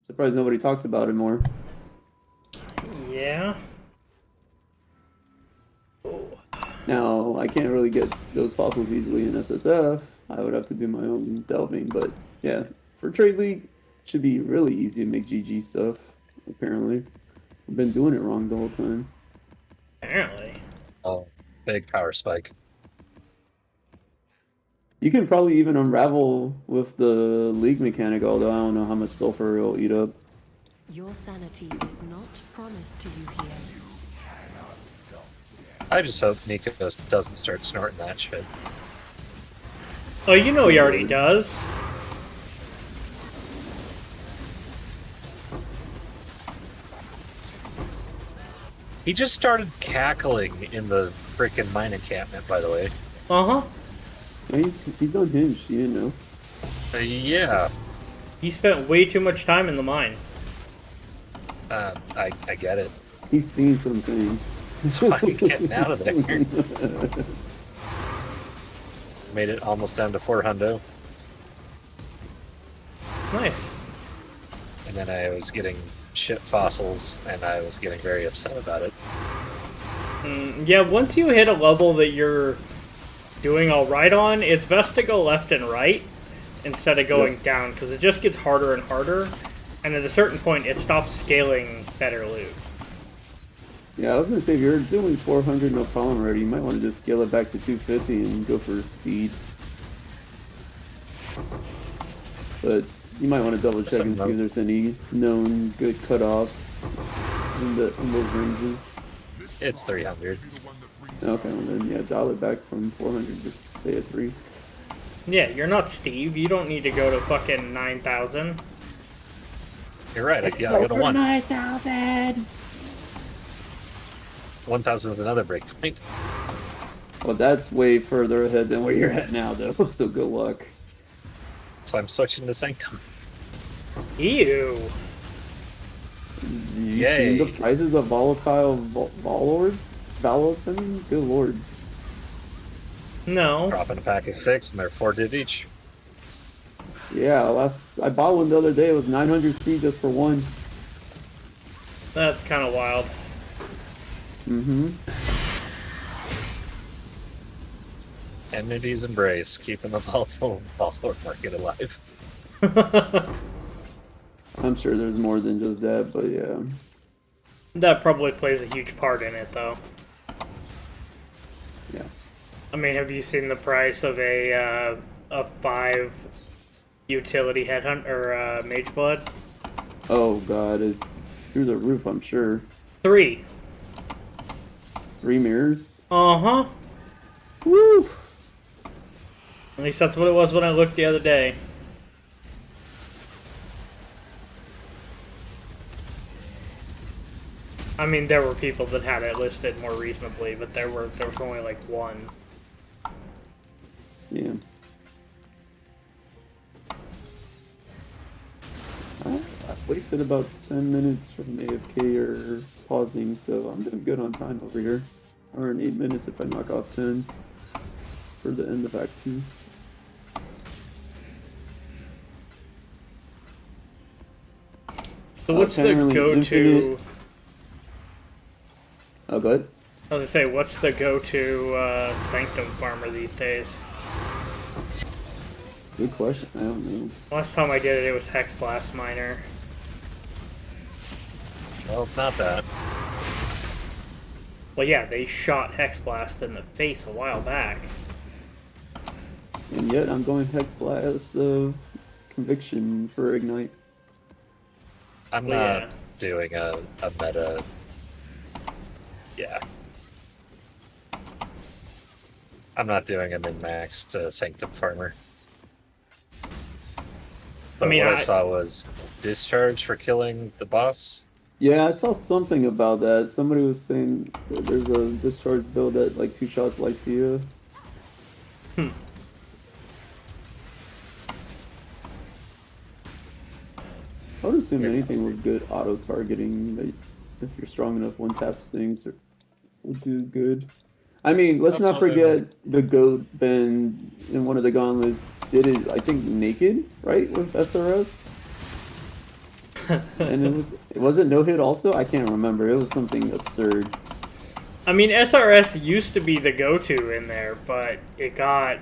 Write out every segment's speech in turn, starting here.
Surprised nobody talks about it more. Yeah. Now, I can't really get those fossils easily in SSF. I would have to do my own delving, but yeah, for Trade League, it should be really easy to make GG stuff, apparently. I've been doing it wrong the whole time. Apparently. Oh, big power spike. You can probably even unravel with the League mechanic, although I don't know how much sulfur it'll eat up. Your sanity is not promised to you here. I just hope Nico doesn't start snorting that shit. Oh, you know he already does. He just started cackling in the freaking mine encampment, by the way. Uh-huh. Yeah, he's unhinged, you didn't know. Yeah. He spent way too much time in the mine. I get it. He's seen some things. That's why I'm getting out of there. Made it almost down to 400. Nice. And then I was getting shit fossils, and I was getting very upset about it. Yeah, once you hit a level that you're doing alright on, it's best to go left and right instead of going down, because it just gets harder and harder, and at a certain point it stops scaling better loot. Yeah, I was gonna say, if you're doing 400 no problem already, you might want to just scale it back to 250 and go for speed. But you might want to double check and see if there's any known good cutoffs in those ranges. It's 300. Okay, well then, yeah, dial it back from 400, just stay at 3. Yeah, you're not Steve. You don't need to go to fucking 9,000. You're right, I gotta go to 1. 9,000! 1,000 is another breakpoint. Well, that's way further ahead than where you're at now, though, so good luck. That's why I'm switching to Sanctum. Ew. You seen the prices of volatile Val orbs? I mean, good lord. No. Dropping a pack of 6, and they're 4 div each. Yeah, I bought one the other day. It was 900C just for one. That's kind of wild. Mm-hmm. Entity's embrace, keeping the volatile follower market alive. I'm sure there's more than just that, but yeah. That probably plays a huge part in it, though. Yeah. I mean, have you seen the price of a 5 utility headhunt or mage blood? Oh god, through the roof, I'm sure. 3. 3 mirrors. Uh-huh. Woo! At least that's what it was when I looked the other day. I mean, there were people that had it listed more reasonably, but there was only like 1. Yeah. I've wasted about 10 minutes from AFK or pausing, so I'm doing good on time over here. Or in 8 minutes if I knock off 10 for the end of Act 2. So what's the Apparently go-to... Infinite- Oh, go ahead. I was gonna say, what's the go-to Sanctum farmer these days? Good question. I don't know. Last time I did it, it was Hex Blast Miner. Well, it's not that. Well, yeah, they shot Hex Blast in the face a while back. And yet I'm going Hex Blast of Conviction for Ignite. I'm Well, not yeah. doing a meta. Yeah. I'm not doing a min-max to Sanctum Farmer. But mean, what I- I saw was discharge for killing the boss. Yeah, I saw something about that. Somebody was saying that there's a discharge build at like 2 shots Lycia. I would assume anything with good auto targeting, that if you're strong enough, one taps things will do good. I mean, let's That's not what I forget the goat bend in one of the gauntlets did it, I think, naked, right, with SRS. And it wasn't no hit also. I can't remember. It was something absurd. I mean, SRS used to be the go-to in there, but it got...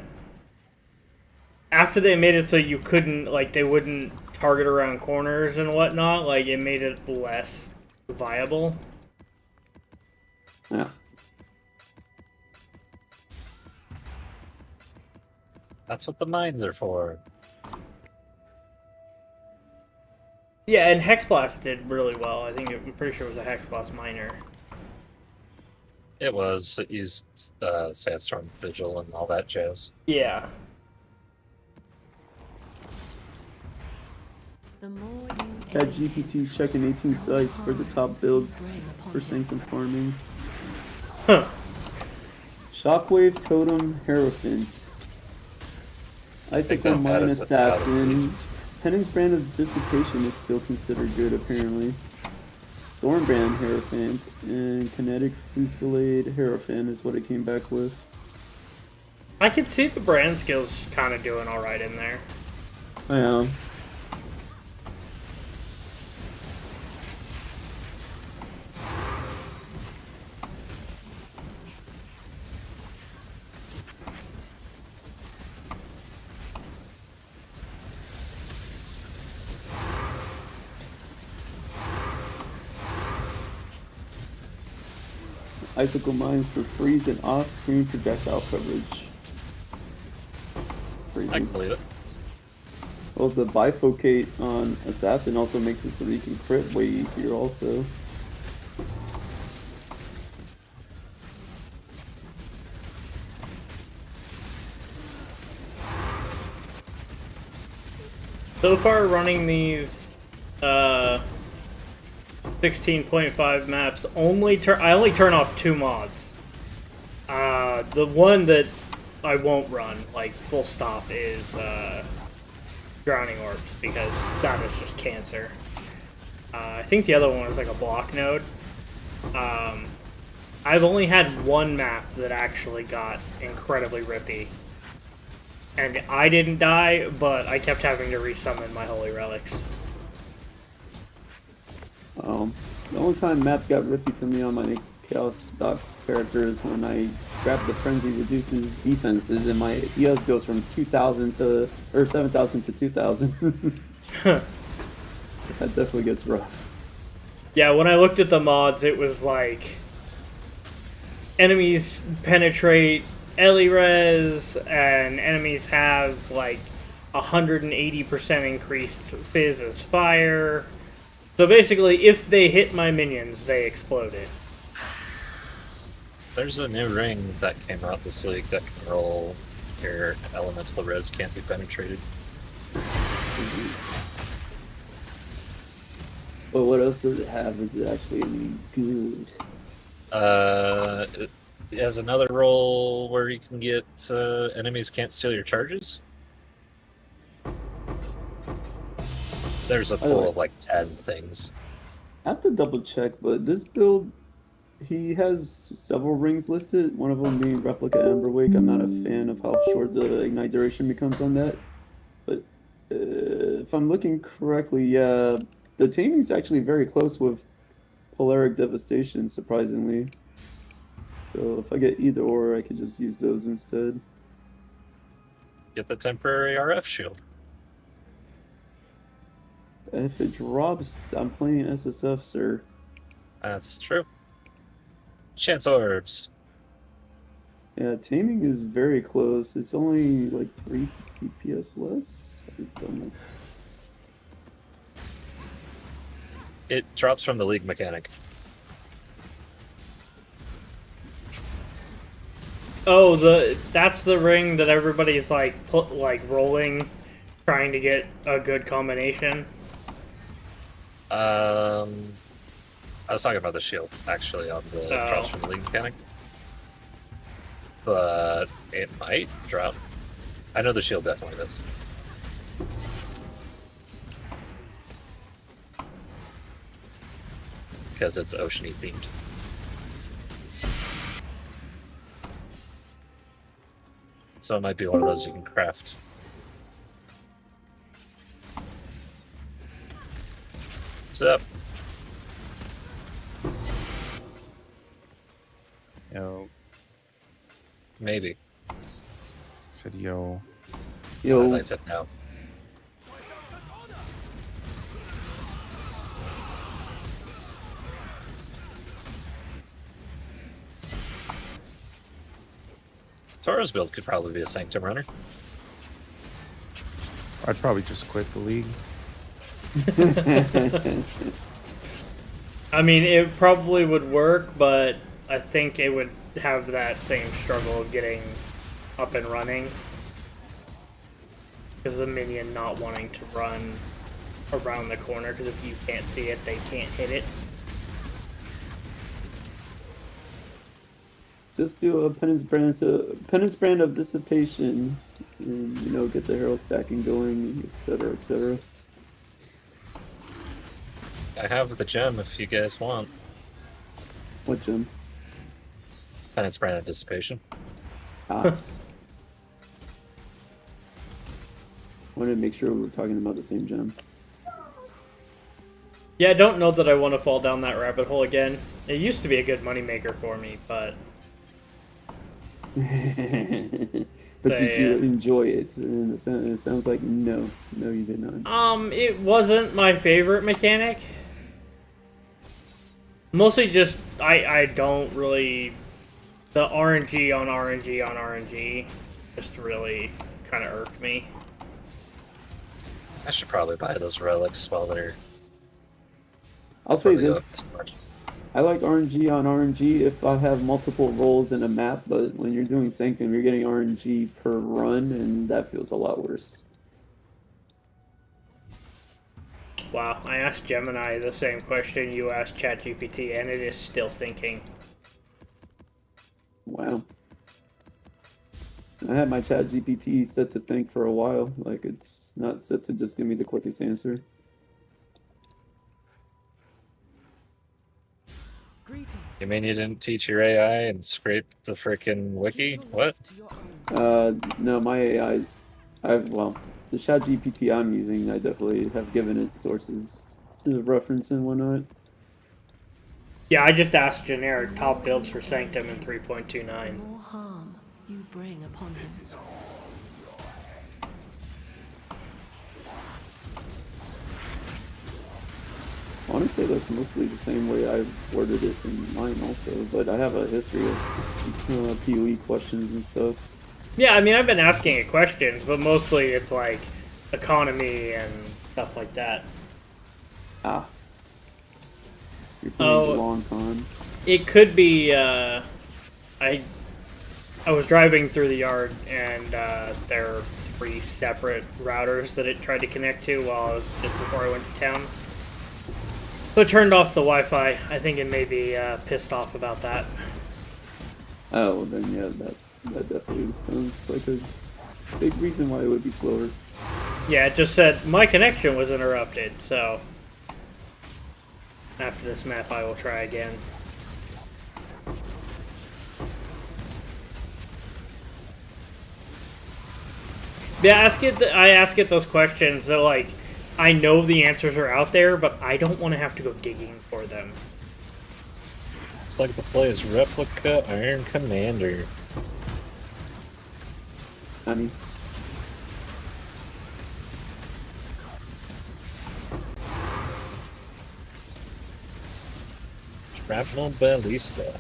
After they made it so you couldn't, like, they wouldn't target around corners and whatnot, like, it made it less viable. Yeah. That's what the mines are for. Yeah, and Hex Blast did really well. I'm pretty sure it was a Hex Blast Miner. It was. It used Sandstorm Vigil and all that jazz. Yeah. The more you Cat aim, GPT's checking 18 sites for the top builds for Sanctum farming. Huh. Shockwave, Totem, Hierophant. Icicle, that Mine, is Assassin. Penance Brand of Dissipation is still considered good, apparently. Stormbrand, Hierophant, and Kinetic Fusillade, Hierophant is what it came back with. I could see the brand skills kind of doing alright in there. I am. Icicle Mines for freeze and off-screen projectile coverage. I Crazy. can believe it. Well, the bifocate on Assassin also makes it so that you can crit way easier also. So far, running these 16.5 maps, I only turn off 2 mods. The one that I won't run, like full stop, is Drowning Orbs, because that is just cancer. I think the other one was like a block node. I've only had one map that actually got incredibly rippy. And I didn't die, but I kept having to resummon my holy relics. The only time map got rippy for me on my Chaos Doc character is when I grabbed the Frenzy reduces defenses and my EOS goes from 2,000 to, or 7,000 to 2,000. That definitely gets rough. Yeah, when I looked at the mods, it was like enemies penetrate Elirez, and enemies have like 180% increased Fizz as fire. So basically, if they hit my minions, they exploded. There's a new ring that came out this week that can roll your elemental res can't be penetrated. But what else does it have? Is it actually any good? It has another roll where you can get enemies can't steal your charges. There's a pool of like 10 things. I have to double check, but this build, he has several rings listed, one of them being Replica Emberwake. I'm not a fan of how short the ignite duration becomes on that. But if I'm looking correctly, yeah, the taming's actually very close with Polaric Devastation, surprisingly. So if I get either or, I could just use those instead. Get the temporary RF shield. And if it drops, I'm playing SSF, sir. That's true. Chance orbs. Yeah, taming is very close. It's only like 3 DPS less. I don't know. It drops from the league mechanic. Oh, that's the ring that everybody's like rolling, trying to get a good combination. I was talking about the shield, actually, on the drops from the league mechanic. But it might drop. I know the shield definitely does. Because it's oceany themed. So it might be one of those you can craft. What's up? Yo, Maybe. said yo. Yo, I said no. Toro's build could probably be a Sanctum runner. I'd probably just quit the league. I mean, it probably would work, but I think it would have that same struggle of getting up and running. Because the minion not wanting to run around the corner, because if you can't see it, they can't hit it. just do a penance brand of dissipation, and you know, get the hero stacking going, etc., etc. I have the gem if you guys want. What gem? Penance brand of dissipation. Ah. Wanted to make sure we were talking about the same gem. Yeah, I don't know that I want to fall down that rabbit hole again. It used to be a good moneymaker for me, but... But did you enjoy it? And it sounds like no. No, you did not. It wasn't my favorite mechanic. Mostly just, I don't really... The RNG on RNG on RNG just really kind of irked me. I should probably buy those relics while they're... I'll say before they go up this. too much. I like RNG on RNG if I have multiple roles in a map, but when you're doing Sanctum, you're getting RNG per run, and that feels a lot worse. Wow, I asked Gemini the same question you asked ChatGPT, and it is still thinking. Wow. I had my ChatGPT set to think for a while. Like, it's not set to just give me the quickest answer. Greetings. You mean you didn't teach your AI and scrape the frickin' wiki? What? No, my AI, well, the ChatGPT I'm using, I definitely have given it sources to reference and whatnot. Yeah, I just asked generic top builds for Sanctum in 3.29. More harm you bring upon him. I want to say that's mostly the same way I've worded it in mine also, but I have a history of POE questions and stuff. Yeah, I mean, I've been asking it questions, but mostly it's like economy and stuff like that. Ah, You're playing Oh. the long con. It could be. I was driving through the yard, and there are 3 separate routers that it tried to connect to while I was just before I went to town. So it turned off the Wi-Fi. I think it may be pissed off about that. Oh, well then yeah, that definitely sounds like a big reason why it would be slower. Yeah, it just said my connection was interrupted. So after this map, I will try again. Yeah, I ask it those questions. So like, I know the answers are out there, but I don't want to have to go digging for them. It's like the play is Replica Iron Commander. I mean, Shrapnel Ballista.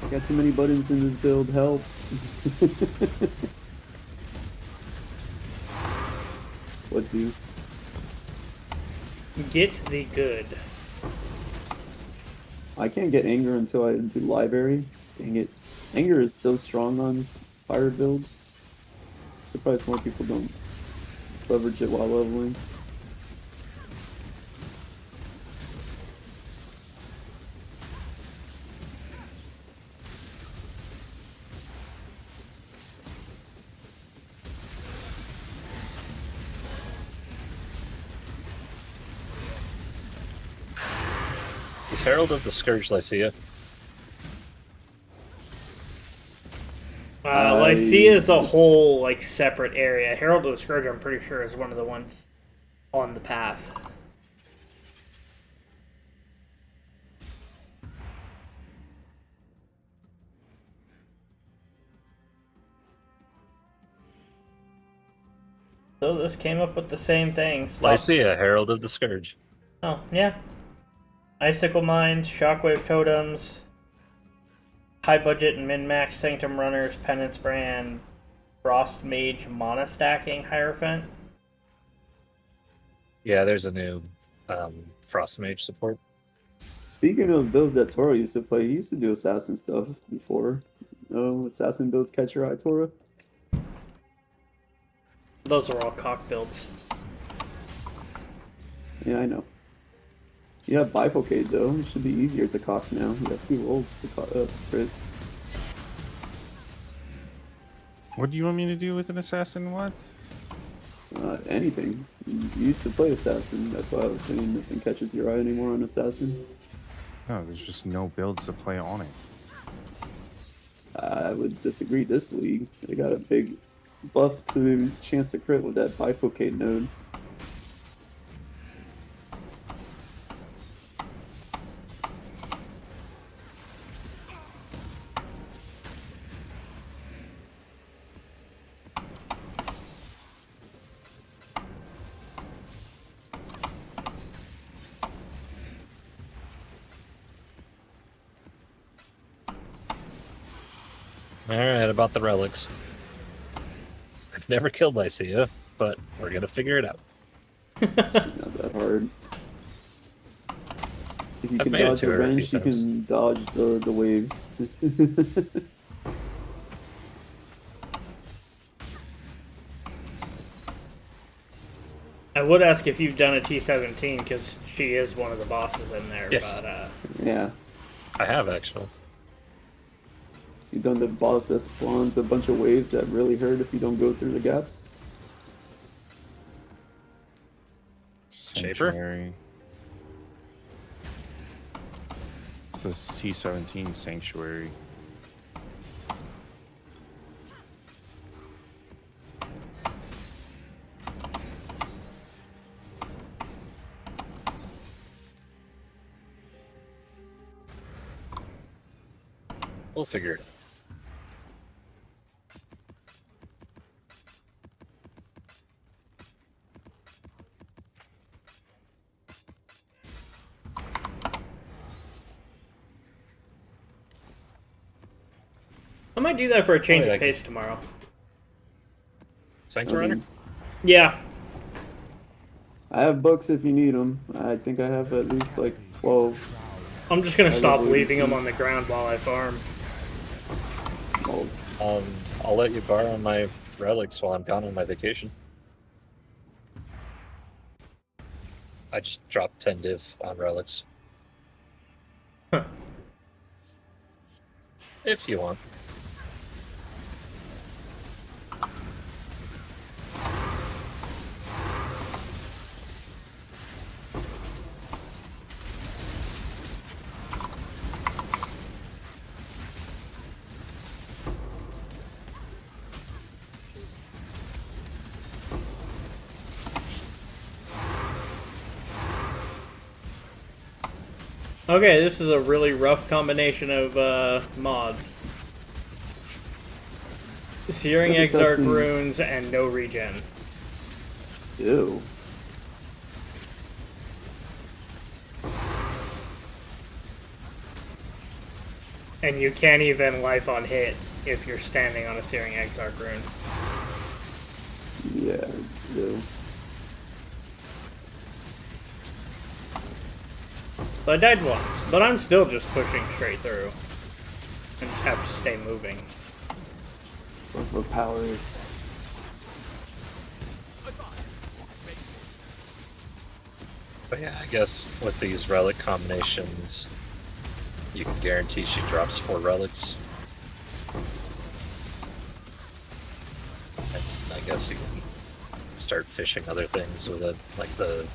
I got too many buttons in this build. Help. What do? Get the good. I can't get anger until I do library. Dang it. Anger is so strong on fire builds. Surprised more people don't leverage it while leveling. Is Herald of the Scourge Lycia? Lycia is a whole like separate area. Herald of the Scourge, I'm pretty sure, is one of the ones on the path. So this came up with the same thing. Lycia, Herald of the Scourge. Oh, yeah. Icicle Mines, Shockwave Totems, High Budget and Min-Max Sanctum Runners, Penance Brand, Frost Mage Mana Stacking Hierophant. Yeah, there's a new Frost Mage support. Speaking of builds that Tora used to play, he used to do assassin stuff before. No, assassin builds catch your eye, Tora. Those are all cock builds. Yeah, I know. You have bifurcate though. It should be easier to cock now. You got 2 rolls to crit. What do you want me to do with an assassin? What? Anything. You used to play assassin. That's why I was saying nothing catches your eye anymore on assassin. No, there's just no builds to play on it. I would disagree. This league, they got a big buff to chance to crit with that bifurcate node. Alright, about the relics. I've never killed Lycia, but we're gonna figure it out. It's not that hard. If you I've can made it dodge to the her a few wrench, you times. can dodge the waves. I would ask if you've done a T17, because she is one of the bosses in there. Yes. But, Yeah. I have, actually. You've done the boss that spawns a bunch of waves that really hurt if you don't go through the gaps. Shaper? Sanctuary. It's this T17 Sanctuary. We'll figure it out. I might do that for a change yeah, of pace tomorrow. Sanctuary Runner? Yeah. I have books if you need them. I think I have at least like 12 I'm just gonna I stop level leaving 18. them on the ground while I farm. balls. I'll let you borrow my relics while I'm gone on my vacation. I just dropped 10 div on relics. Huh. If you want. Okay, this is a really rough combination of mods. Searing Look at Exarch testing. runes and no regen. Ew. And you can't even life on hit if you're standing on a Searing Exarch rune. Yeah, ew. So I died once, but I'm still just pushing straight through. And just have to stay moving. Overpowered. But yeah, I guess with these relic combinations, you can guarantee she drops 4 relics. And I guess you can start fishing other things with it, like the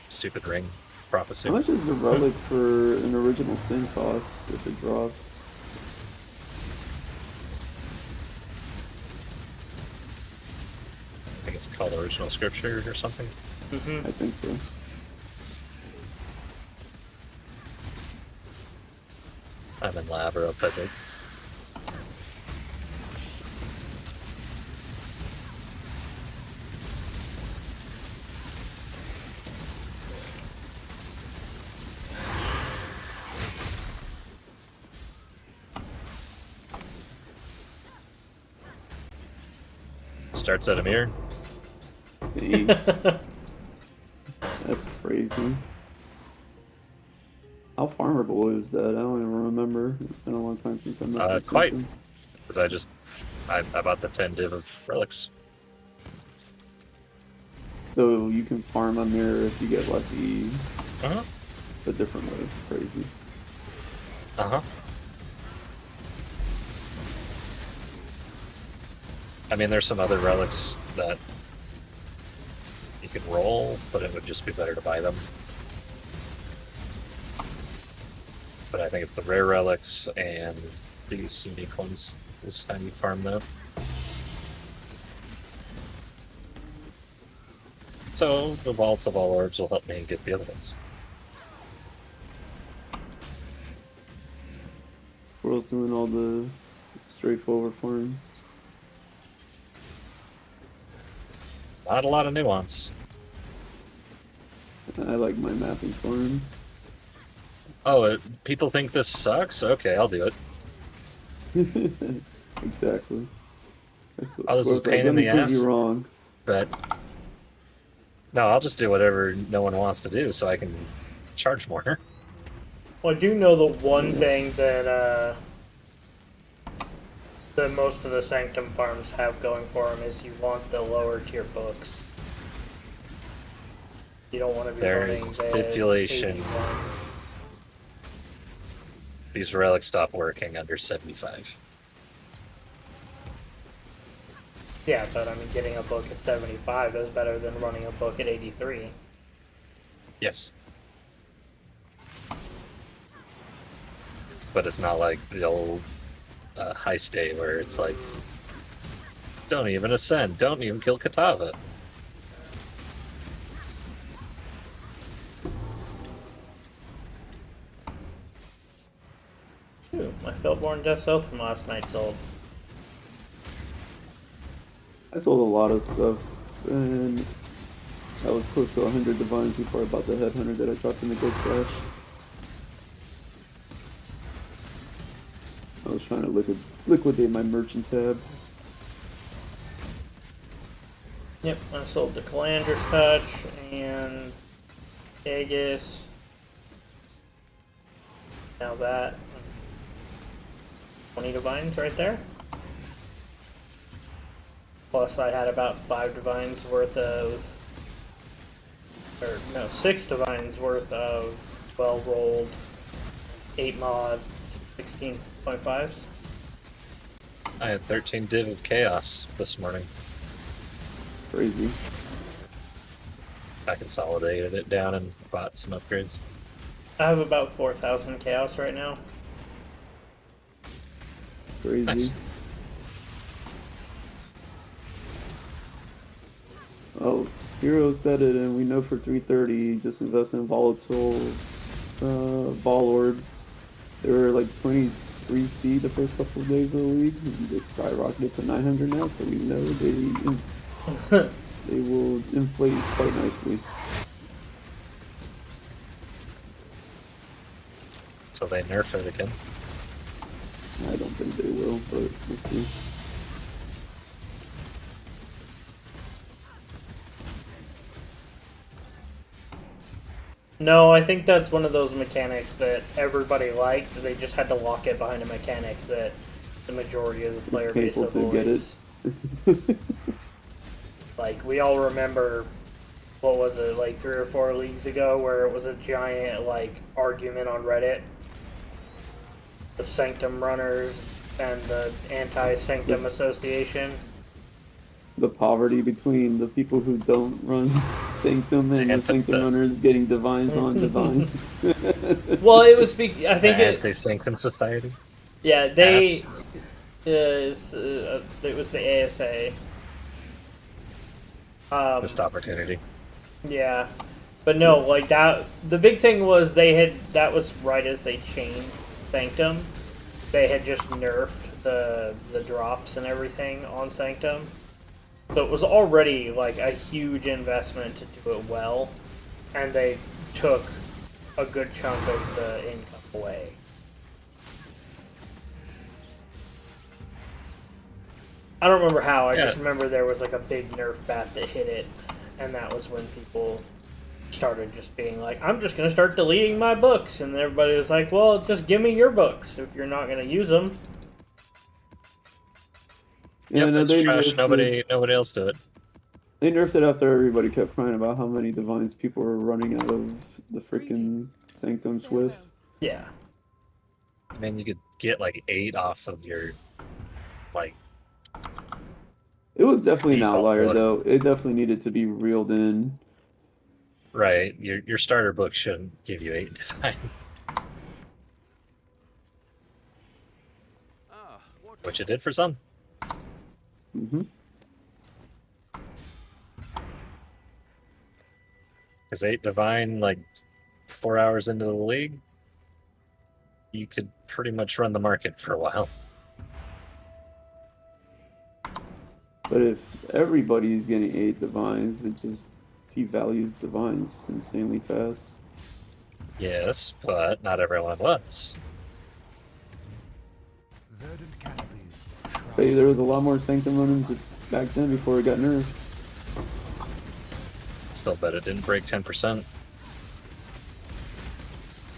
stupid ring prophecy. How much is a relic for an original sin cost if it drops? I think it's called original scripture or something. Mm-hmm. I think so. I'm in lab or else I did. Starts at a mirror. Dang. That's crazy. How farmable is that? I don't even remember. It's been a long time since I messed with Quite. something. Because I bought the 10 div of relics. So you can farm a mirror if you get lucky Uh-huh. a different way. Crazy. Uh-huh. I mean, there's some other relics that you could roll, but it would just be better to buy them. But I think it's the rare relics and these unique ones is how you farm them. So the vaults of all orbs will help me get the other ones. Squirrel's doing all the straightforward farms. Not a lot of nuance. I like my mapping farms. Oh, people think this sucks? Okay, I'll do it. Exactly. Oh, this is a Squirrel's pain in let me the prove ass. you wrong. But no, I'll just do whatever no one wants to do so I can charge more. Well, I do know the one thing that that most of the Sanctum farms have going for them is you want the lower tier books. You don't want to be There's running the stipulation. 81. These relics stop working under 75. Yeah, but I mean, getting a book at 75 is better than running a book at 83. Yes. But it's not like the old high state where it's like, don't even ascend, don't even kill Katava. Ooh, my Felborn Death's Oath from last night sold. I sold a lot of stuff, and I was close to 100 divines before I bought the headhunter that I dropped in the good stash. I was trying to liquidate my merchant tab. Yep, I sold the Calandra's Touch and Aegis. Now that 20 divines right there. Plus I had about 5 divines worth of, or no, 6 divines worth of well rolled 8 mod 16.5s. I had 13 div of chaos this morning. Crazy. I consolidated it down and bought some upgrades. I have about 4,000 chaos right now. Crazy. Nice. Oh, Hero said it, and we know for 330, just invest in volatile Vol Orbs. They were like 23C the first couple of days of the league. And they skyrocketed to 900 now, so we know they will inflate quite nicely. So they nerf it again. I don't think they will, but we'll see. No, I think that's one of those mechanics that everybody liked. They just had to lock it behind a mechanic that the majority of the player base painful to get avoids. it. Like, we all remember, what was it, like 3 or 4 leagues ago, where it was a giant, like, argument on Reddit. The Sanctum runners and the anti-Sanctum association. The poverty between the people who don't run Sanctum and the And Sanctum runners getting divines on divines. Well, it was, I think The it, Anti-Sanctum Society. yeah, they, it was the ASA. Missed opportunity. Yeah, but no, like that. The big thing was that was right as they changed Sanctum. They had just nerfed the drops and everything on Sanctum, so it was already like a huge investment to do it well, and they took a good chunk of the income away. I don't remember how. I just remember there was like a big nerf bat that hit it, and that was when people started just being like, I'm just going to start deleting my books. And everybody was like, well, just give me your books if you're not going to use them. Yeah, Yep, no, it's they trash. nerfed Nobody else do it. They nerfed it after everybody kept crying about how many divines people were running out of the freaking Sanctums with. Yeah. I mean, you could get like 8 off of your, like, It was definitely an Default outlier, book. though. It definitely needed to be reeled in. right. Your starter book shouldn't give you 8 divine. Which it did for some. Mm-hmm. Because 8 divine, like 4 hours into the league, you could pretty much run the market for a while. But if everybody's getting 8 divines, it just devalues divines insanely fast. Yes, but not everyone was. But there was a lot more Sanctum runnings back then before it got nerfed. Still bet it didn't break 10%.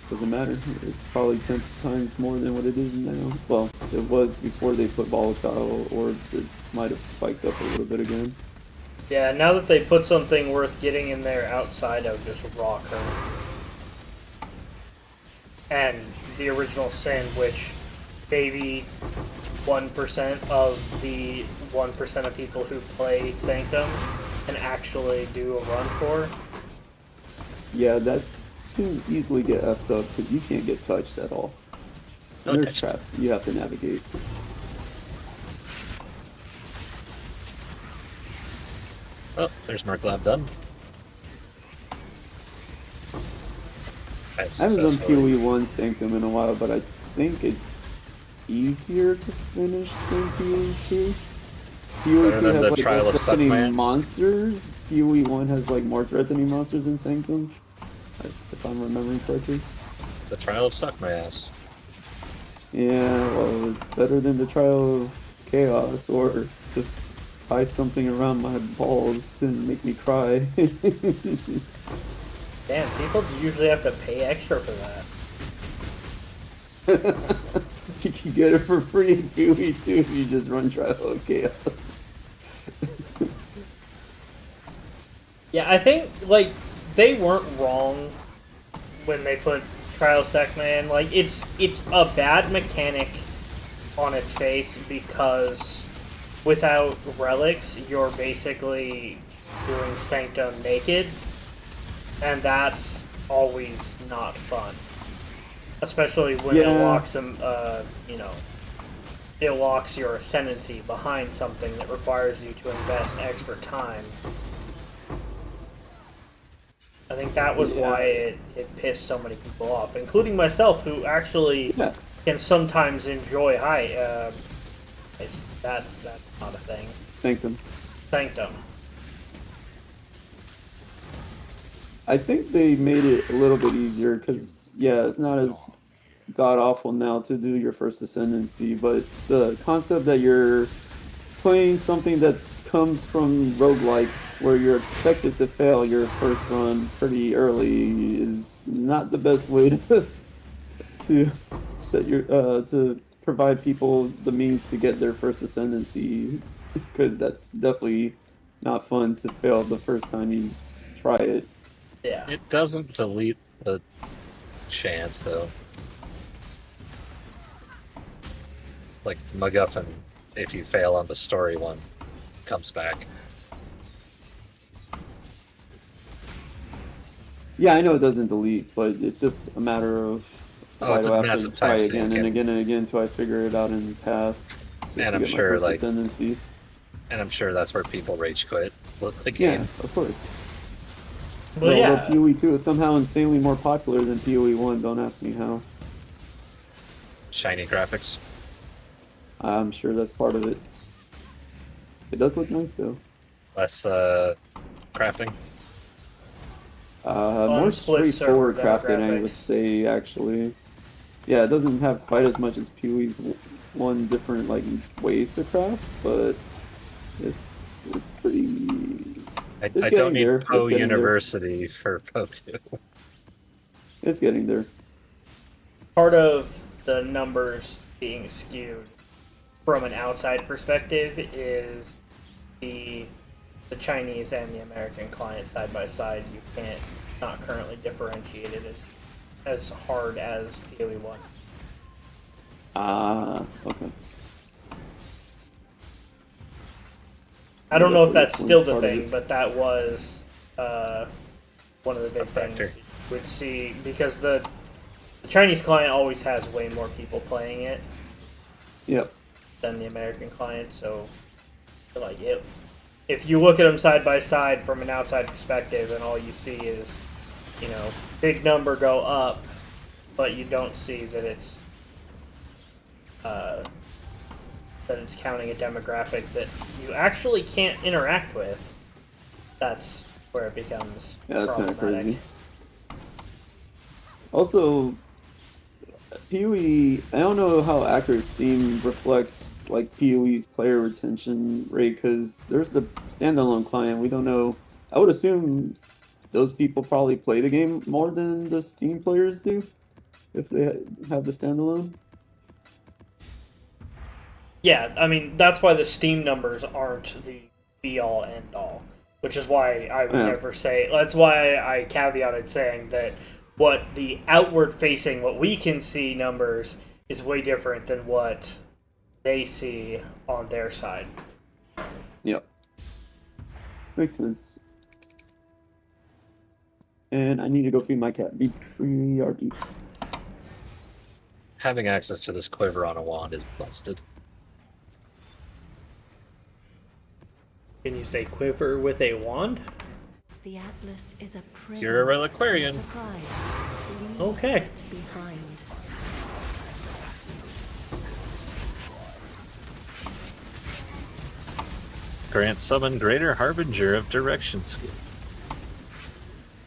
Doesn't matter. It's probably 10 times more than what it is now. Well, it was before they put volatile orbs. It might have spiked up a little bit again. Yeah, now that they put something worth getting in there outside of just raw currency. And the original sin, which maybe 1% of the 1% of people who play Sanctum can actually do a run for. Yeah, that can easily get effed up because you can't get touched at all. No And there's touch. traps you have to navigate. Oh, there's Mark Lab done. I haven't done POE1 Sanctum in a while, but I think it's easier to finish than POE2. Better POE2 than has the like Trial more of threatening Suckmans? monsters. POE1 has like more threatening monsters in Sanctum, if I'm remembering correctly. The Trial of Suck My Ass. Yeah, well, it's better than the Trial of Chaos, or just tie something around my balls and make me cry. Damn, people usually have to pay extra for that. You can get it for free in PoE2 if you just run Trial of Chaos. Yeah, I think like they weren't wrong when they put Trial Sackman. Like it's a bad mechanic on its face because without relics, you're basically doing Sanctum naked, and that's always not fun. Especially when it Yeah. locks them, you know, it locks your ascendancy behind something that requires you to invest extra time. I think that was Yeah. why it pissed so many people off, including myself, who actually Yeah. can sometimes enjoy that's not a thing. Sanctum. Sanctum. I think they made it a little bit easier because, yeah, it's not as god awful now to do your first ascendancy, but the concept that you're playing something that comes from roguelikes where you're expected to fail your first run pretty early is not the best way to set your to provide people the means to get their first ascendancy, because that's definitely not fun to fail the first time you try it. Yeah. It doesn't delete the chance, though. Like, MacGuffin, if you fail on the story one, comes back. Yeah, I know it doesn't delete, but it's just a matter of Oh, why it's do a I have to massive try time sink, again and and- again and again until I figure it out and pass just And to I'm get sure, my first like- ascendancy. And I'm sure that's where people rage quit with the Yeah, game. of course. Well, Although yeah. PoE2 is somehow insanely more popular than PoE1, don't ask me how. Shiny graphics. I'm sure that's part of it. It does look nice though. Less crafting. More Split straightforward server crafted, I would graphics. say, actually. Yeah, it doesn't have quite as much as PoE's one different like ways to craft, but it's pretty. I It's don't getting need there. It's PO getting there. University for PO2. It's getting there. Part of the numbers being skewed from an outside perspective is the Chinese and the American client side by side. You can't not currently differentiate it as hard as PoE1. Ah, okay. I don't know if that's This still one's the part of thing, it. but that was one of the big A factor. things you would see, because the Chinese client always has way more people playing it Yep. than the American client, so like if you look at them side by side from an outside perspective and all you see is, you know, big number go up, but you don't see that it's counting a demographic that you actually can't interact with, that's where it becomes Yeah, that's kind of problematic. crazy. Also, PoE, I don't know how accurate Steam reflects like PoE's player retention rate, because there's a standalone client. We don't know. I would assume those people probably play the game more than the Steam players do if they have the standalone. Yeah, I mean, that's why the Steam numbers aren't the be-all, end-all. Which is why I would Yeah. never say... That's why I caveated saying that what the outward-facing, what we can see numbers, is way different than what they see on their side. Yep. Makes sense. And I need to go feed my cat. BRB. Having access to this quiver on a wand is busted. Can you say quiver with a wand? The Atlas is a prison. You're a reliquarian. Enterprise. Leave Okay. it behind. grant summon Greater Harbinger of Direction skill.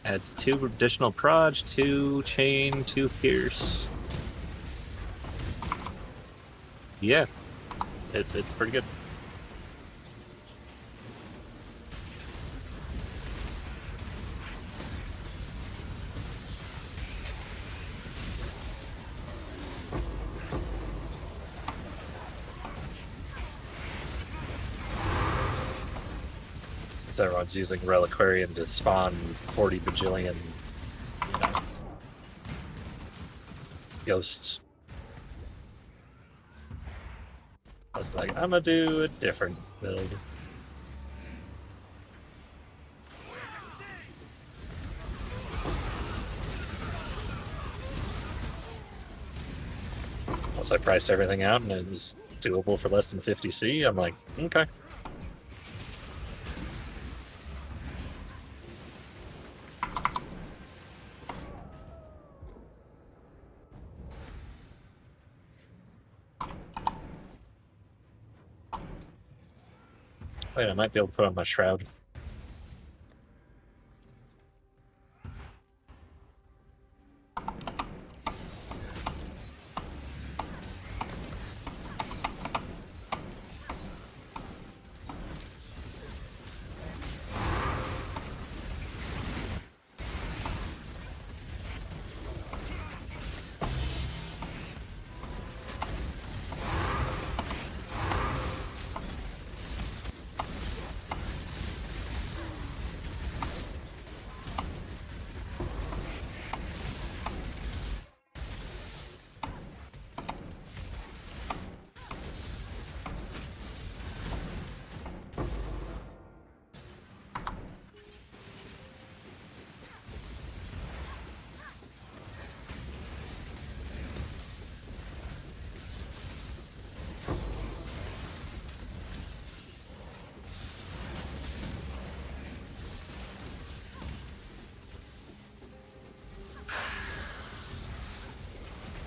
Adds 2 additional proj, 2 chain, 2 pierce. Yeah, it's pretty good. Since everyone's using Reliquarian to spawn 40 bajillion, you know, ghosts. I was like, I'm gonna do a different build. Once I priced everything out and it was doable for less than 50C, I'm like, okay. Wait, I might be able to put on my shroud.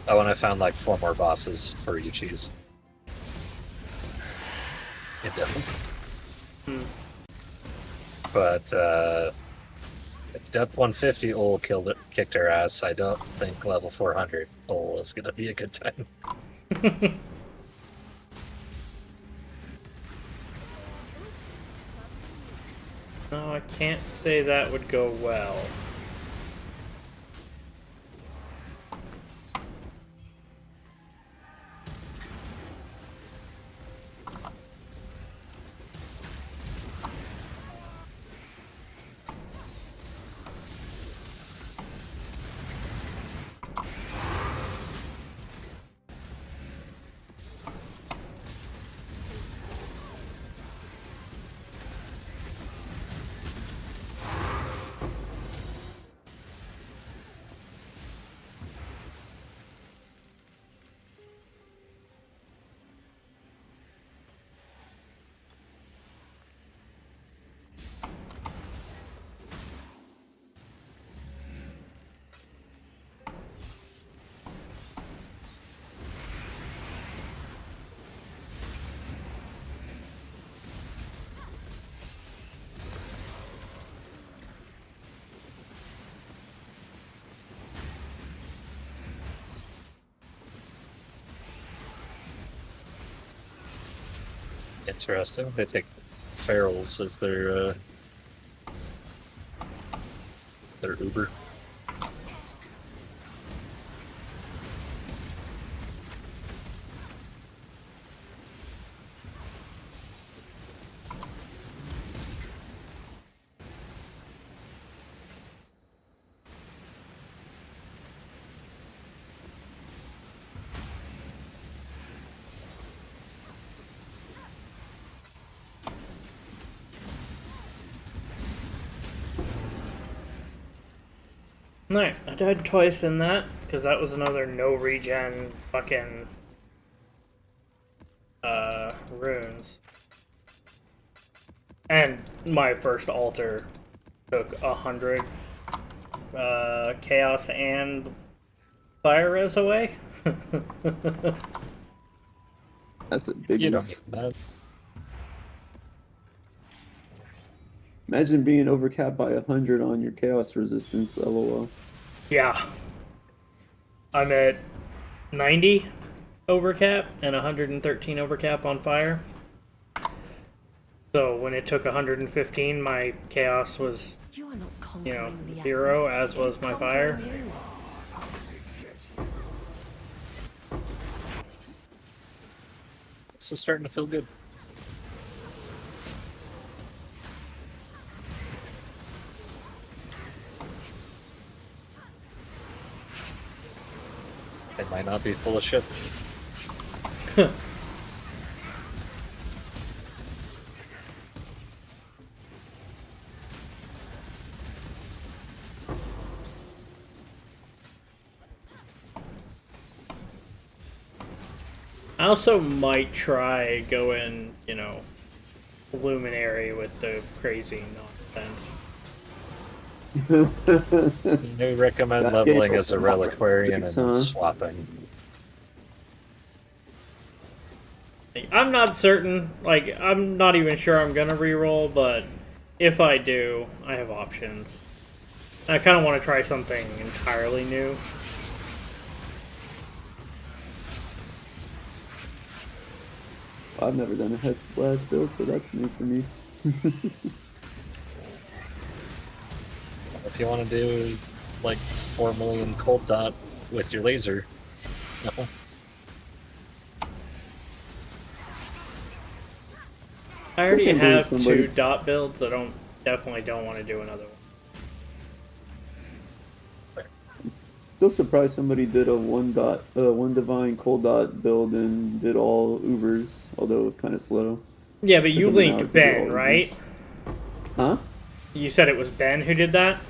Oh, and I found like 4 more bosses for you choose. But if depth 150 Ol kicked her ass, I don't think level 400 Ol is gonna be a good time. No, I can't say that would go well. Interesting. They take ferals as their Uber. No, I died twice in that, because that was another no regen fucking runes. And my first altar took 100 chaos and fire res away. That's a big You one. don't need that. Imagine being overcapped by 100 on your chaos resistance, lol. Yeah. I'm at 90 overcap and 113 overcap on fire. So when it took 115, my chaos was, You are not you know, conquering the 0, atmosphere, as it was is my fire. conquering you. This is starting to feel good. It might not be full of shit. I also might try going, you know, Luminary with the crazy nonsense. You recommend That leveling gave as a a lot of reliquarian and clicks, huh? swapping. I'm not certain. Like, I'm not even sure I'm gonna reroll, but if I do, I have options. I kind of want to try something entirely new. I've never done a Hex Blast build, so that's new for me. If you want to do like 4 million cold dot with your laser, no. I already Second believe have somebody- 2 dot builds. I definitely don't want to do another one. Still surprised somebody did a one divine cold dot build and did all Ubers, although it was kind of slow. Yeah, but Took you him an hour linked to do Ben, all right? Ubers. Huh? You said it was Ben who did that?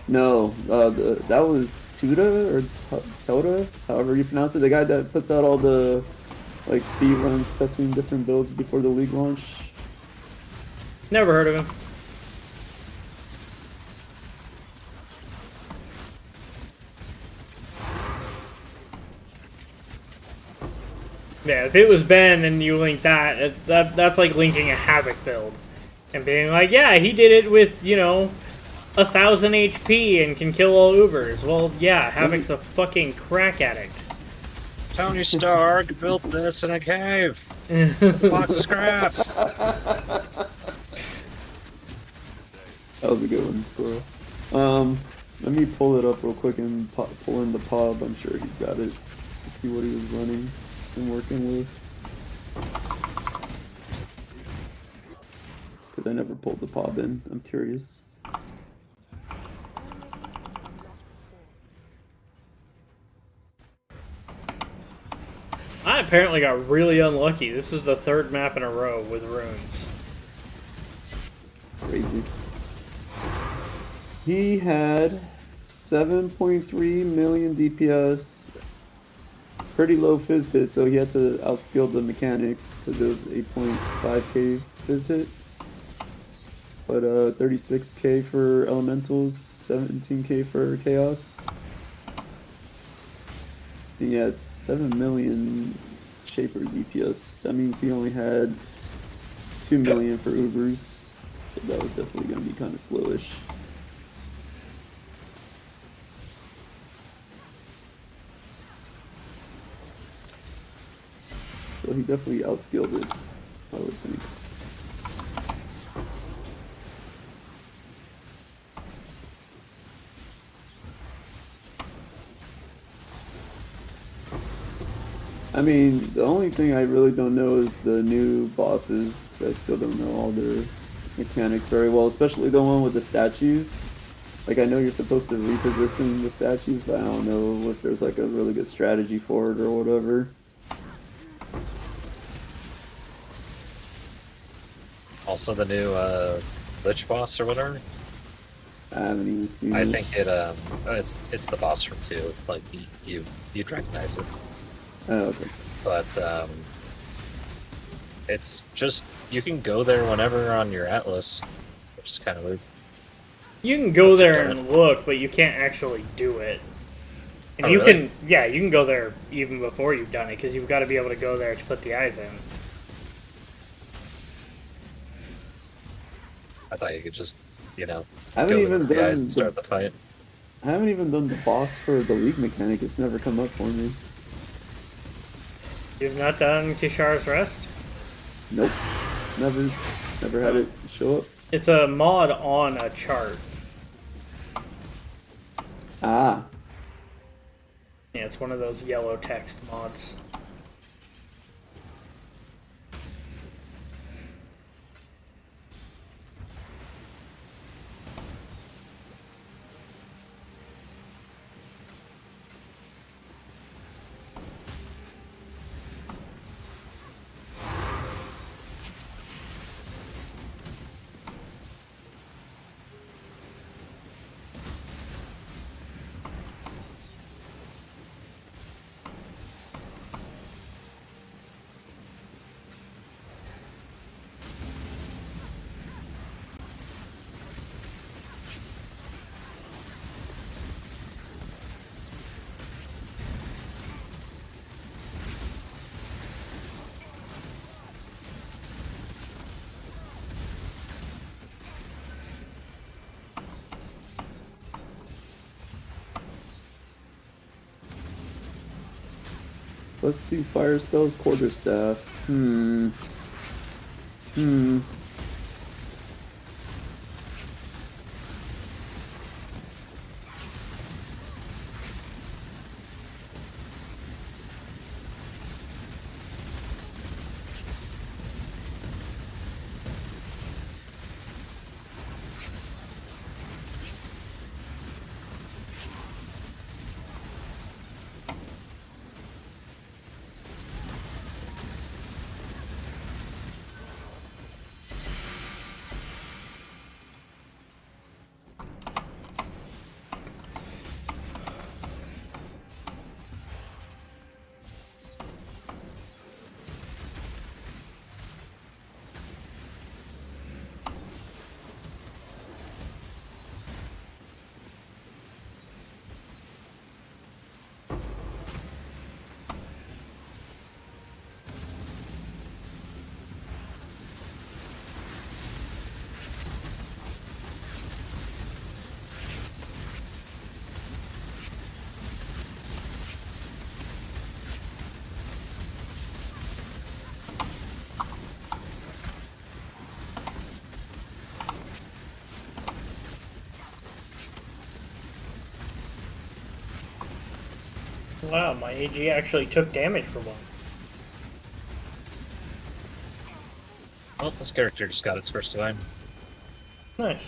No, that was Tuda or Toda, however you pronounce it. The guy that puts out all the like speed runs, testing different builds before the league launch. Never heard of him. Yeah, if it was Ben and you linked that's like linking a Havoc build. And being like, yeah, he did it with, you know, 1,000 HP and can kill all Ubers. Well, yeah, Havoc's a fucking crack addict. Tony Stark built this in a cave. Lots of scraps. That was a good one, Squirrel. Let me pull it up real quick and pull in the pub. I'm sure he's got it to see what he was running and working with. Because I never pulled the pub in. I'm curious. I apparently got really unlucky. This is the 3rd map in a row with runes. Crazy. He had 7.3 million DPS, pretty low fizz hit, so he had to outskill the mechanics because it was 8.5k fizz hit. But 36k for elementals, 17k for chaos. And yeah, it's 7 million Shaper DPS. That means he only had 2 million for Ubers. So that was definitely going to be kind of slowish. So he definitely outskilled it, I would think. I mean, the only thing I really don't know is the new bosses. I still don't know all their mechanics very well, especially the one with the statues. Like, I know you're supposed to reposition the statues, but I don't know if there's like a really good strategy for it or whatever. Also, the new Lich boss or whatever. I haven't even seen I it. think it's the boss from 2. Like you'd recognize it, Oh, okay. but it's just you can go there whenever on your Atlas, which is kind of weird. You can go That's there okay. and look, but you can't actually do it. And Oh, you really? you can go there even before you've done it, because you've got to be able to go there to put the eyes in. I thought you could just, you know, I haven't go even into the eyes done and start the fight. I haven't even done the boss for the league mechanic. It's never come up for me. You've not done Kishar's Rest? Nope. Never had it show up. It's a mod on a chart. Ah. Yeah, it's one of those yellow text mods. Let's see, fire spells, quarterstaff. Hmm. Wow, my AG actually took damage for one. Well, this character just got its first time. Nice.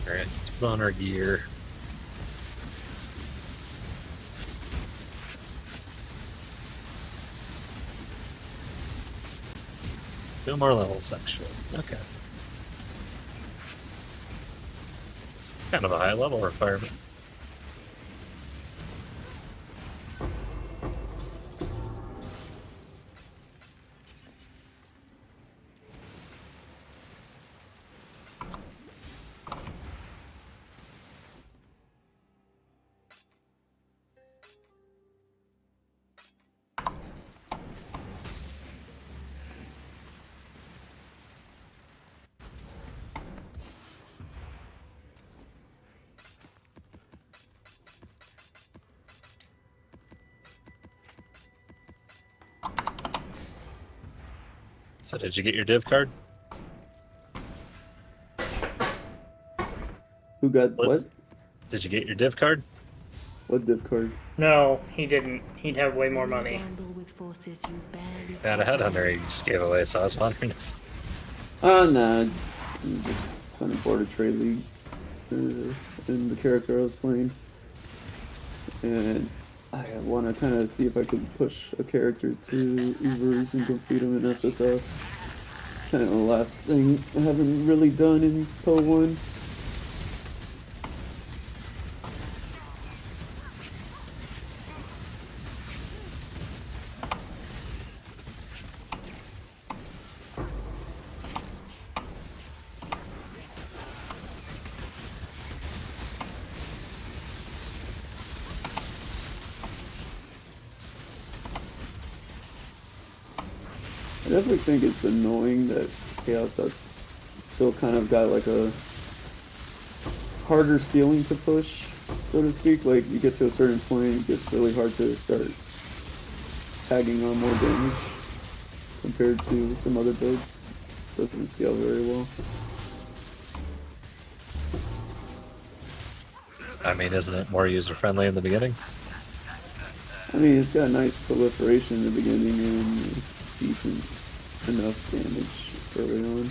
Alright, let's put on our gear. Two more levels, actually. Okay. Kind of a high level requirement. So did you get your div card? Who got what? Did you get your div card? What div card? No, he didn't. He'd have way more You money. gamble with forces you barely Had a headhunter he just gave away, so I was wondering if... Nah, I'm just kind of bored of Trade League in the character I was playing. And I want to kind of see if I can push a character to Ubers and complete them in SSF. Kind of the last thing I haven't really done in POE1. definitely think it's annoying that Chaos Dot's still kind of got like a harder ceiling to push, so to speak. Like you get to a certain point, it gets really hard to start tagging on more damage compared to some other builds. Doesn't scale very well. I mean, isn't it more user-friendly in the beginning? I mean, it's got nice proliferation in the beginning and it's decent enough damage early on.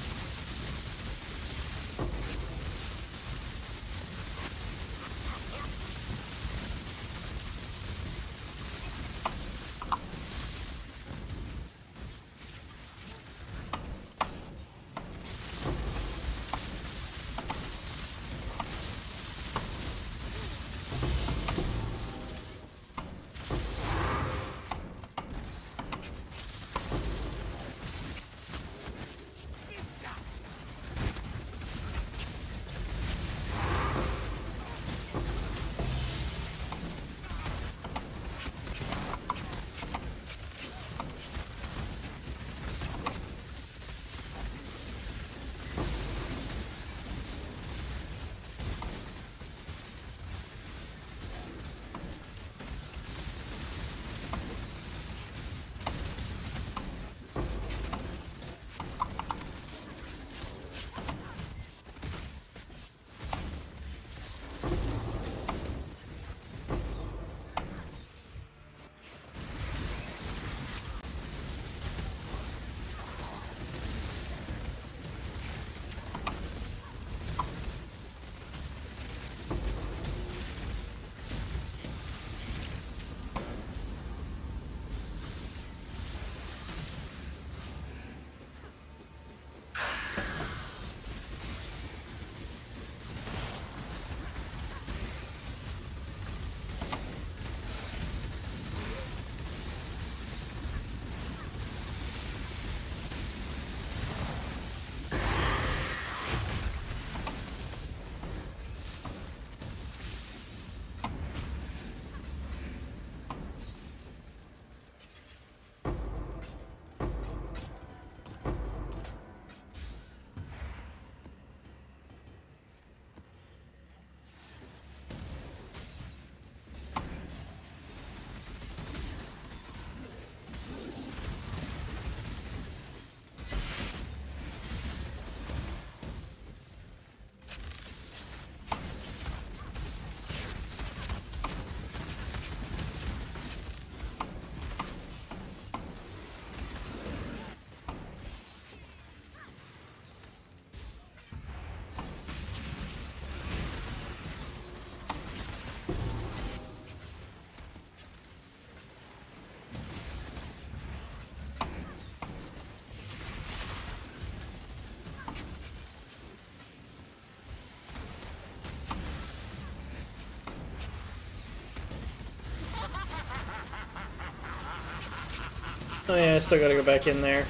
Oh yeah, I still gotta go back in there.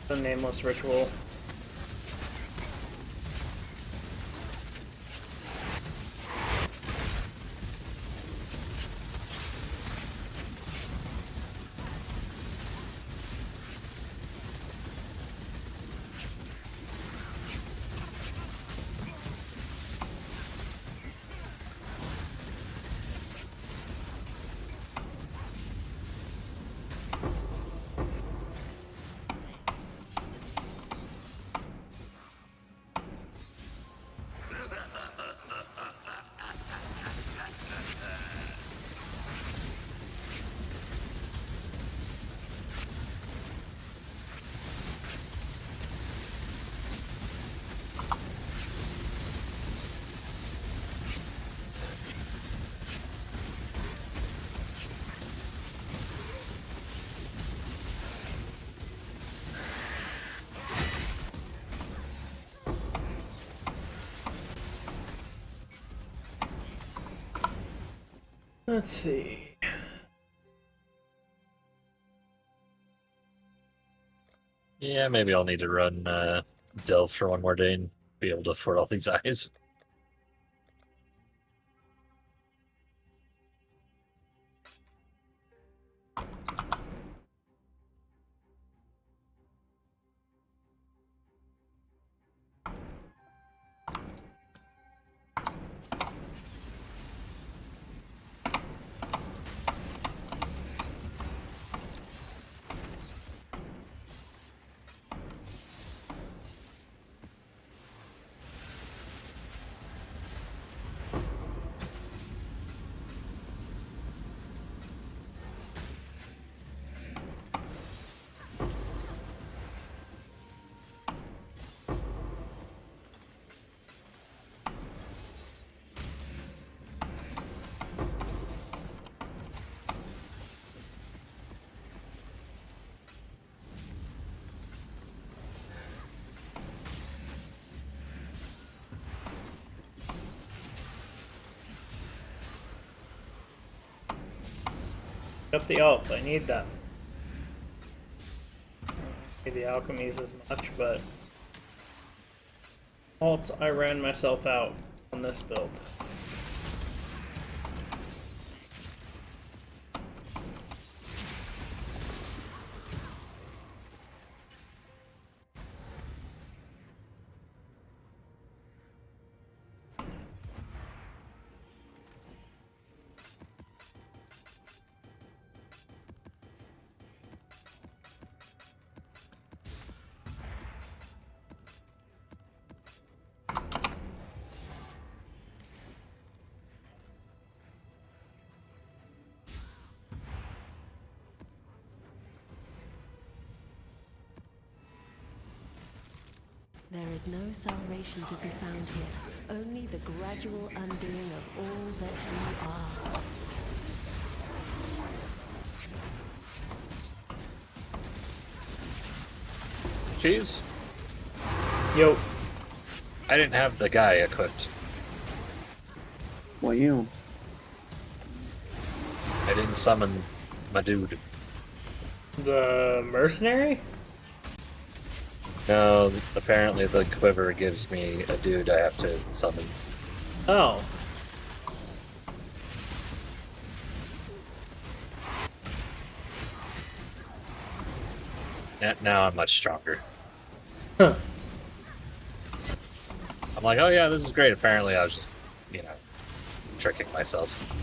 The nameless ritual. Let's see. Yeah, maybe I'll need to run Delve for one more day and be able to afford all these eyes. Up the alts, I need them. Maybe the alchemies as much, but alts, I ran myself out on this build. There is no salvation to be found here, only the gradual undoing of all that you are. Cheese? Yo, I didn't have the guy equipped. Well, you. I didn't summon my dude. the mercenary? No, apparently the quiver gives me a dude I have to summon. Oh. Now I'm much stronger. Huh. I'm like, oh yeah, this is great. Apparently I was just, you know, tricking myself.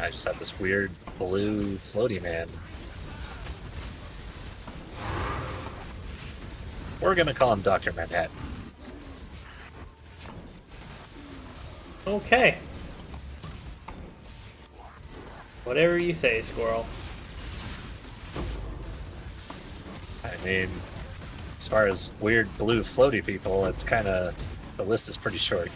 I just have this weird blue floaty man. We're gonna call him Dr. Manhattan. Okay. Whatever you say, Squirrel. I mean, as far as weird blue floaty people, it's kind of, the list is pretty short.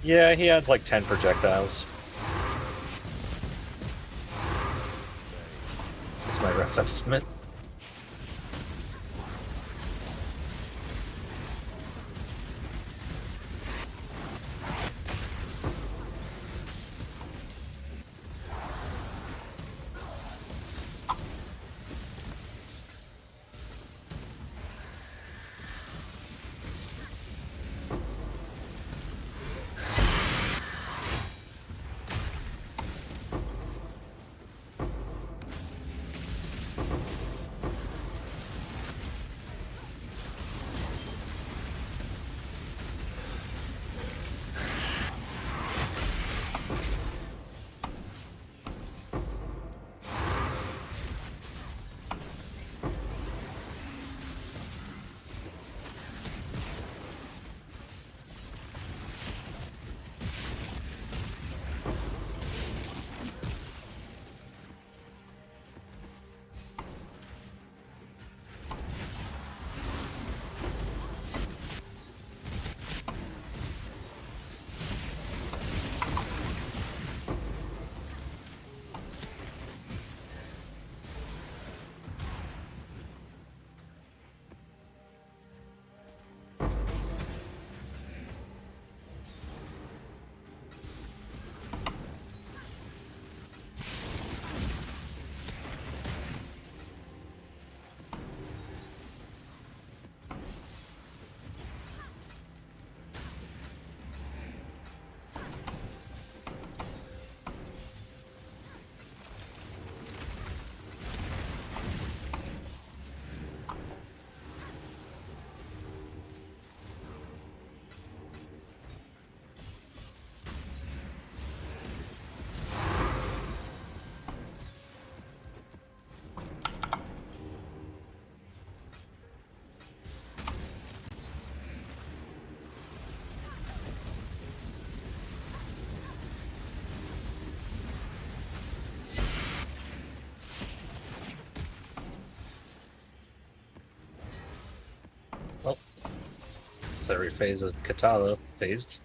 Yeah, he adds like 10 projectiles. That's my rough estimate. every phase of Katala phased.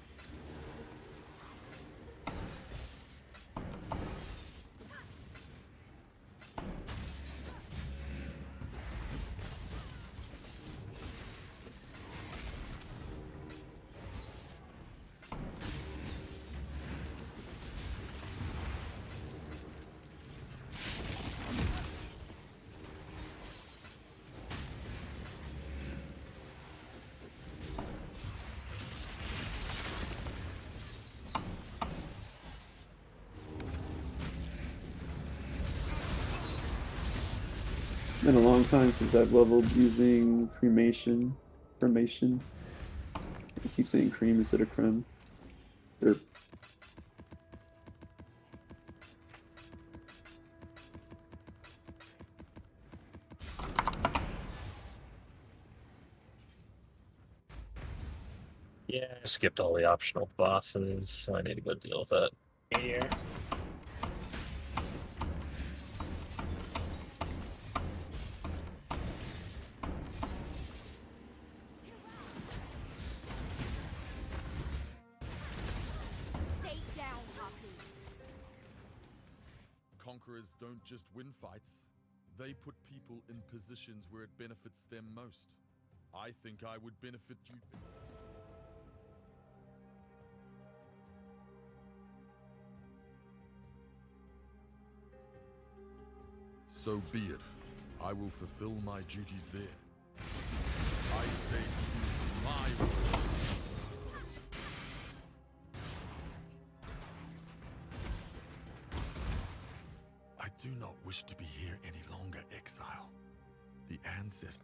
Been a long time since I've leveled using cremation. I keep saying cream instead of creme. Or Yeah, I skipped all the optional bosses, so I need to go deal with that. Here. Stay down, Haku. Conquerors don't just win fights, they put people in positions where it benefits them most. I think I would benefit you. So be it. I will fulfill my duties there. I stay true to my word. I do not wish to be here any longer, exile. The ancestors.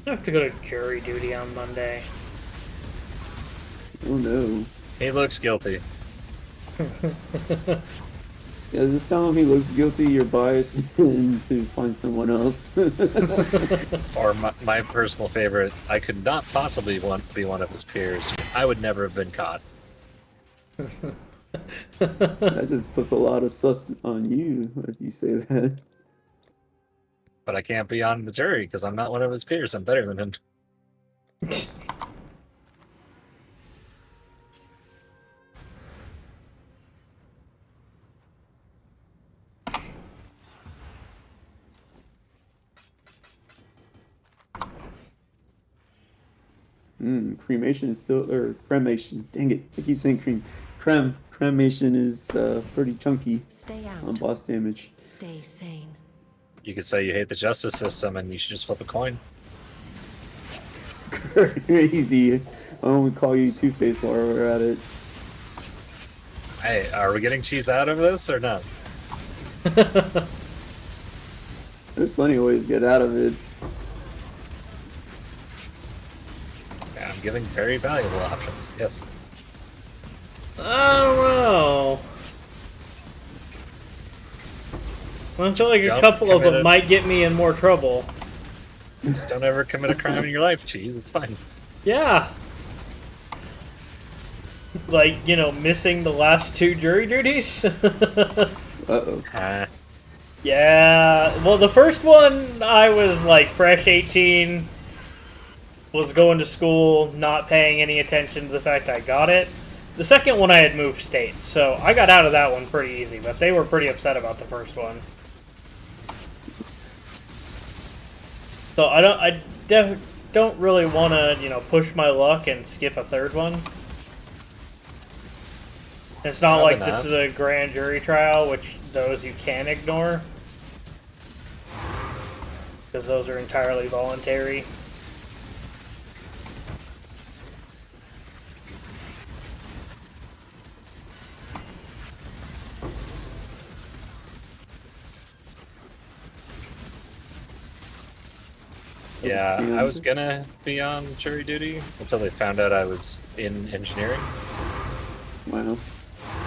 I have to go to jury duty on Monday. oh no. He looks guilty. Yeah, just tell him he looks guilty, you're biased, and to find someone else. Or my personal favorite, I could not possibly be one of his peers. I would never have been caught. That just puts a lot of sus on you if you say that. But I can't be on the jury because I'm not one of his peers. I'm better than him. Cremation is still, or cremation. Dang it, I keep saying cream. Cremation is pretty chunky Stay on out. boss damage. Stay sane. You could say you hate the justice system and you should just flip a coin. Crazy. Why don't we call you Two-Face while we're at it? Hey, are we getting cheese out of this or not? There's plenty of ways to get out of it. Yeah, I'm giving very valuable options. Yes. I don't know. I feel like a Don't couple of commit them it. might get me in more trouble. Just don't ever commit a crime in your life, cheese. It's fine. Yeah. Like, you know, missing the last 2 jury duties? Uh-oh. Yeah. Well, the first one, I was like fresh 18, was going to school, not paying any attention to the fact I got it. The second one, I had moved states, so I got out of that one pretty easy, but they were pretty upset about the first one. So I don't really want to, you know, push my luck and skip a third one. It's not Probably like this not. is a grand jury trial, which those you can ignore. Because those are entirely voluntary. Yeah, I scanned. was gonna be on jury duty until they found out I was in engineering. Wow.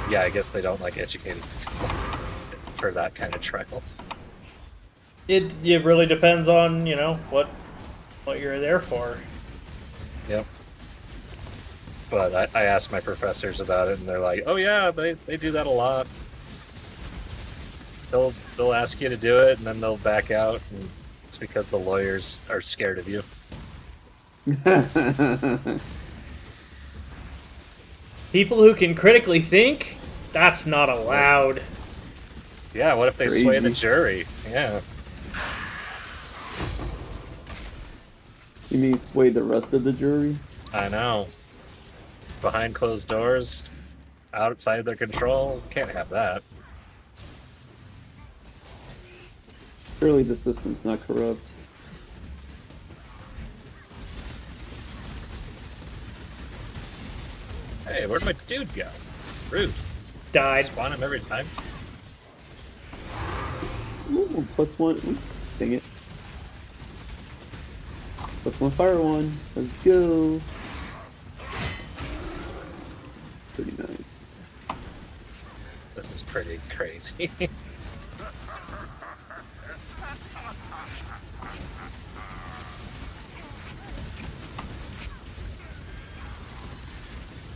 Yeah, I guess they don't like educated people for that kind of trial. It really depends on, you know, what you're there for. Yep. But I asked my professors about it, and they're like, "Oh yeah, they do that a lot. They'll ask you to do it, and then they'll back out, and it's because the lawyers are scared of you." People who can critically think, that's not allowed. Yeah, what if they sway the Crazy. jury? Yeah. You mean sway the rest of the jury? I know. Behind closed doors, outside their control, can't have that. Surely the system's not corrupt. Hey, where'd my dude go? Rude. Died. Spawn him every time. Ooh, +1. Oops, dang it. +1 fire one. Let's go. Pretty nice. This is pretty crazy.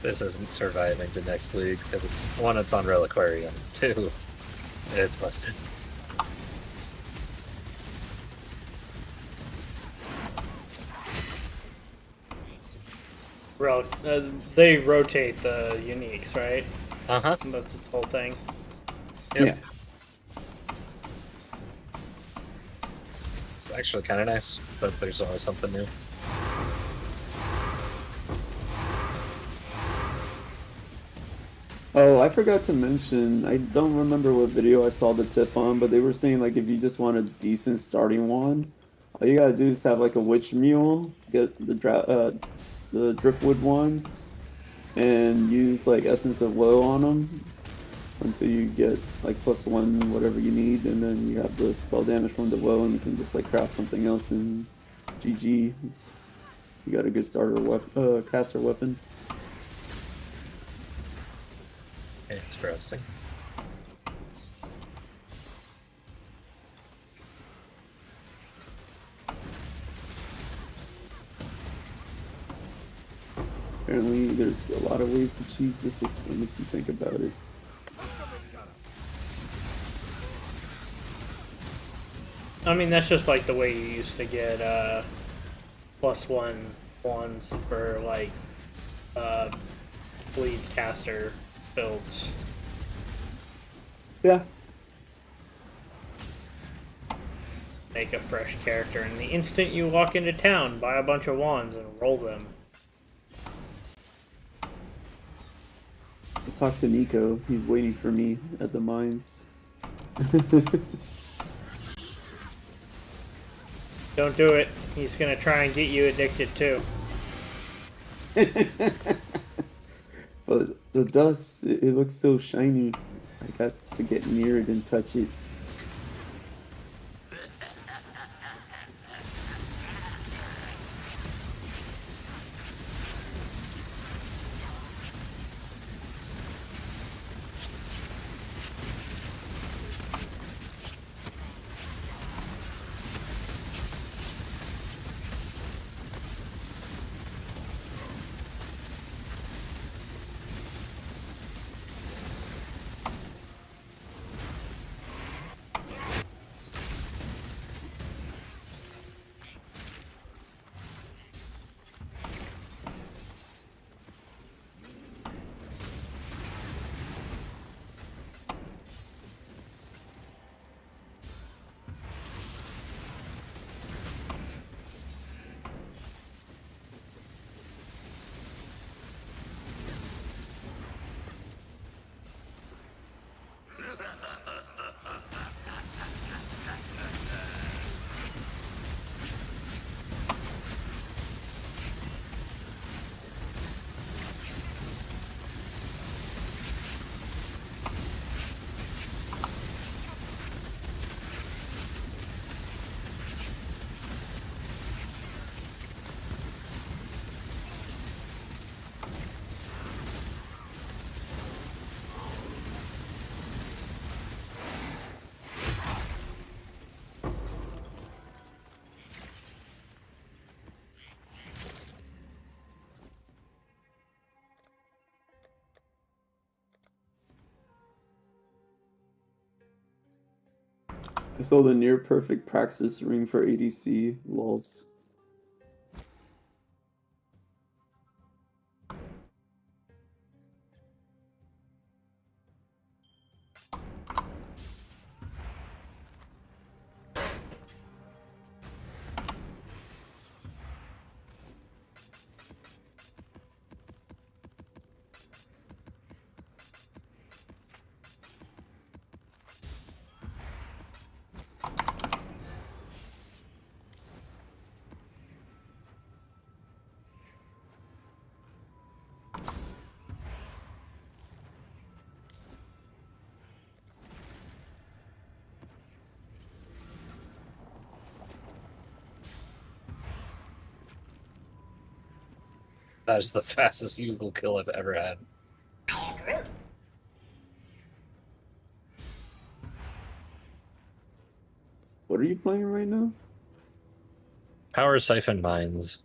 This isn't surviving to next league because it's one, it's on Reliquarium. Two, it's busted. They rotate the uniques, right? Uh-huh. That's its whole thing. Yep. Yeah. It's actually kind of nice, but there's always something new. Oh, I forgot to mention, I don't remember what video I saw the tip on, but they were saying like if you just want a decent starting wand, all you gotta do is have like a witch mule, get the driftwood wands, and use like essence of woe on them until you get like +1 whatever you need, and then you have the spell damage from the woe, and you can just like craft something else in GG. You got a good starter caster weapon. Interesting. Apparently, there's a lot of ways to cheese the system if you think about it. I mean, that's just like the way you used to get +1 wands for like bleed caster builds. Yeah. Make a fresh character, and the instant you walk into town, buy a bunch of wands and roll them. I'll talk to Nico. He's waiting for me at the mines. Don't do it. He's gonna try and get you addicted too. But the dust, it looks so shiny. I got to get near it and touch it. I sold a near perfect Praxis ring for ADC. Lols. That is the fastest Google kill I've ever had. What are you playing right now? Power Siphon Mines.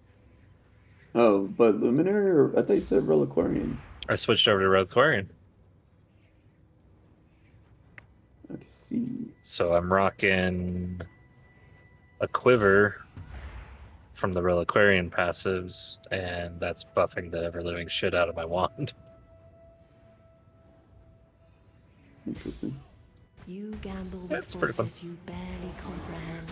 Oh, but Luminary, or I thought you said Reliquarian. I switched over to Reliquarian. I can see. So I'm rocking a Quiver from the Reliquarian passives, and that's buffing the ever-living shit out of my wand. Interesting. You gamble with That's pretty fun. forces you barely comprehend.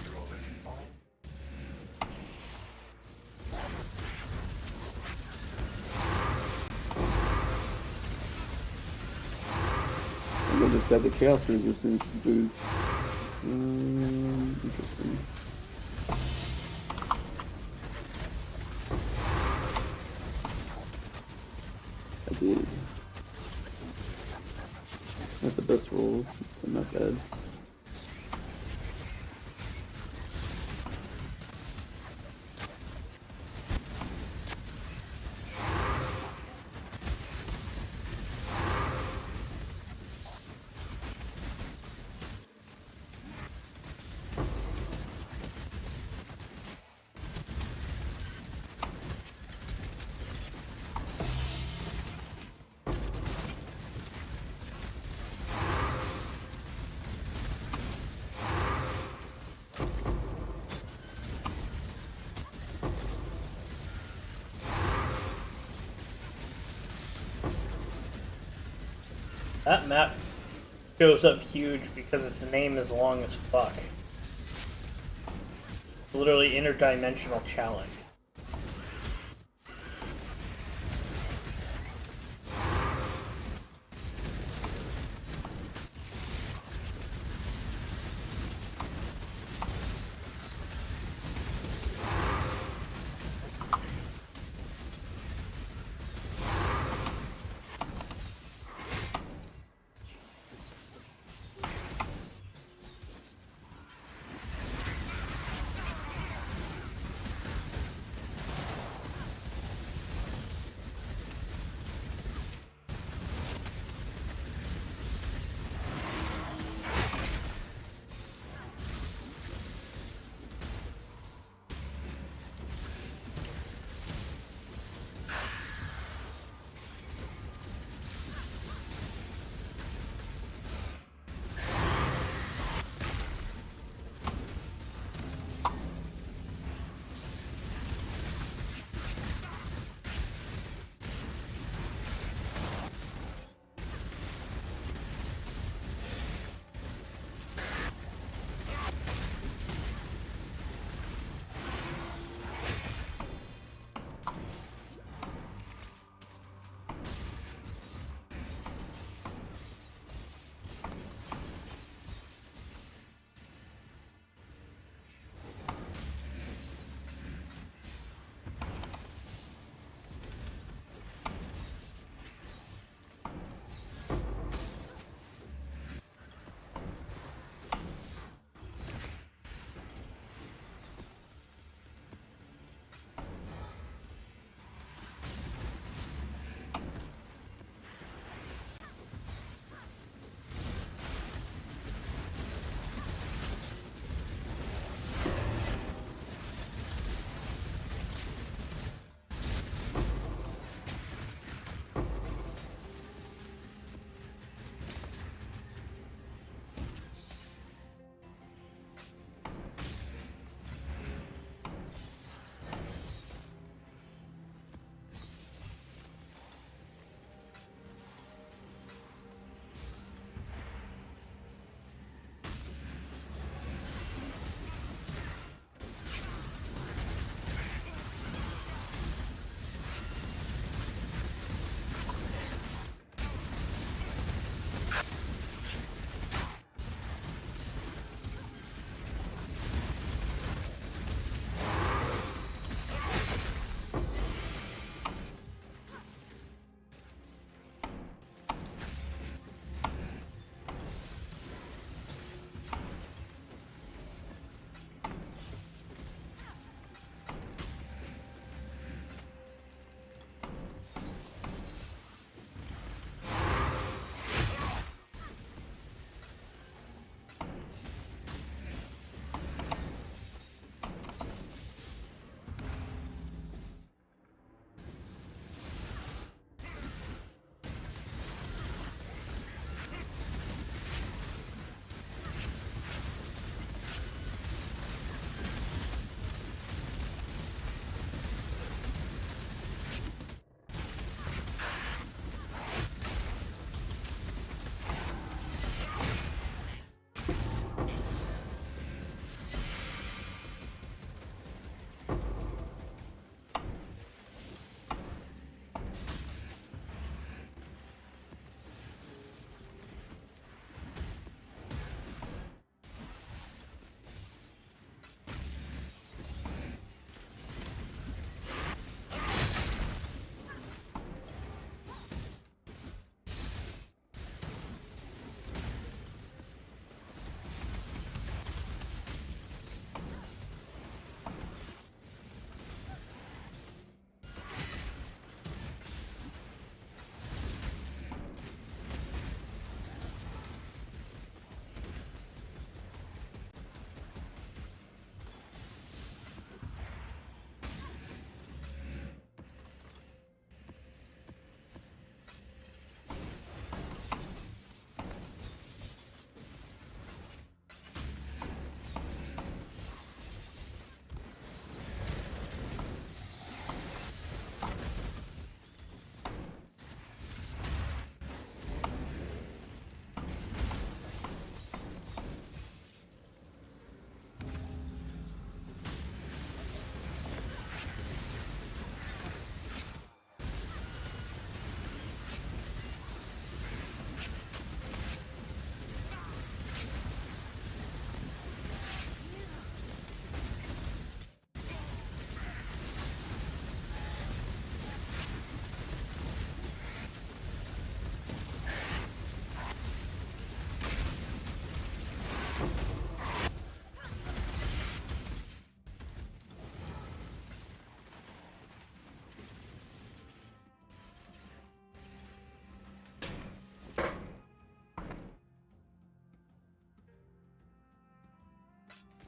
And then just got the Chaos Resistance boots. Interesting. I did. Not the best roll, but not bad. That map shows up huge because its name is long as fuck. It's literally interdimensional challenge.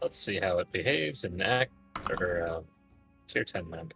Let's see how it behaves in act or tier 10 map.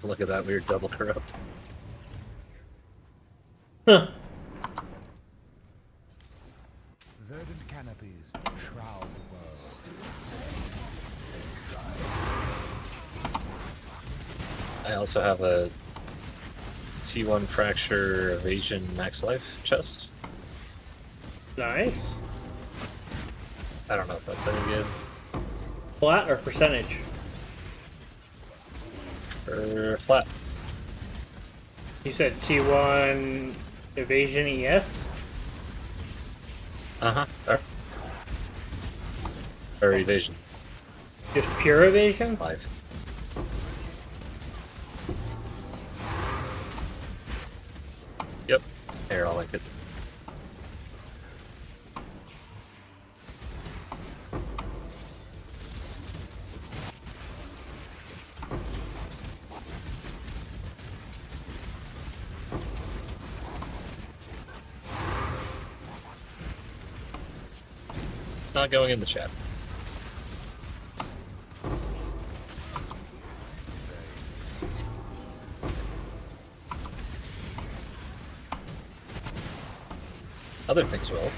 Look at that weird double corrupt. Huh. Verdant canopies shroud the world. I also have a T1 fracture evasion max life chest. Nice. I don't know if that's any good. Flat or percentage? Or flat. You said T1 evasion ES? Uh-huh. Or evasion. Just pure evasion? Life. Yep. Here, I'll link it. It's not going in the chat. Other things will.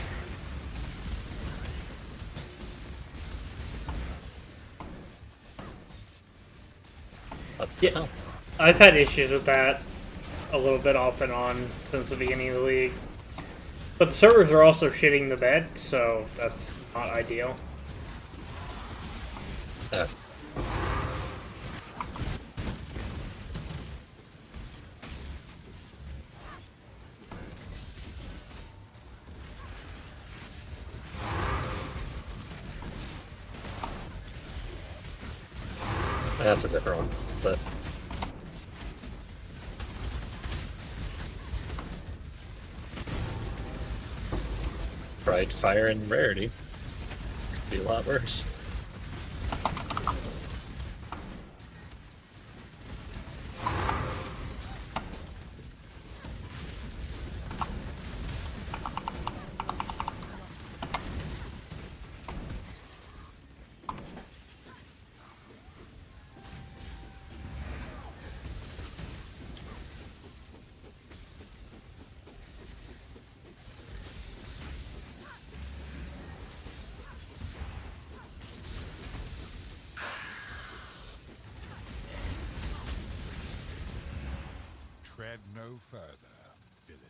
But, Yeah. no. I've had issues with that a little bit off and on since the beginning of the league. But the servers are also shitting the bed, so that's not ideal. Uh, that's a different one, but Pride, Fire, and Rarity could be a lot worse. Tread no further, villain.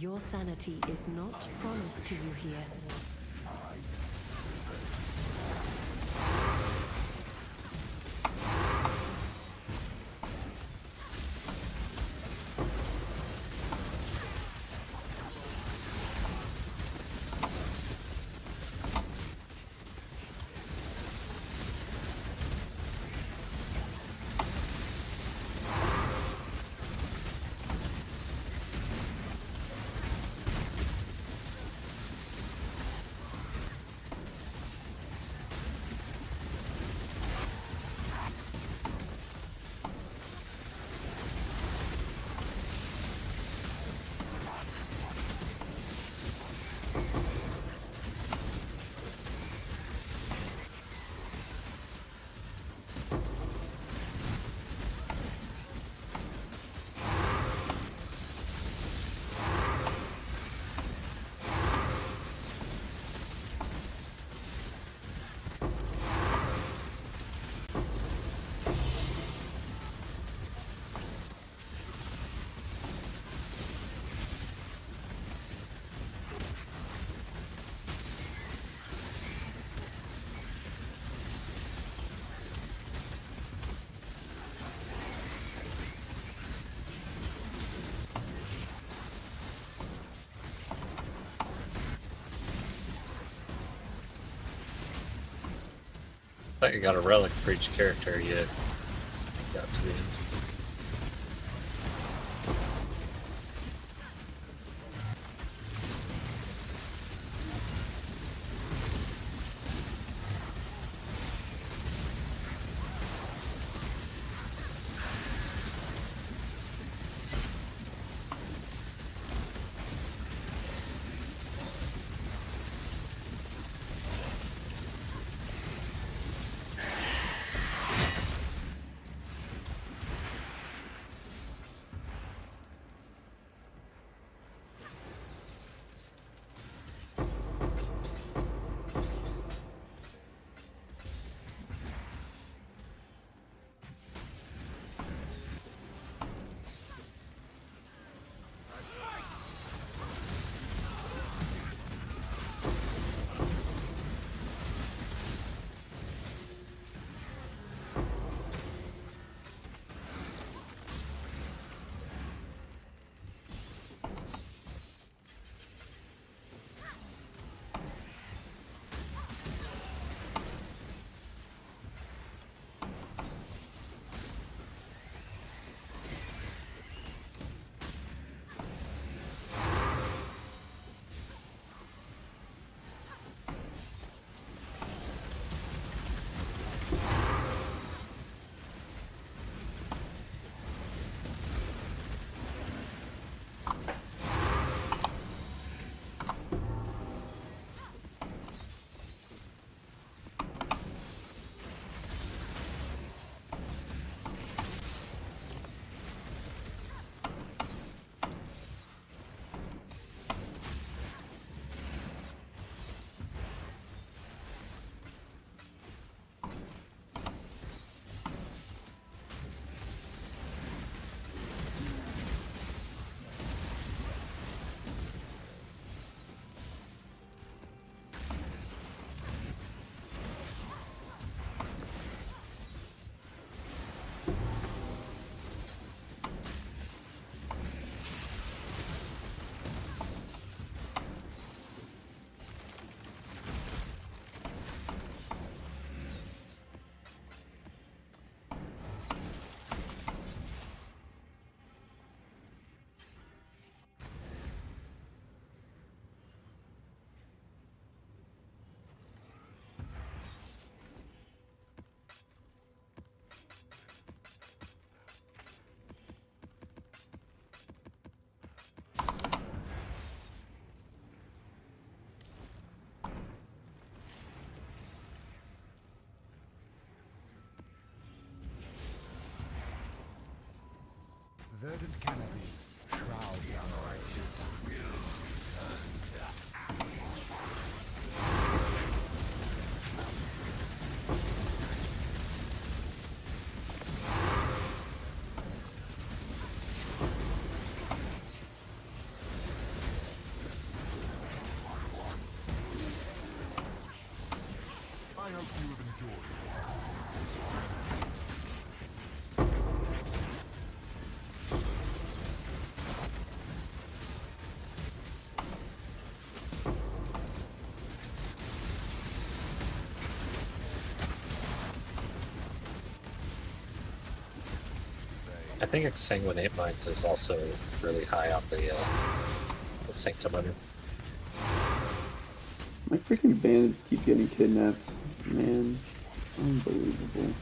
Your sanity is not promised to you here. I thought you got a relic for each character yet. Got to the end. Verdant canopies shroud the unrighteous. I think Exsanguinate Mines is also really high on the Sanctum Limit. My freaking bandits keep getting kidnapped. Man, unbelievable.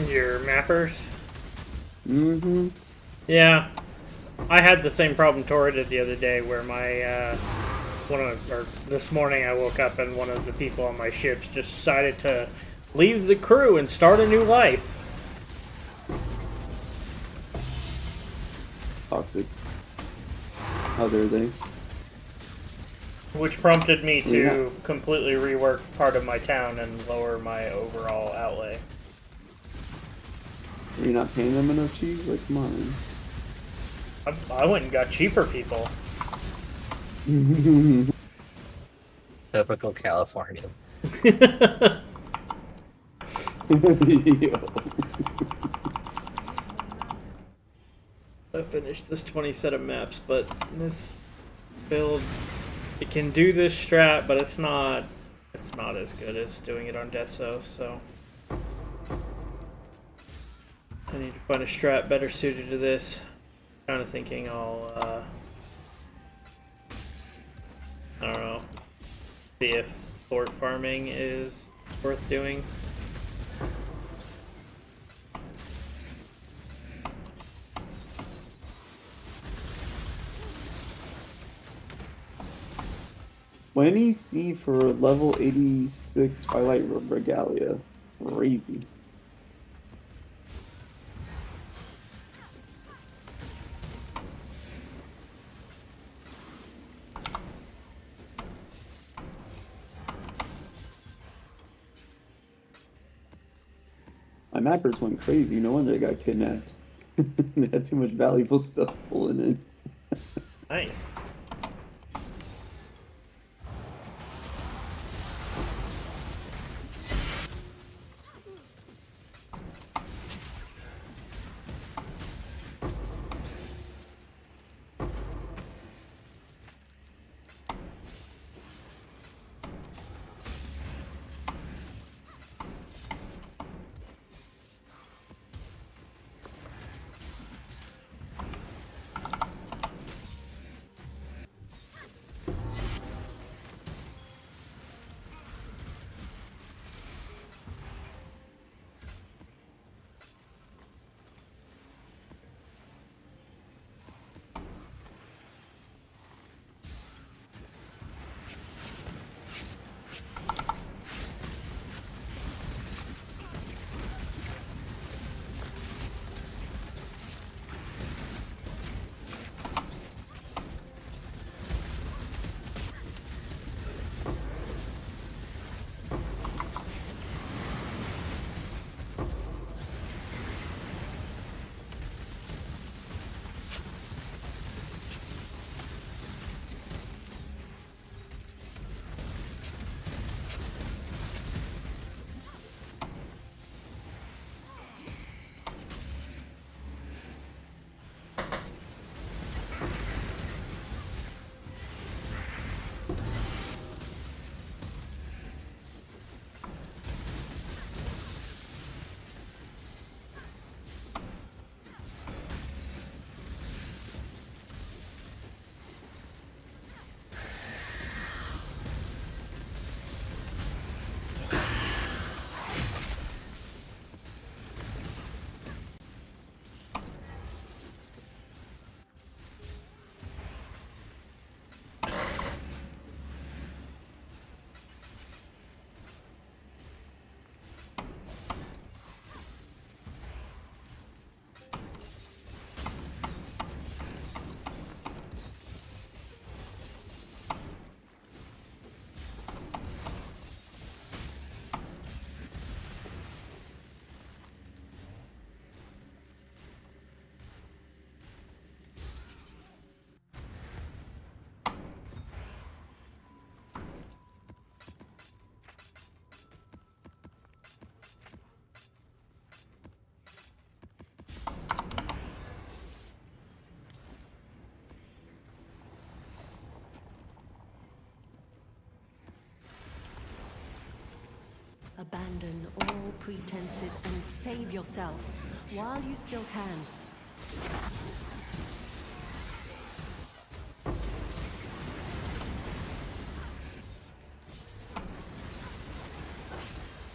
Your mappers? Mm-hmm. Yeah. I had the same problem Tora did the other day where my, this morning I woke up and one of the people on my ships just decided to leave the crew and start a new life. Toxic. How dare they? Which prompted me to Yeah. completely rework part of my town and lower my overall outlay. You're not paying them enough cheese? Like, come on. I went and got cheaper people. Typical Californian. Yo. I finished this 20 set of maps, but this build, it can do this strat, but it's not as good as doing it on Deathso, so I need to find a strat better suited to this. Kind of thinking I'll I don't know, see if fort farming is worth doing. $20C for level 86 Twilight Regalia. Crazy. My mappers went crazy. No wonder they got kidnapped. They had too much valuable stuff pulling in. Nice. Abandon all pretenses and save yourself, while you still can.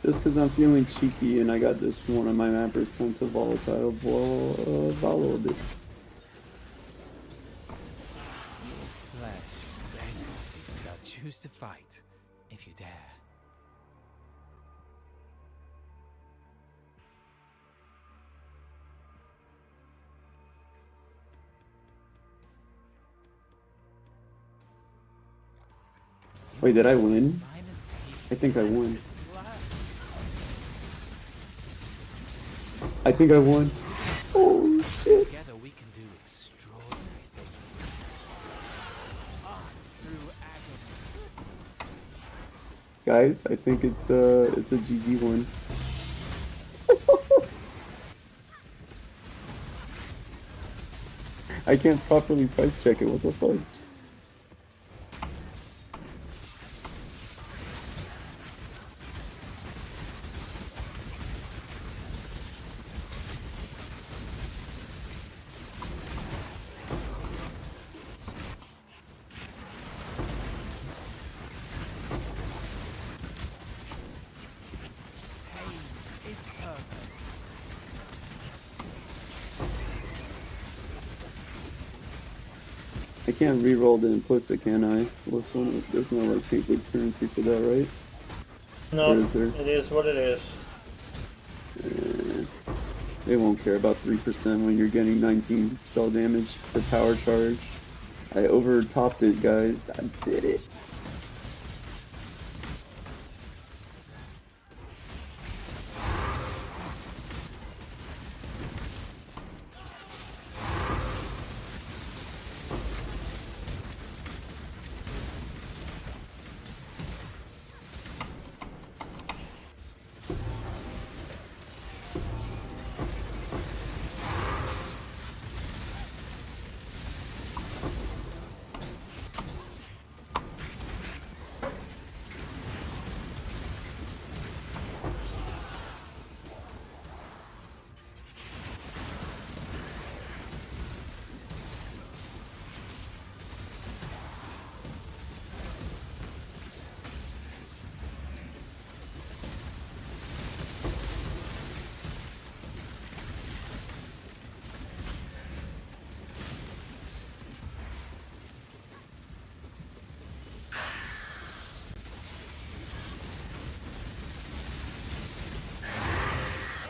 Just because I'm feeling cheeky and I got this from one of my mappers sent to volatile follow a bit. Flesh begs thee, thou choose to fight, if you dare. Wait, did I win? Mine is I think I won. glad. I think I won. Holy shit. Together we can do extraordinary things. Art through agony. Guys, I think it's a GG one. I can't properly price check it, what the fuck? Pain is purpose. I can't re-roll the implicit, can I? There's no like tainted currency for that, right? No, Or is there? it is what it is. They won't care about 3% when you're getting 19 spell damage for power charge. I overtopped it, guys. I did it.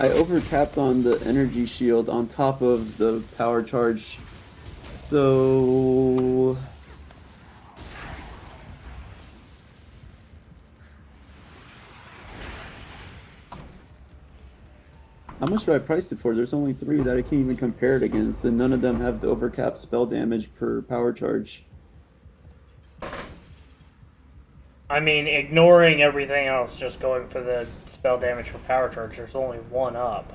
I overcapped on the energy shield on top of the power charge. So how much do I price it for? There's only 3 that I can't even compare it against, and none of them have the overcap spell damage per power charge. I mean, ignoring everything else, just going for the spell damage for power charge, there's only one up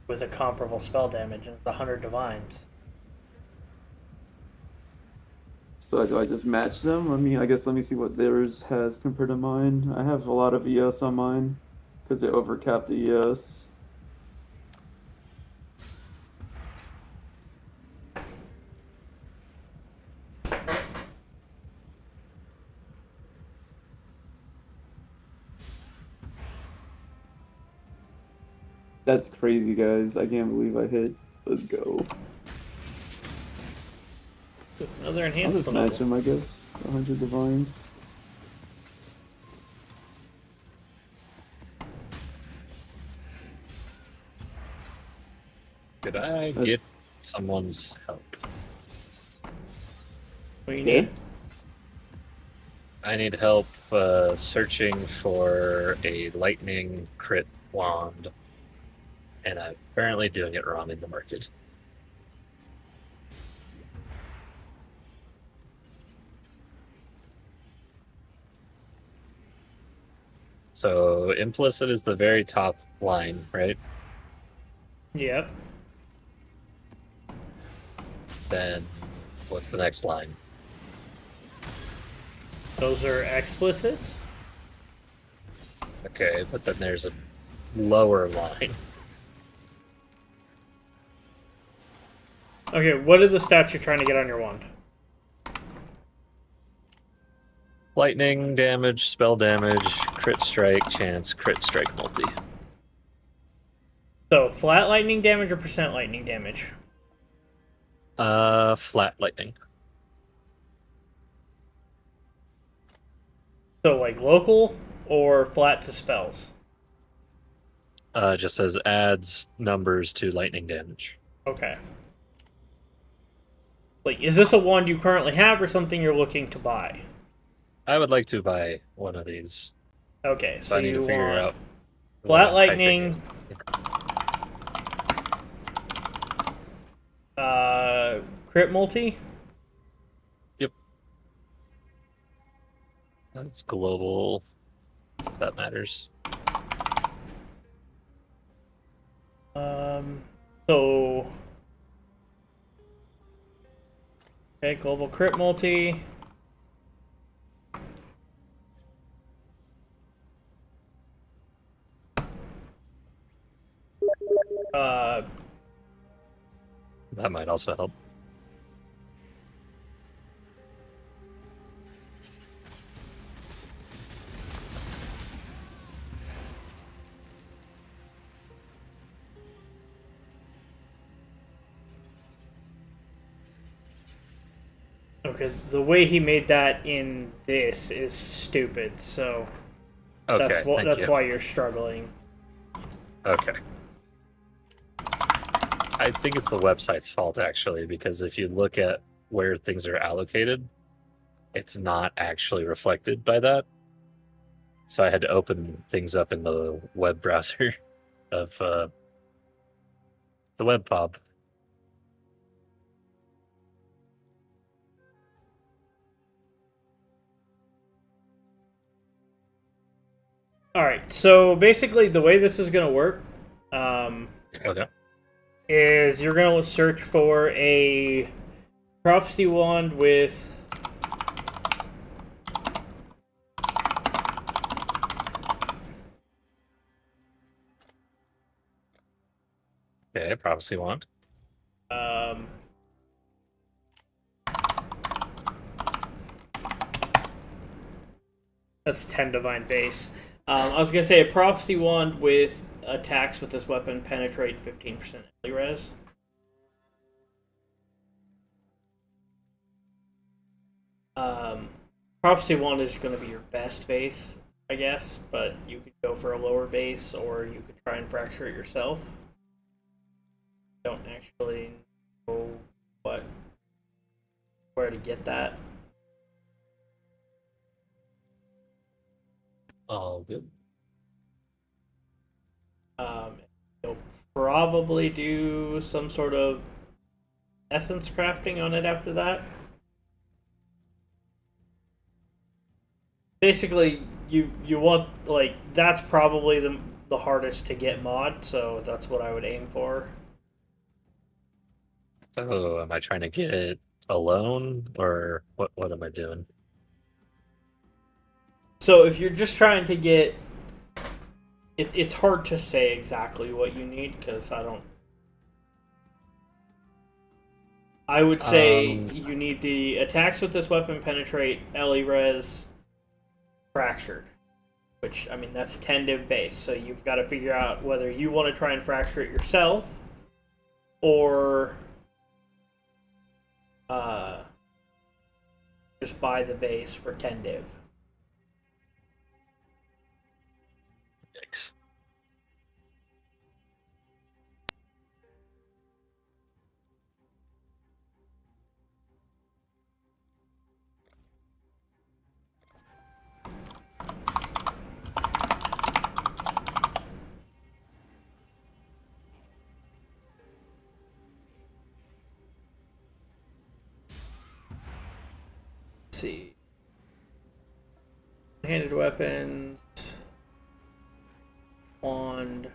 with a comparable spell damage, and it's 100 divines. So do I just match them? I guess let me see what theirs has compared to mine. I have a lot of ES on mine because they overcapped the ES. That's crazy, guys. I can't believe I hit. Let's go. Another I'll enhanced just match them, I guess. 100 divines. Could I get That's- someone's help? What do you Yeah. need? I need help searching for a lightning crit wand, and I'm apparently doing it wrong in the market. So implicit is the very top line, right? Yep. Then what's the next line? Those are explicits. Okay, but then there's a lower line. Okay, what are the stats you're trying to get on your wand? Lightning damage, spell damage, crit strike, chance, crit strike multi. So, flat lightning damage or percent lightning damage? Flat lightning. So, like local or flat to spells? Just says adds numbers to lightning damage. Okay. Like, is this a wand you currently have or something you're looking to buy? I would like to buy one of these. Okay, so I need you to figure want out flat what I'm typing lightning, crit multi. Yep. That's global, if that matters. So okay, global crit multi. That might also help. Okay, the way he made that in this is stupid. So Okay, that's you. why you're struggling. Okay. I think it's the website's fault, actually, because if you look at where things are allocated, it's not actually reflected by that. So I had to open things up in the web browser of the web pub. All right, so basically the way this is going to work Okay. is you're going to search for a prophecy wand with Okay, prophecy wand. That's 10 divine base. I was going to say a prophecy wand with attacks with this weapon penetrate 15% melee res. Prophecy wand is going to be your best base, I guess, but you could go for a lower base or you could try and fracture it yourself. Don't actually know where to get that. All good. You'll probably do some sort of essence crafting on it after that. Basically, you want, like, that's probably the hardest to get mod, so that's what I would aim for. So am I trying to get it alone, or what am I doing? So if you're just trying to get it's hard to say exactly what you need because I would say you need the attacks with this weapon penetrate, LE res, fractured. Which, I mean, that's 10 div base, so you've got to figure out whether you want to try and fracture it yourself or just buy the base for 10 div. Yikes. Let's see. Handed weapons. Wand.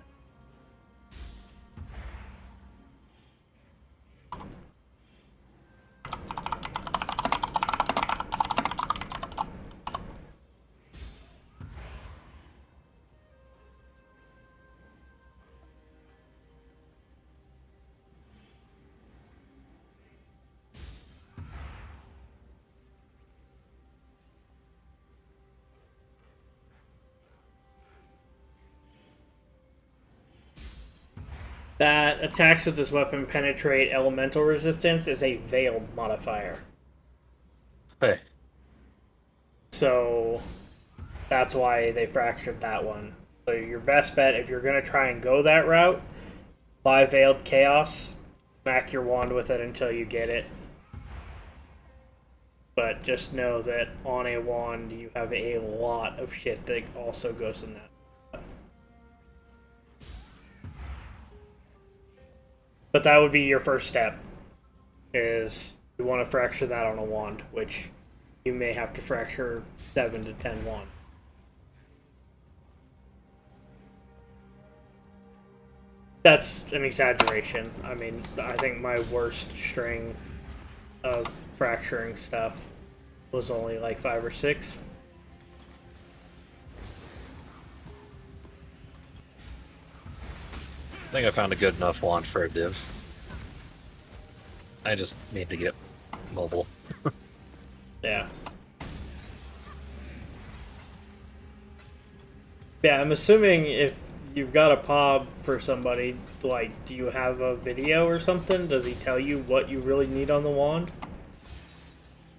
that attacks with this weapon penetrate elemental resistance is a veiled modifier. Hey, So that's why they fractured that one. So your best bet, if you're going to try and go that route, buy Veiled Chaos, smack your wand with it until you get it. But just know that on a wand, you have a lot of shit that also goes in that. But that would be your first step, is you want to fracture that on a wand, which you may have to fracture 7 to 10 wands. That's an exaggeration. I mean, I think my worst string of fracturing stuff was only like 5 or 6. I think I found a good enough wand for a div. I just need to get mobile. Yeah. Yeah, I'm assuming if you've got a POB for somebody, like, do you have a video or something? Does he tell you what you really need on the wand?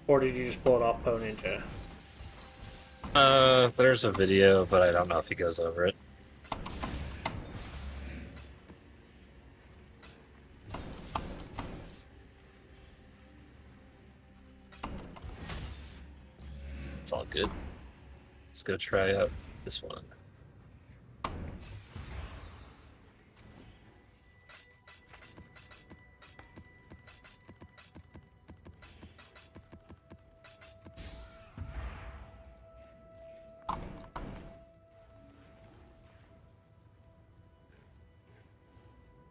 Or did you just pull it off Poe Ninja? There's a video, but I don't know if he goes over it. It's all good. Let's go try out this one.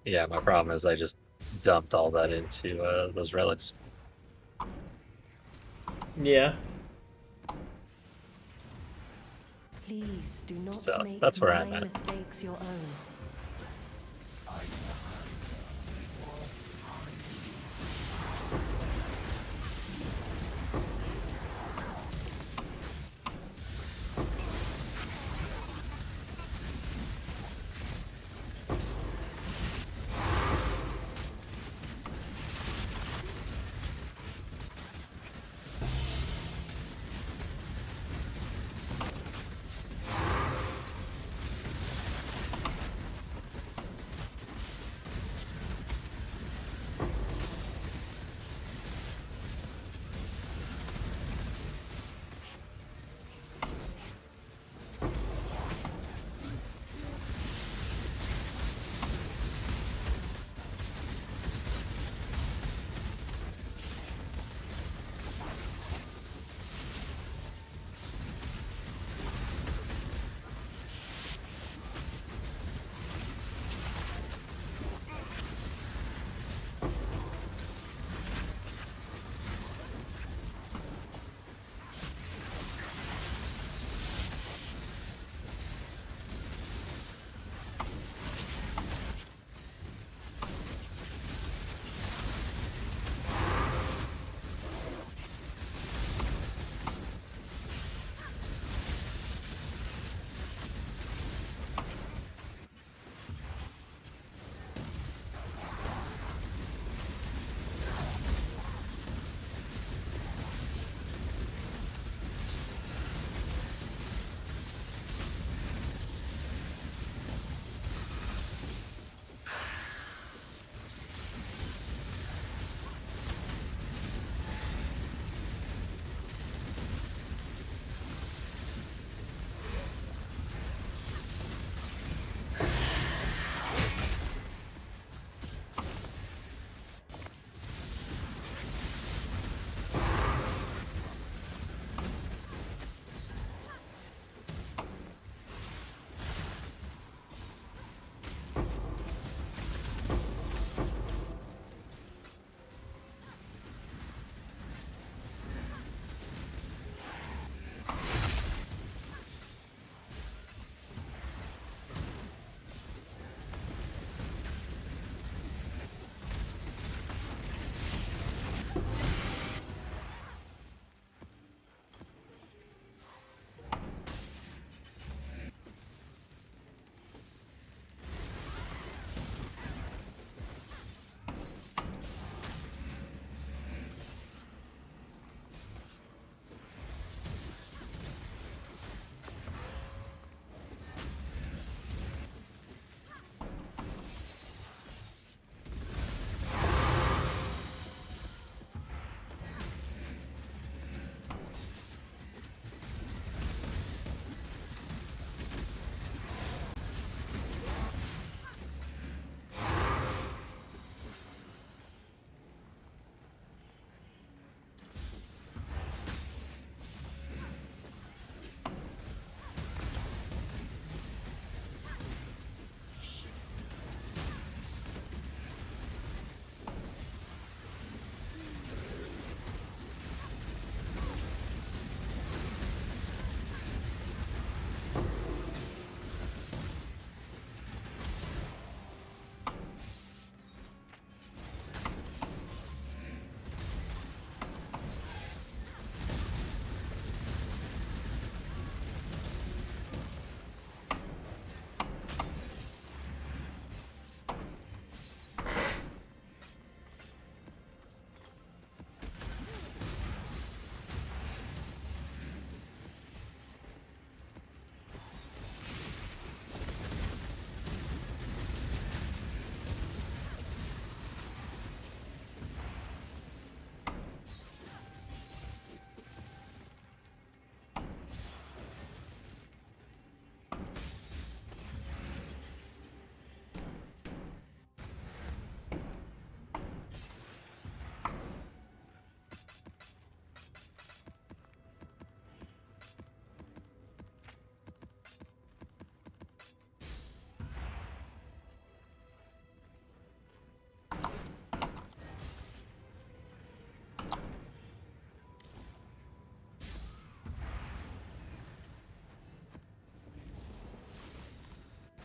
Yeah, my problem is I just dumped all that into those relics. Yeah. Please do not So, make that's where I'm my at. mistakes your own.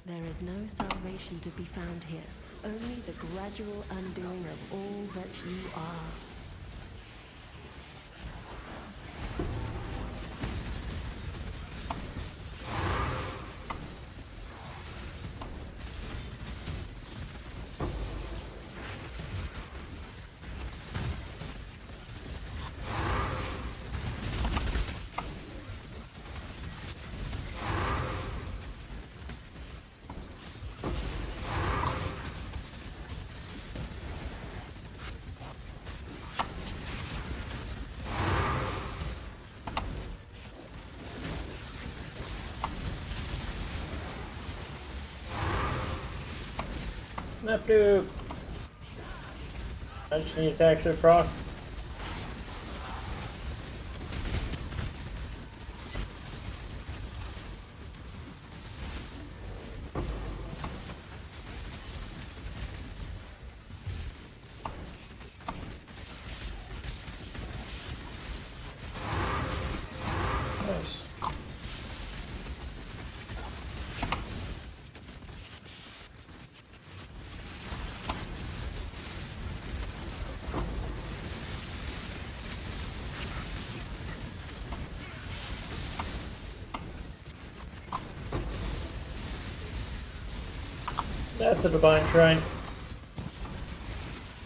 There is no salvation to be found here, only the gradual undoing of all that you are. Snap dude. I just need to attack the proc. Nice. That's a divine shrine.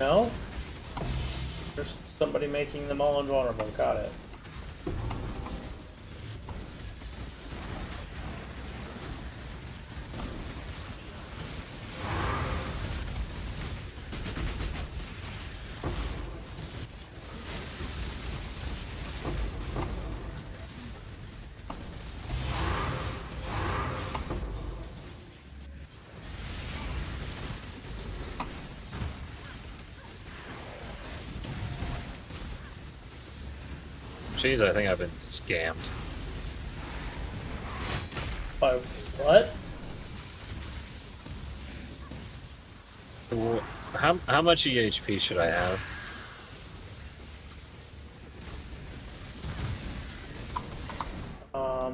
No? There's somebody making them all invulnerable. Got it. Jeez, I think I've been scammed. By what? Well, how much EHP should I have?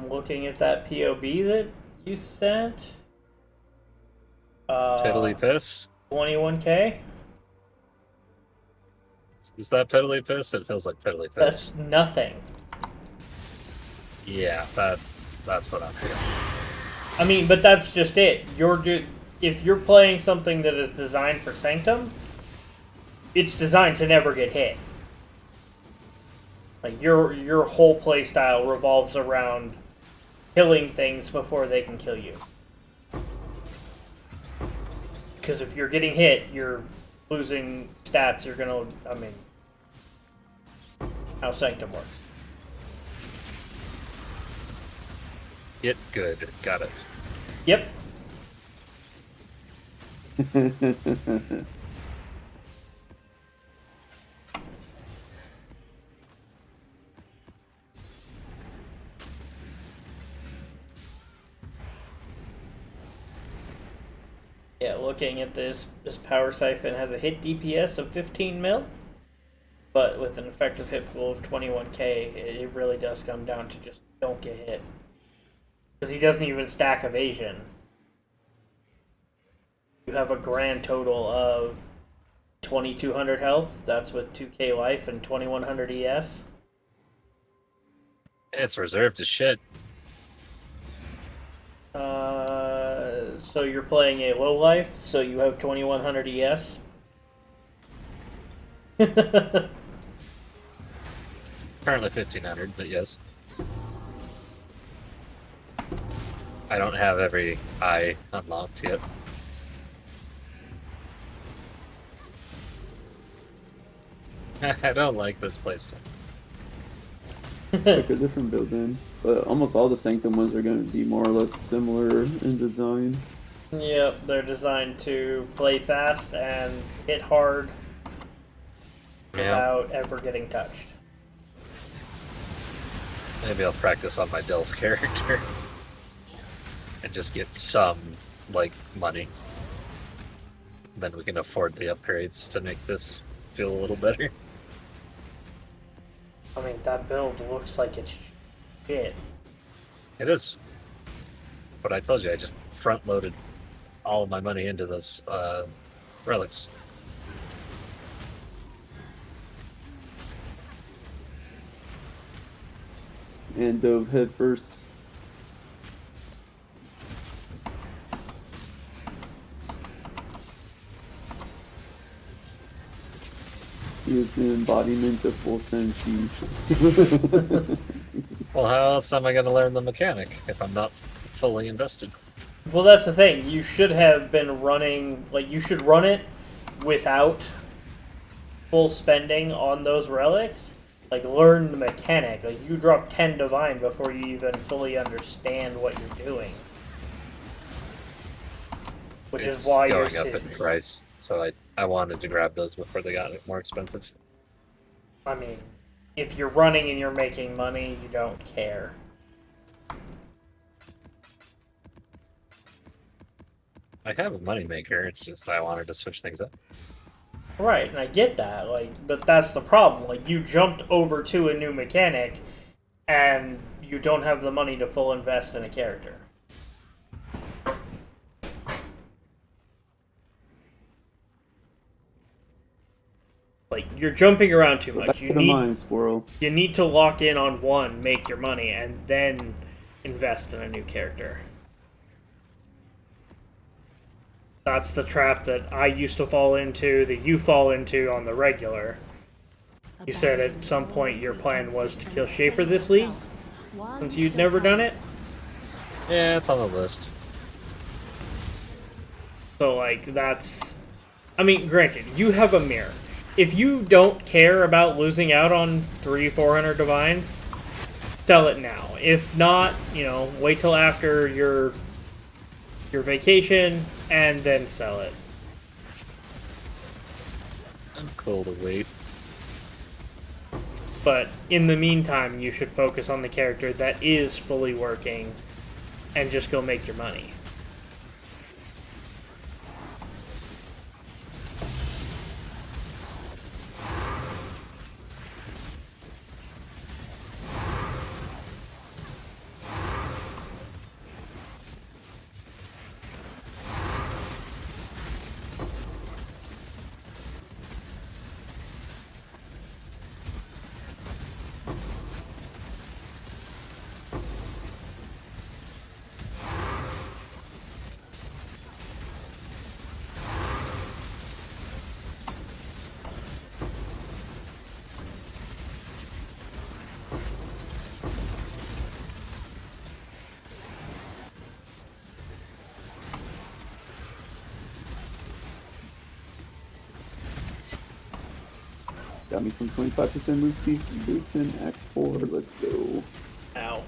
Looking at that POB that you sent. Piddly piss? 21k? Is that piddly piss? It feels like piddly piss. That's nothing. Yeah, that's what I'm feeling. I mean, but that's just it. If you're playing something that is designed for Sanctum, it's designed to never get hit. Like your whole playstyle revolves around killing things before they can kill you. Because if you're getting hit, you're losing stats. You're gonna, I mean, how Sanctum works. Get good. Got it. Yep. Yeah, looking at this power siphon has a hit DPS of 15 mil, but with an effective hit pool of 21k, it really does come down to just don't get hit. Because he doesn't even stack evasion. You have a grand total of 2200 health, that's with 2k life and 2100 ES. It's reserved as shit. So you're playing a low life, so you have 2100 ES. Currently 1500, but yes. I don't have every eye unlocked yet. I don't like this playstyle. Like a different build in. But almost all the Sanctum ones are going to be more or less similar in design. Yep, they're designed to play fast and hit hard without ever getting touched. Maybe I'll practice on my Delph character and just get some, like, money. Then we can afford the upgrades to make this feel a little better. I mean, that build looks like it's shit. It is. But I told you, I just front-loaded all of my money into those relics. And dove head first. He is the embodiment of full send cheese. Well, how else am I going to learn the mechanic if I'm not fully invested? Well, that's the thing. You should have been running, like, you should run it without full spending on those relics. Like, learn the mechanic. Like, you drop 10 divine before you even fully understand what you're doing. Which It's is why you're going up in price, so I wanted to grab those before they got more expensive. I mean, if you're running and you're making money, you don't care. I have a moneymaker, it's just I wanted to switch things up. Right, and I get that, like, but that's the problem. Like, you jumped over to a new mechanic, and you don't have the money to full invest in a character. Like, you're jumping around too much. Back to the mine, squirrel. You need to lock in on one, make your money, and then invest in a new character. That's the trap that I used to fall into, that you fall into on the regular. You said at some point your plan was to kill Shaper this league, since you'd never done it? Yeah, it's on the list. So, like, that's... I mean, granted, you have a mirror. If you don't care about losing out on 300-400 divines, sell it now. If not, you know, wait till after your vacation and then sell it. I'm cool to wait. But in the meantime, you should focus on the character that is fully working and just go make your money. Got me some 25% loose beef boots in Act 4. Let's go. Ow.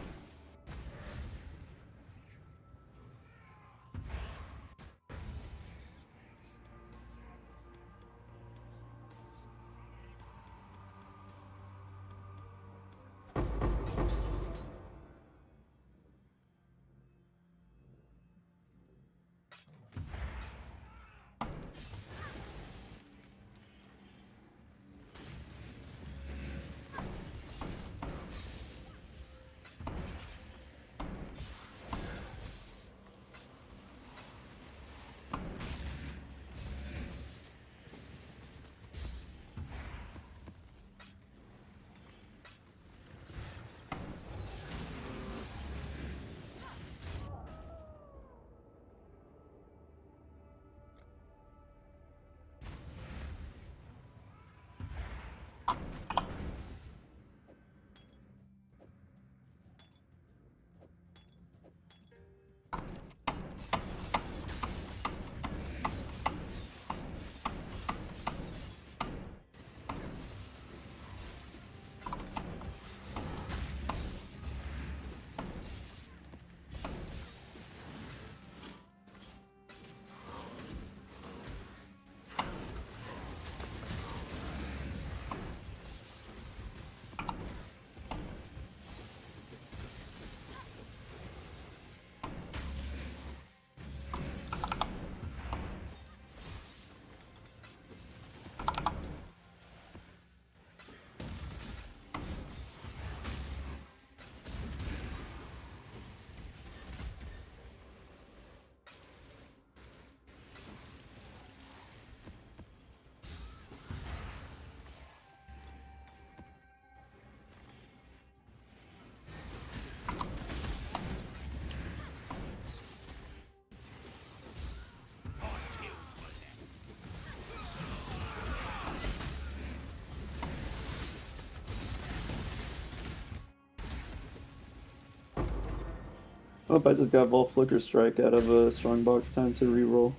Oh, I just got Vault Flicker Strike out of a Strongbox time to reroll.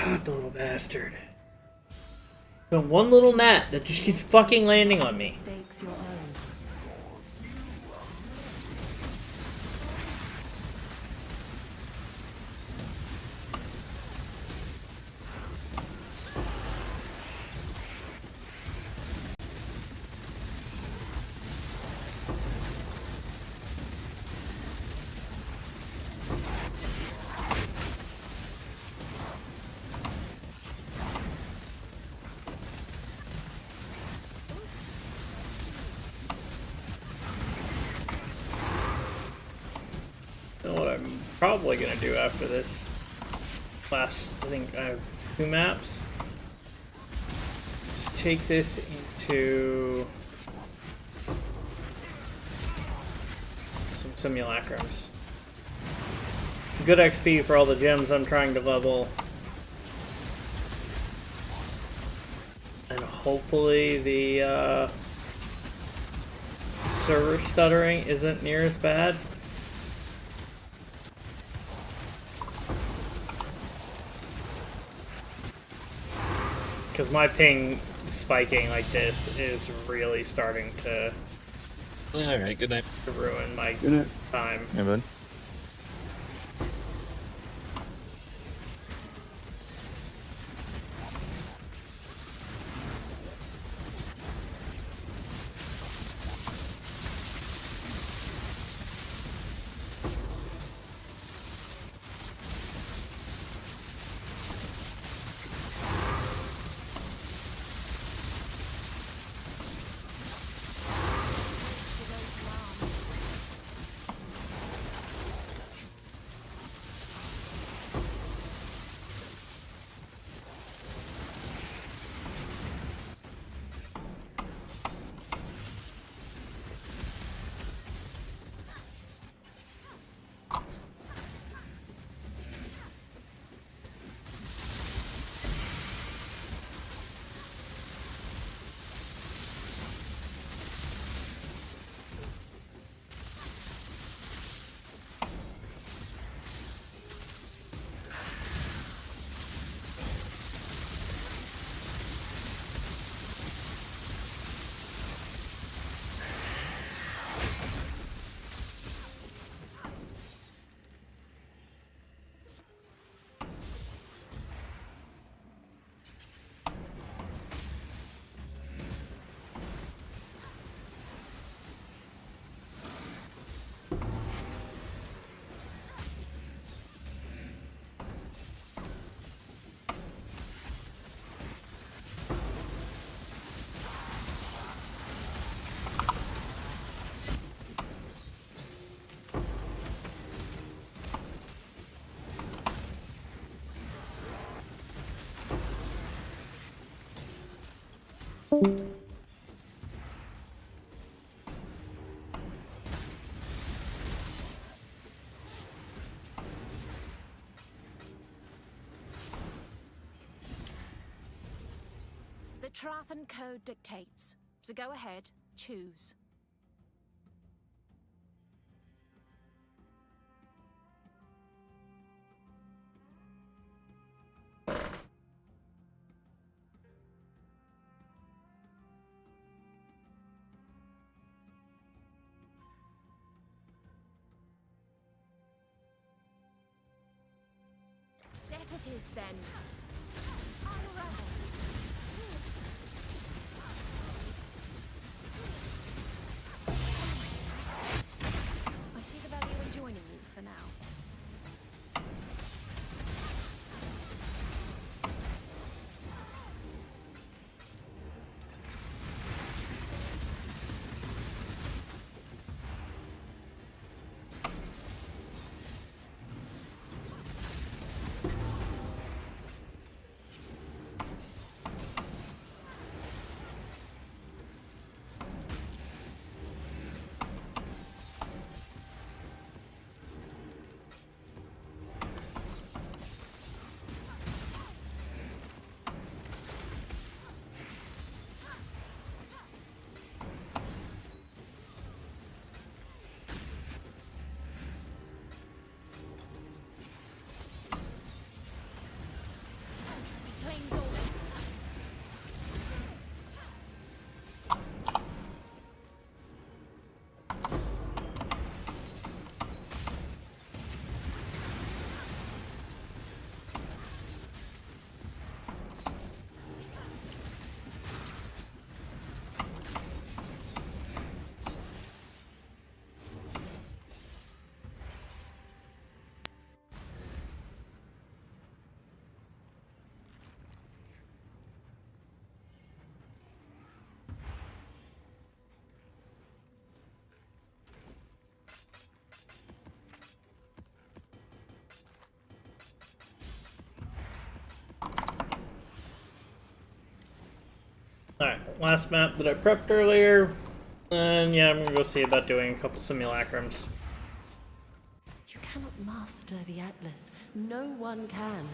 God, the little bastard. The one little gnat that just keeps fucking landing on me. Mistakes your own. You know what I'm probably gonna do after this last, I think I have 2 maps. Let's take this into some simulacrums. Good XP for all the gems I'm trying to level. And hopefully the server stuttering isn't near as bad. Because my ping spiking like this is really starting to Alright, good night. ruin my Good night. time. Hey, bud. The Trathan Code dictates, so go ahead, choose. Deputies, then. I see the value in joining you for now. Planes all Alright, last map that I prepped earlier. And yeah, I'm gonna go see about doing a couple simulacrums. You cannot master the Atlas. No one can.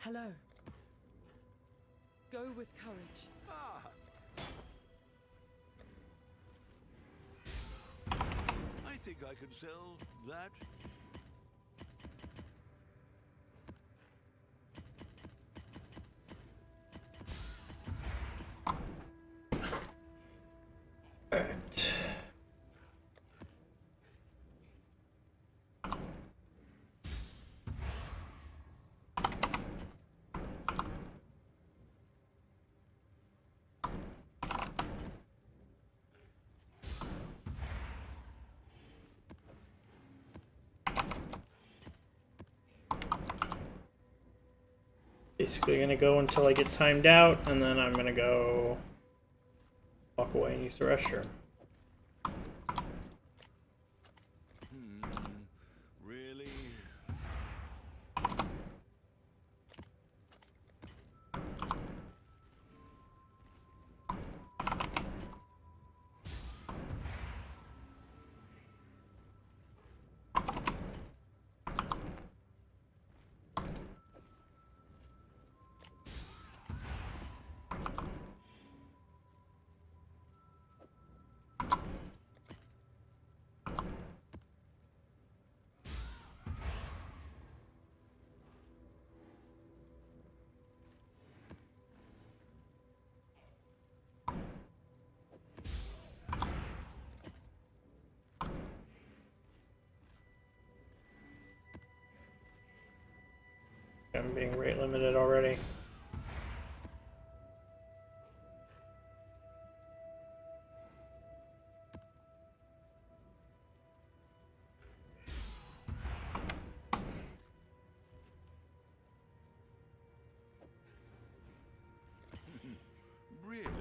Hello. Go with courage. I think I could sell that. Alright. Basically gonna go until I get timed out, and then I'm gonna go walk away and use the restroom. Really? I'm being rate limited already. Really?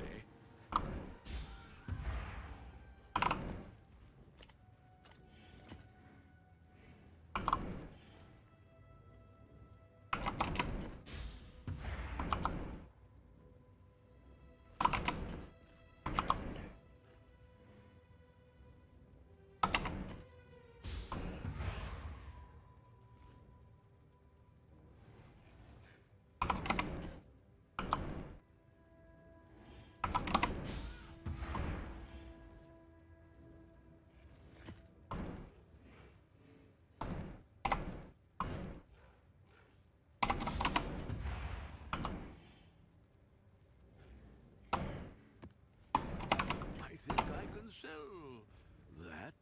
I think I can sell that.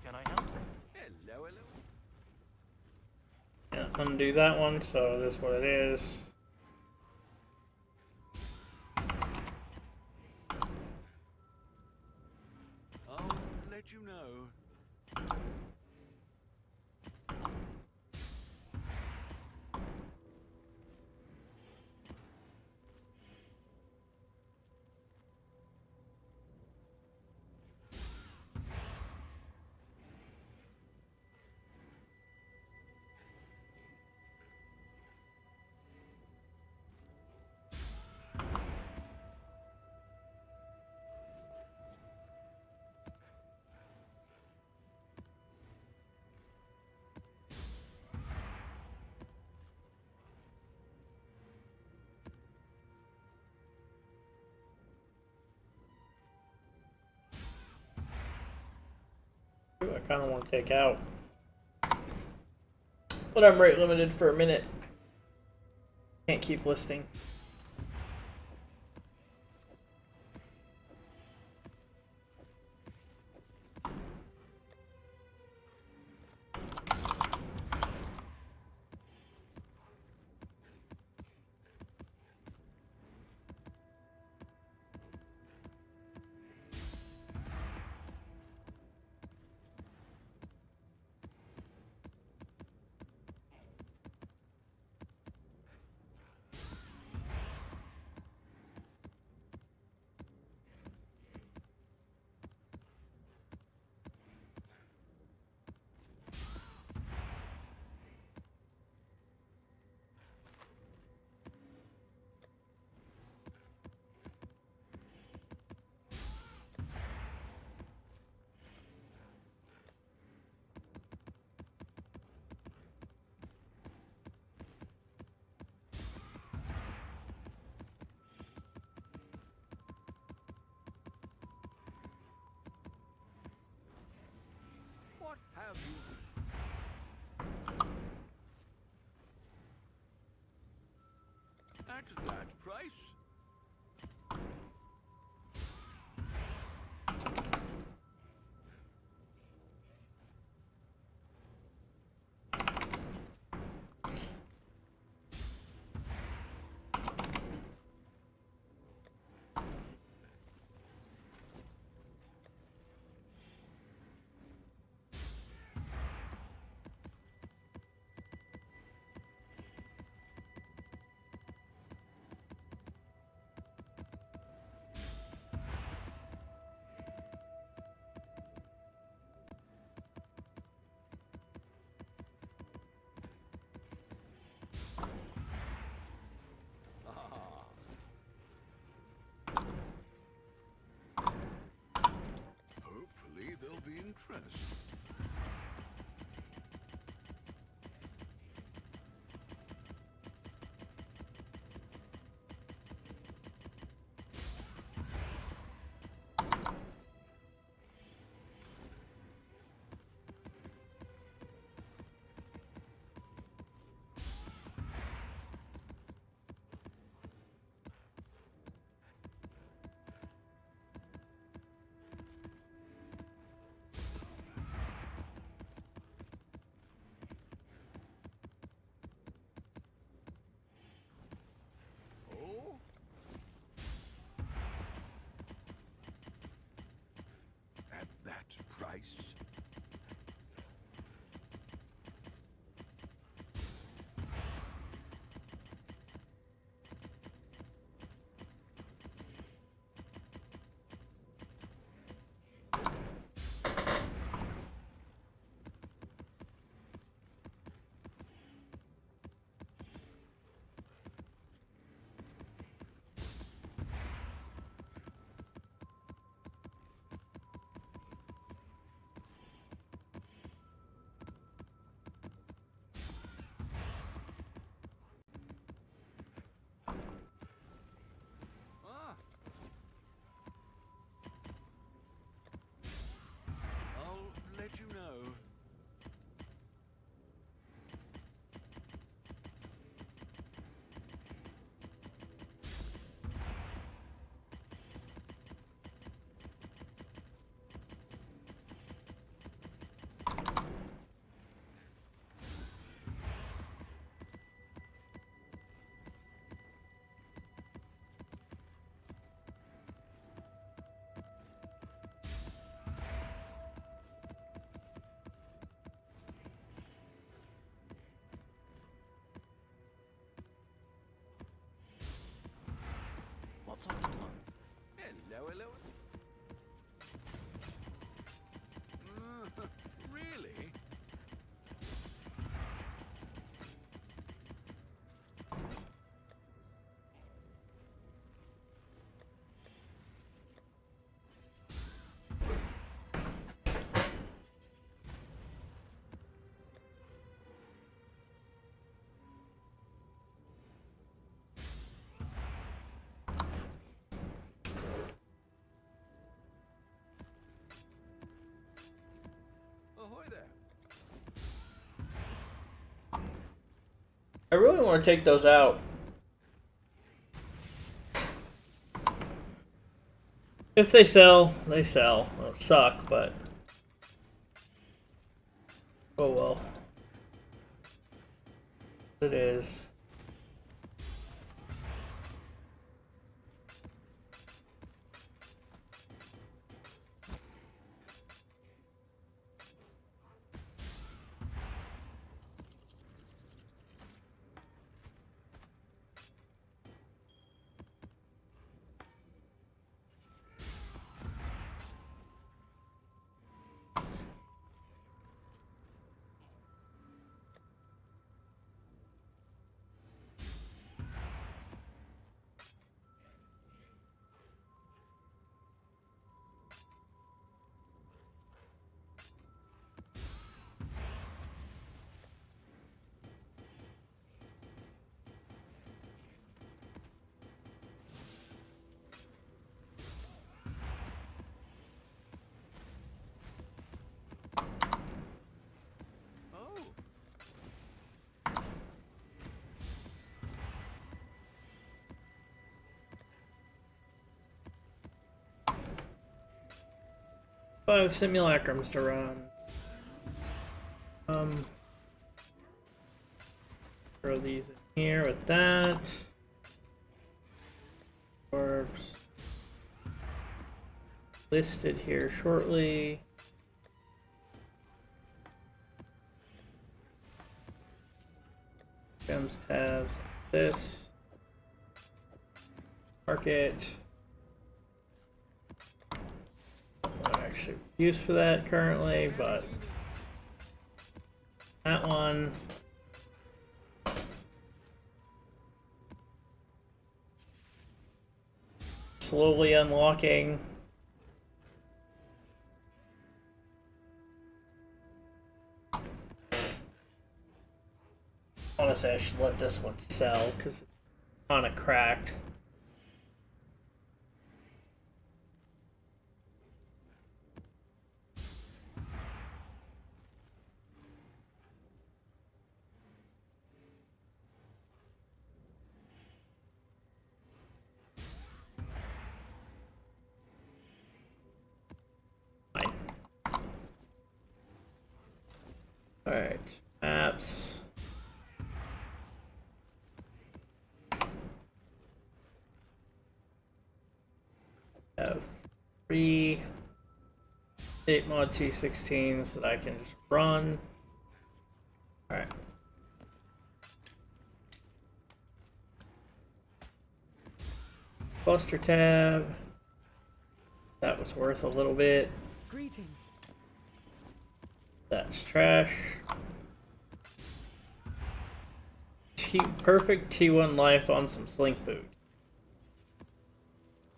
Can I help? Hello, hello. Yeah, undo that one, so that's what it is. I'll let you know. I kind of want to take out, but I'm rate limited for a minute. Can't keep listing. At that price? Hopefully there'll be interest. Oh? At that price? Ah. I'll let you know. What's on your mind? Hello, hello. Really? Ahoy there. I really want to take those out. If they sell, they sell. It'll suck, but oh well. It is. 5 simulacrums to run. Throw these in here with that. Orbs. Listed here shortly. Gems tabs. This. Market. Not actually used for that currently, but that one. Slowly unlocking. Honestly, I should let this one sell because it's kind of cracked. Alright, maps. Have 3 8 mod T16s that I can just run. Alright. Buster tab. That was worth a little bit. Greetings. That's trash. Perfect T1 life on some slink boot.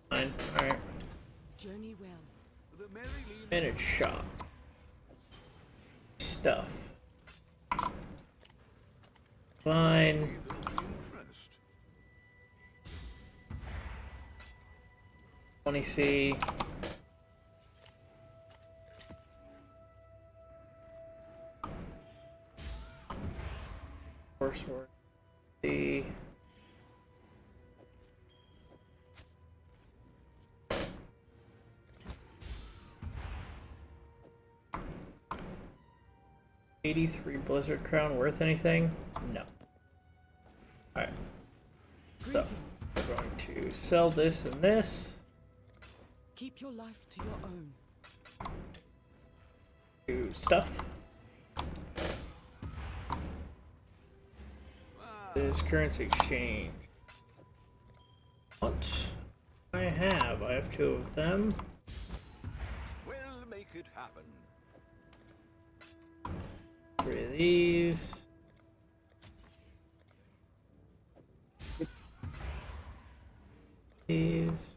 Fine. Alright. Journey well. The Mary Lee Manage shop. Stuff. Fine. interest. 20C. Coursework. C. $83 Blizzard Crown worth anything? No. Alright. So, Greetings. we're going to sell this and this. Keep your life to your own. Do stuff. This currency exchange. What I have 2 of them. We'll make it happen. 3 of these. These.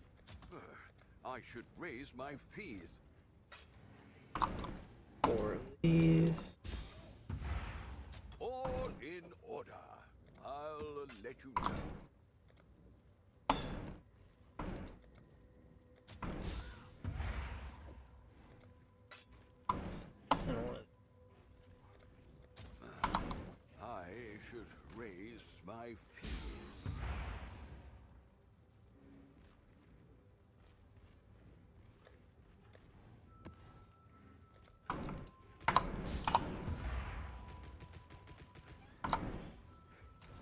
I should raise my fees. 4 of these. All in order. I'll let you know. And one. I should raise my fees.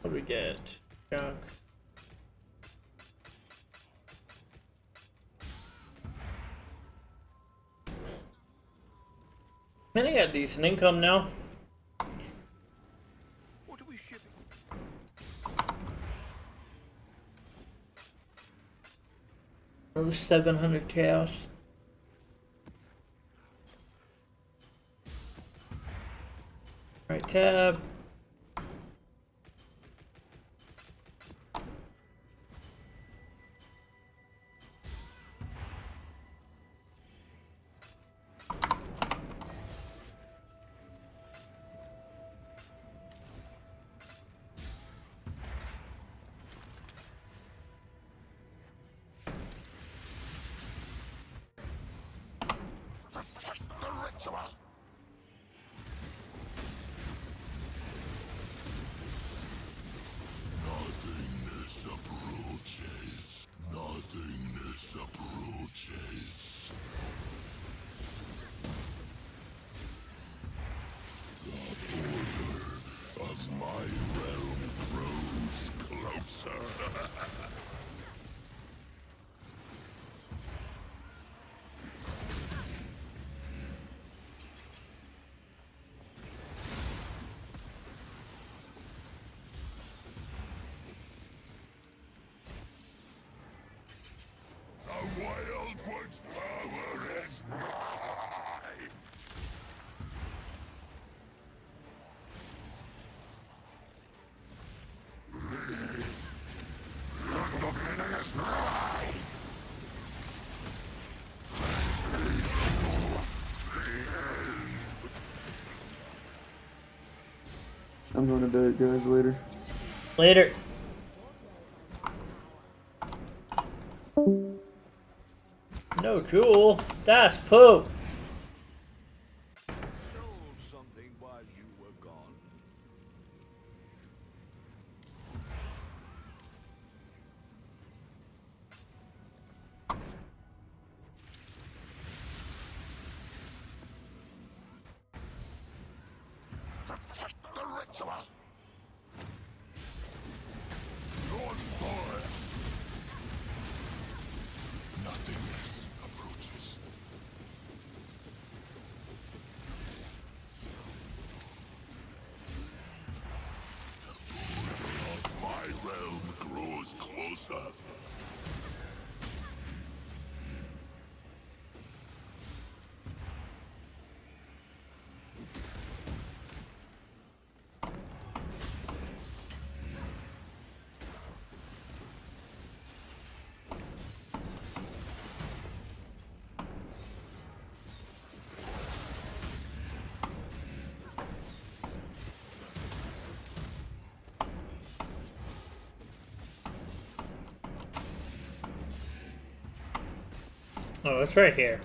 What do we get? Junk. Man, I got decent income now. What are we shipping? Another 700 chaos. Right tab. closer. The Wild One's power is mine! The beginning is mine! I'm going to bed, guys, later. Later. No, Jewel. That's poop. Sold something while you were gone. Protect the ritual! On fire! Nothingness approaches. The border of my realm grows closer. Oh, it's right here.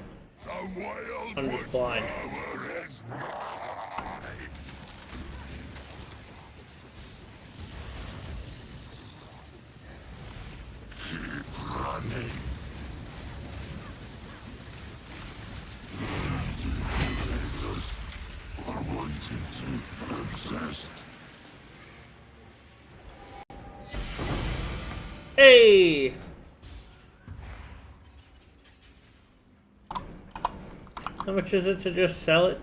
The Wild I'm just blind. power is mine. Keep running. Are wanting to exist. Hey! How much is it to just sell it?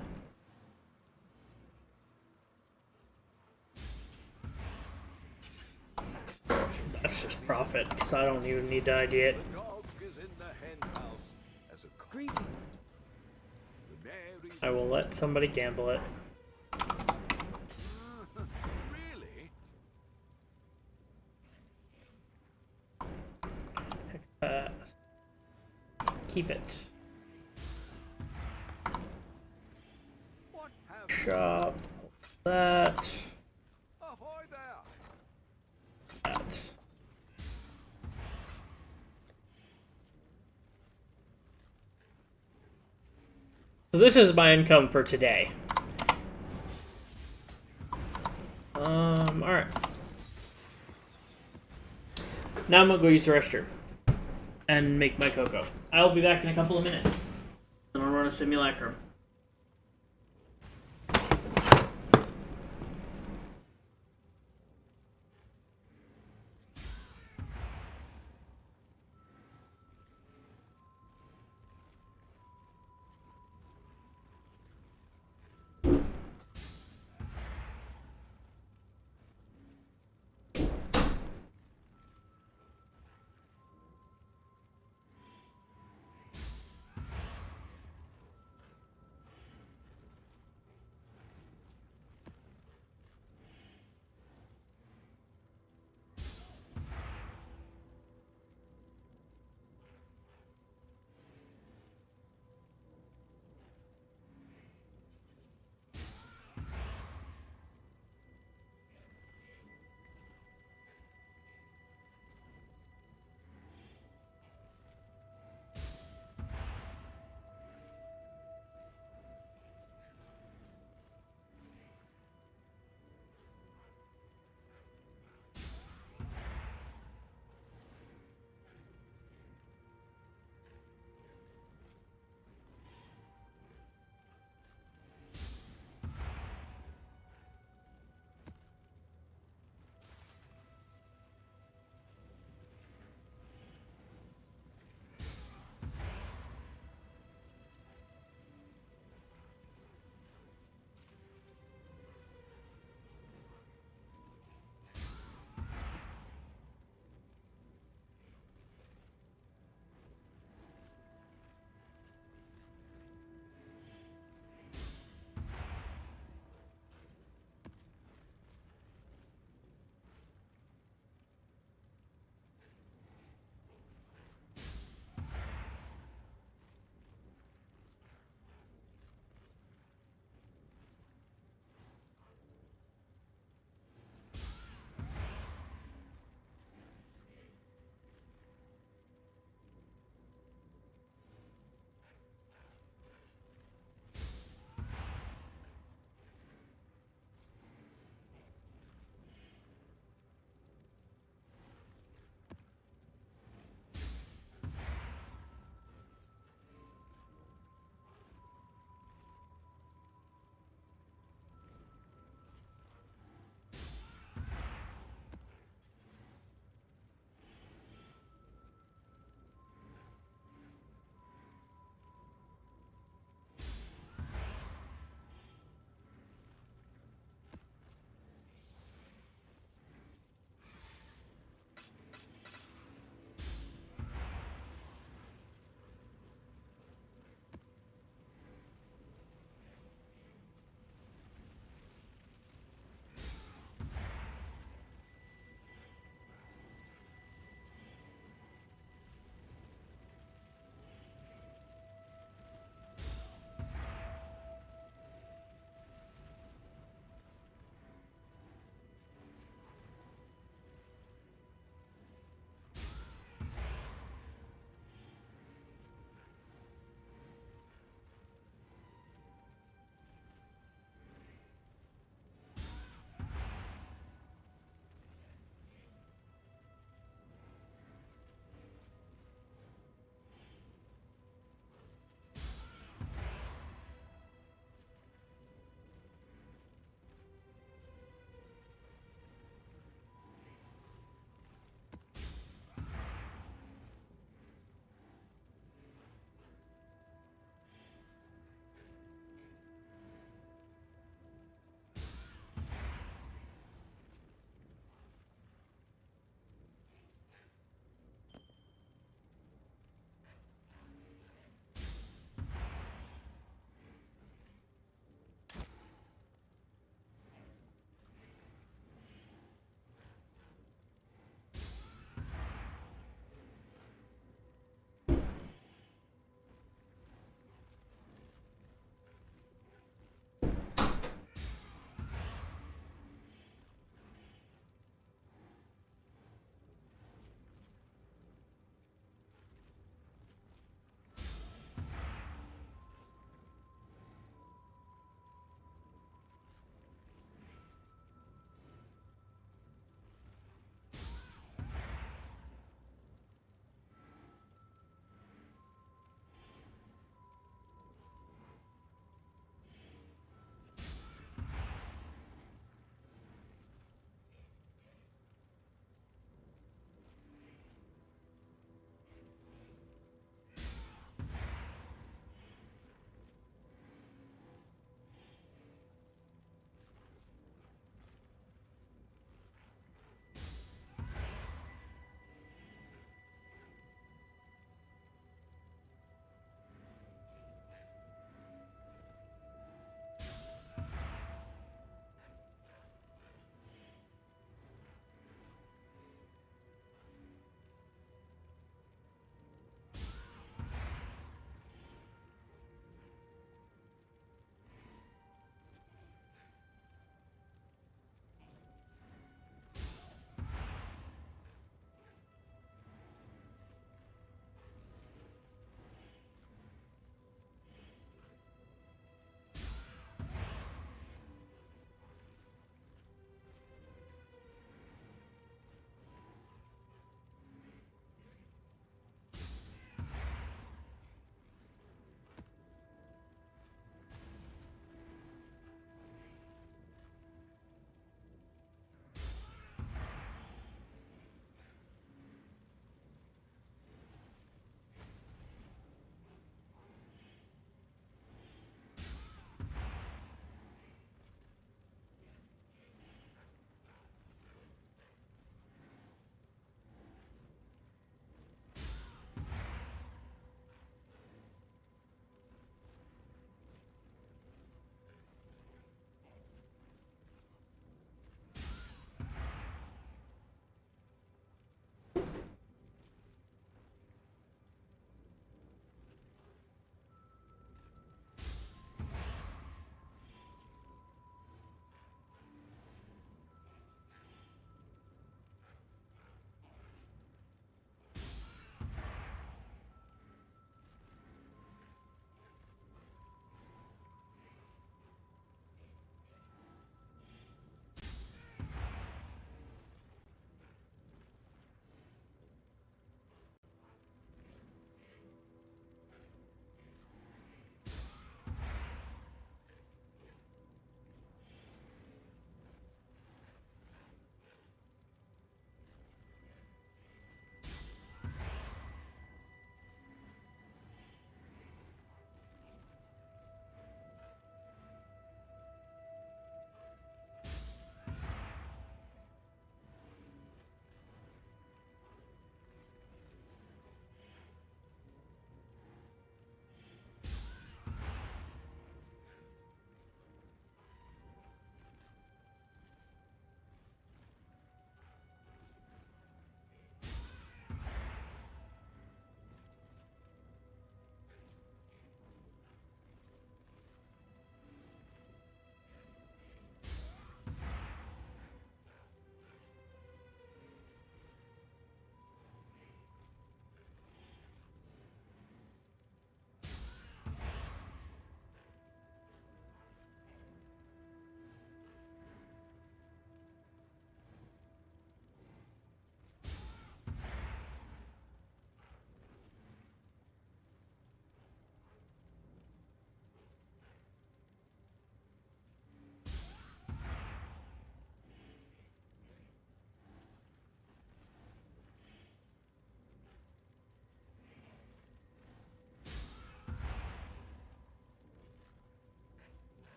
That's just profit, because I don't even need to ID it. The dog is in the hen house as a Greetings. the merry I will let somebody gamble it. really? Keep it. What have Shop. That. ahoy there? That. So this is my income for today. Alright. Now I'm gonna go use the restroom and make my cocoa. I'll be back in a couple of minutes. I'm gonna run a simulacrum.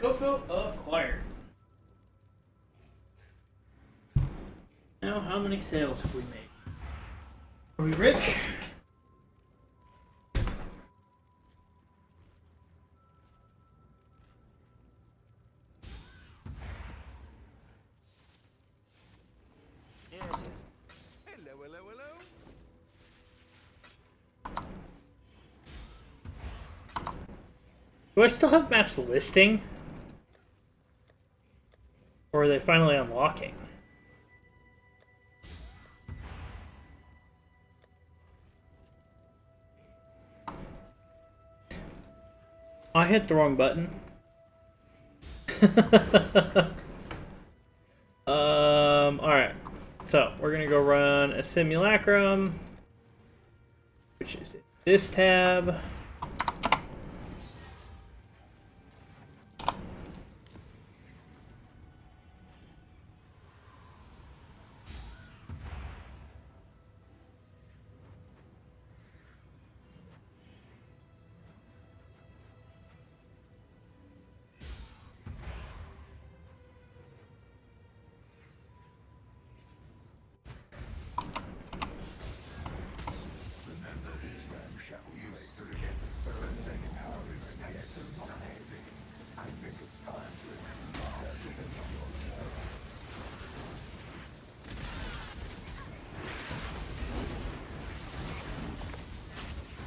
Cocoa acquired. Now, how many sales have we made? Are we rich? Yes, yes. Hello, hello, hello. Do I still have maps listing? Or are they finally unlocking? I hit the wrong button. Alright. So, we're gonna go run a simulacrum, which is in this tab.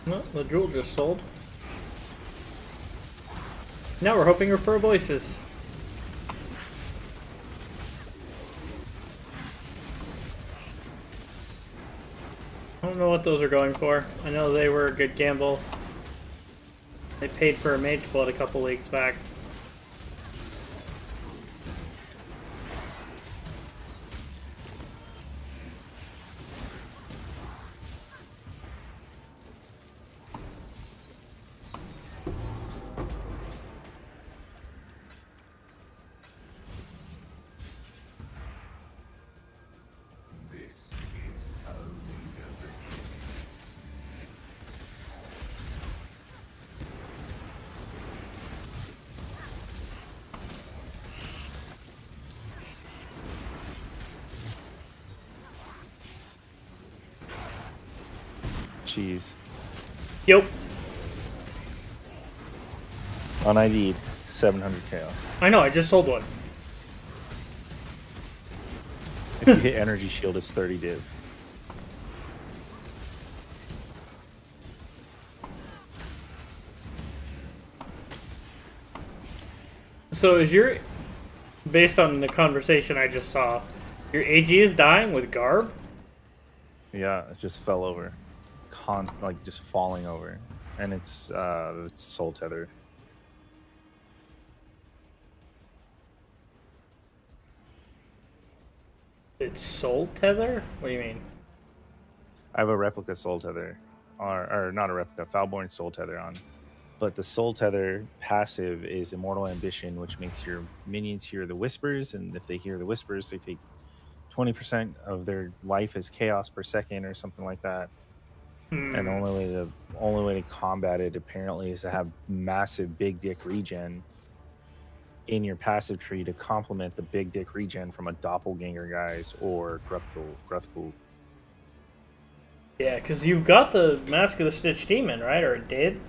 Well, the jewel just sold. Now we're hoping for voices. I don't know what those are going for. I know they were a good gamble. They paid for a mage blood a couple leagues back. Jeez. Yep. On ID, 700 chaos. I know, I just sold one. If you hit energy shield, it's 30 div. So is your, based on the conversation I just saw, your AG is dying with Garb? Yeah, it just fell over. Like just falling over. And it's soul tethered. It's soul tether? What do you mean? I have a replica soul tether. Or not a replica, Foulborn soul tether on. But the soul tether passive is Immortal Ambition, which makes your minions hear the whispers, and if they hear the whispers, they take 20% of their life as chaos per second or something like that. And the only way to combat it apparently is to have massive big dick regen in your passive tree to complement the big dick regen from a doppelganger guys or Gruthful. Yeah, because you've got the Mask of the Stitch Demon, right? Or it did?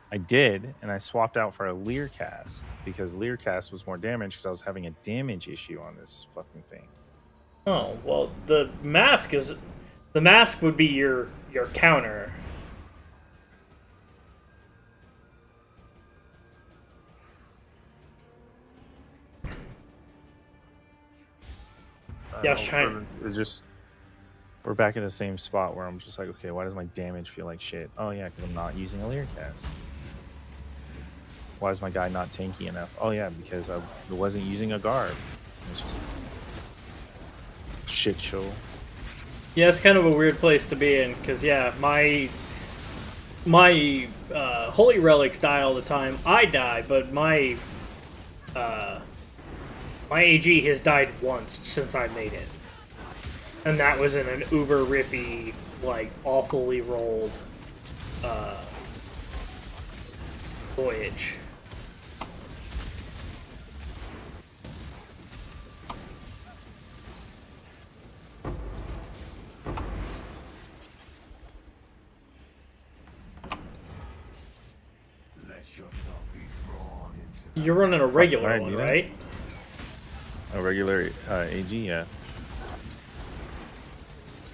I did, and I swapped out for a Learcast because Learcast was more damage because I was having a damage issue on this fucking thing. Oh, well, the mask would be your counter. Yeah, I was trying. It's just we're back in the same spot where I'm just like, okay, why does my damage feel like shit? Oh yeah, because I'm not using a Learcast. Why is my guy not tanky enough? Oh yeah, because I wasn't using a guard. It was just shit show. Yeah, it's kind of a weird place to be in, because yeah, my Holy Relics die all the time. I die, but my AG has died once since I made it. And that was in an uber rippy, like, awfully rolled voyage. You're running a regular I one, do that? right? A regular AG, yeah.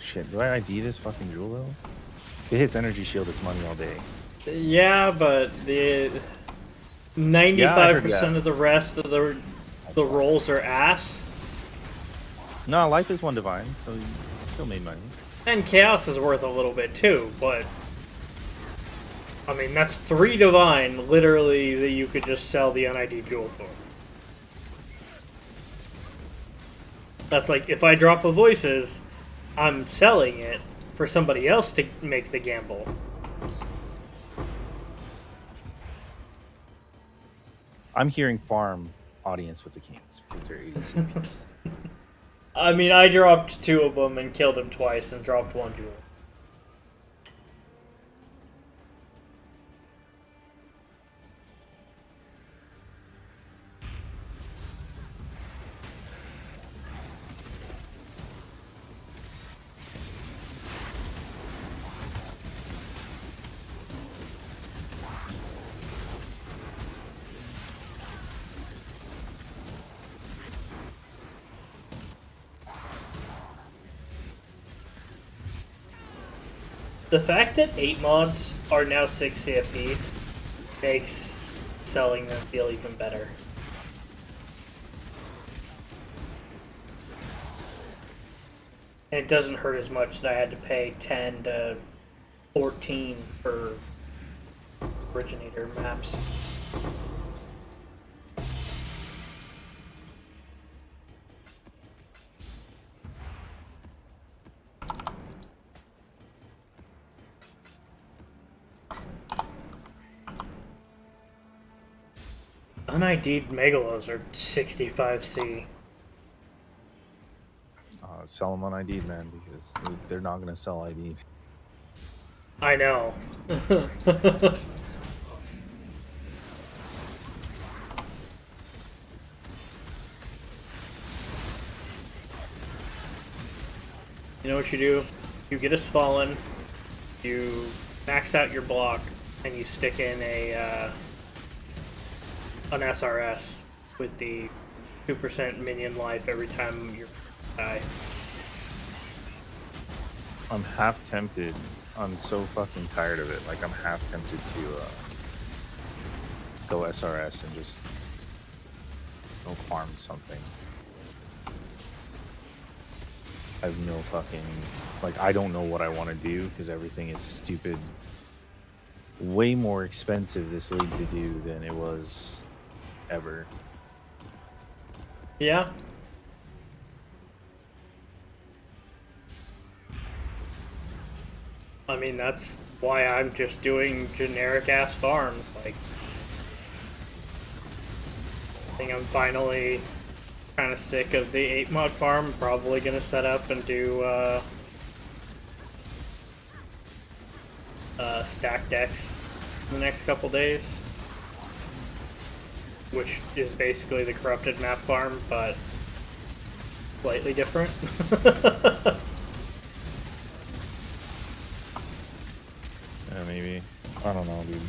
Shit, do I ID this fucking jewel though? It hits energy shield, it's money all day. Yeah, but the 95% of the rest of the fine. rolls are ass. No, life is one divine, so you still made money. And chaos is worth a little bit too, but I mean that's 3 divine literally that you could just sell the NID jewel for. That's like if I drop a voices, I'm selling it for somebody else to make the gamble. I'm hearing farm audience with the kings because they're ADC piece. I mean, I dropped 2 of them and killed him twice and dropped 1 jewel. The fact that 8 mods are now 60 apiece makes selling them feel even better. And it doesn't hurt as much that I had to pay 10 to 14 for originator maps. UnID'd Megalos are 65C. Sell them on ID, man, because they're not going to sell ID. I know. You know what you do? You get us fallen, you max out your block, and you stick in an SRS with the 2% minion life every time you die. I'm half tempted. I'm so fucking tired of it. Like, I'm half tempted to go SRS and just go farm something. I have no fucking... Like, I don't know what I want to do because everything is stupid. Way more expensive this league to do than it was ever. Yeah. I mean, that's why I'm just doing generic ass farms. Like, I think I'm finally kind of sick of the 8 mod farm. Probably gonna set up and do stack decks in the next couple days, which is basically the corrupted map farm, but slightly different. Yeah, maybe. I don't know, dude.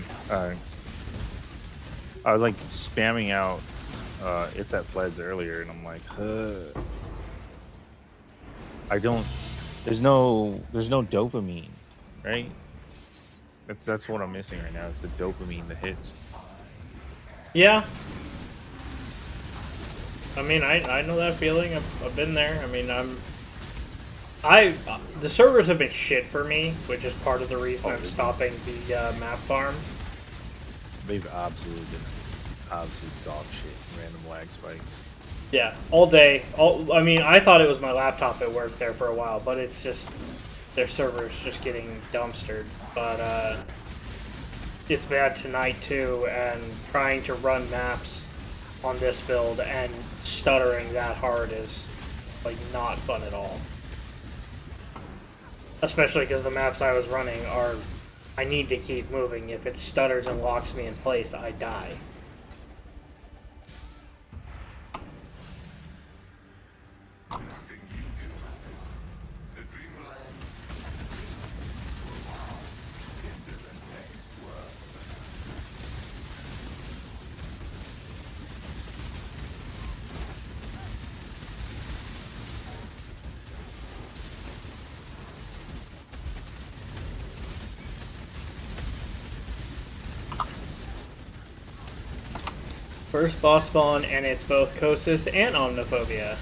I was like spamming out If That Fleds earlier, and I'm like, I don't. There's no dopamine, right? That's what I'm missing right now. It's the dopamine, the hits. Yeah. I mean, I know that feeling. I've been there. I mean, the servers have been shit for me, which is part of the reason I'm stopping the map farm. They've absolutely been absolute dog shit. Random lag spikes. Yeah, all day. I mean, I thought it was my laptop at work there for a while, but it's just their servers just getting dumpstered. But it's bad tonight too, and trying to run maps on this build and stuttering that hard is like not fun at all. Especially because the maps I was running are, I need to keep moving. If it stutters and locks me in place, I die. First boss spawn, and it's both Kosis and Omniphobia.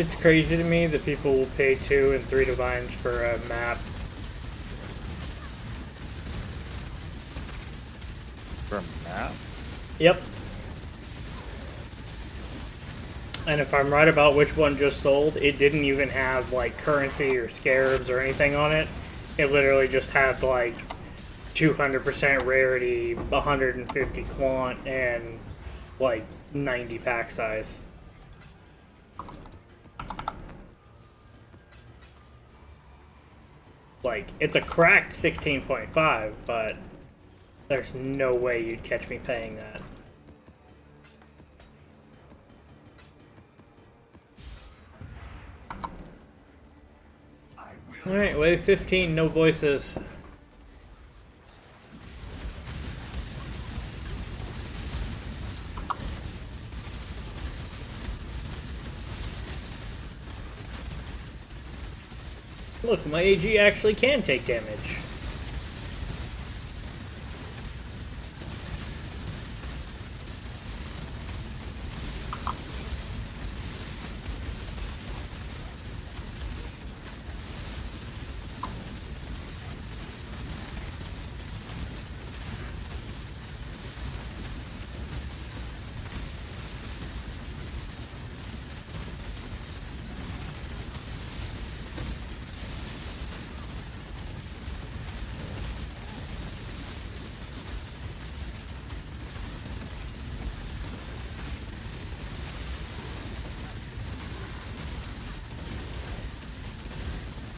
It's crazy to me that people will pay 2 and 3 divines for a map. For a map? Yep. And if I'm right about which one just sold, it didn't even have like currency or scarabs or anything on it. It literally just had like 200% rarity, 150 quant, and like 90 pack size. Like, it's a cracked 16.5, but there's no way you'd catch me paying that. Alright, wave 15, no voices. Look, my AG actually can take damage.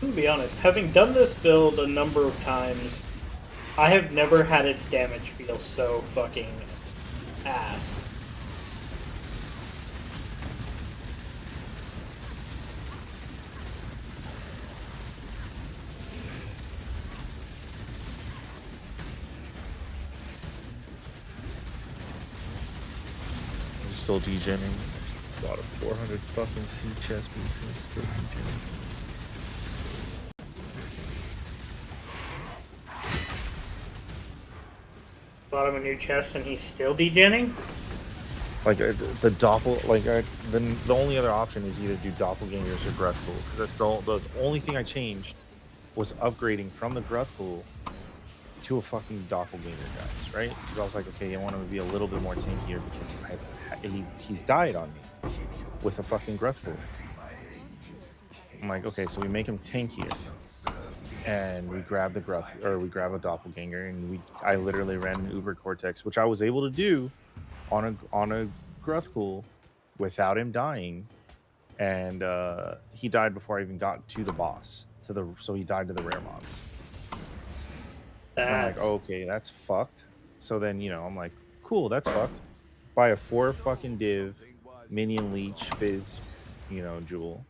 To be honest, having done this build a number of times, I have never had its damage feel so fucking ass. I'm still degenning. Bought a 400 fucking C chess piece and it's still degenning. Bought him a new chest and he's still degenning? Like the the only other option is either do doppelgangers or gruth pool, because that's the only thing I changed was upgrading from the gruth pool to a fucking doppelganger, guys, right? Because I was like, okay, I want him to be a little bit more tankier because he's died on me with a fucking gruth pool. I'm like, okay, so we make him tankier, and we grab the gruth, or we grab a doppelganger, and I literally ran an Uber Cortex, which I was able to do on a gruth pool without him dying, and he died before I even got to the boss, so he died to the rare mobs. And I'm like, oh, okay, that's fucked. So then, I'm like, cool, that's fucked. Buy a 4 fucking div minion leech fizz, jewel.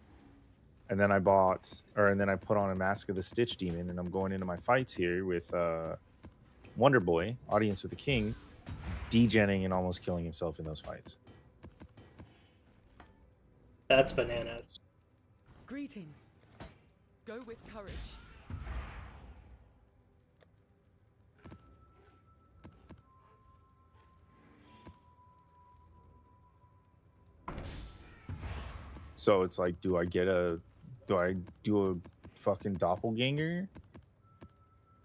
And then I put on a Mask of the Stitch Demon, and I'm going into my fights here with Wonder Boy, Audience with the King, degenning and almost killing himself in those fights. That's bananas. Greetings. Go with courage. So it's like, do I do a fucking doppelganger?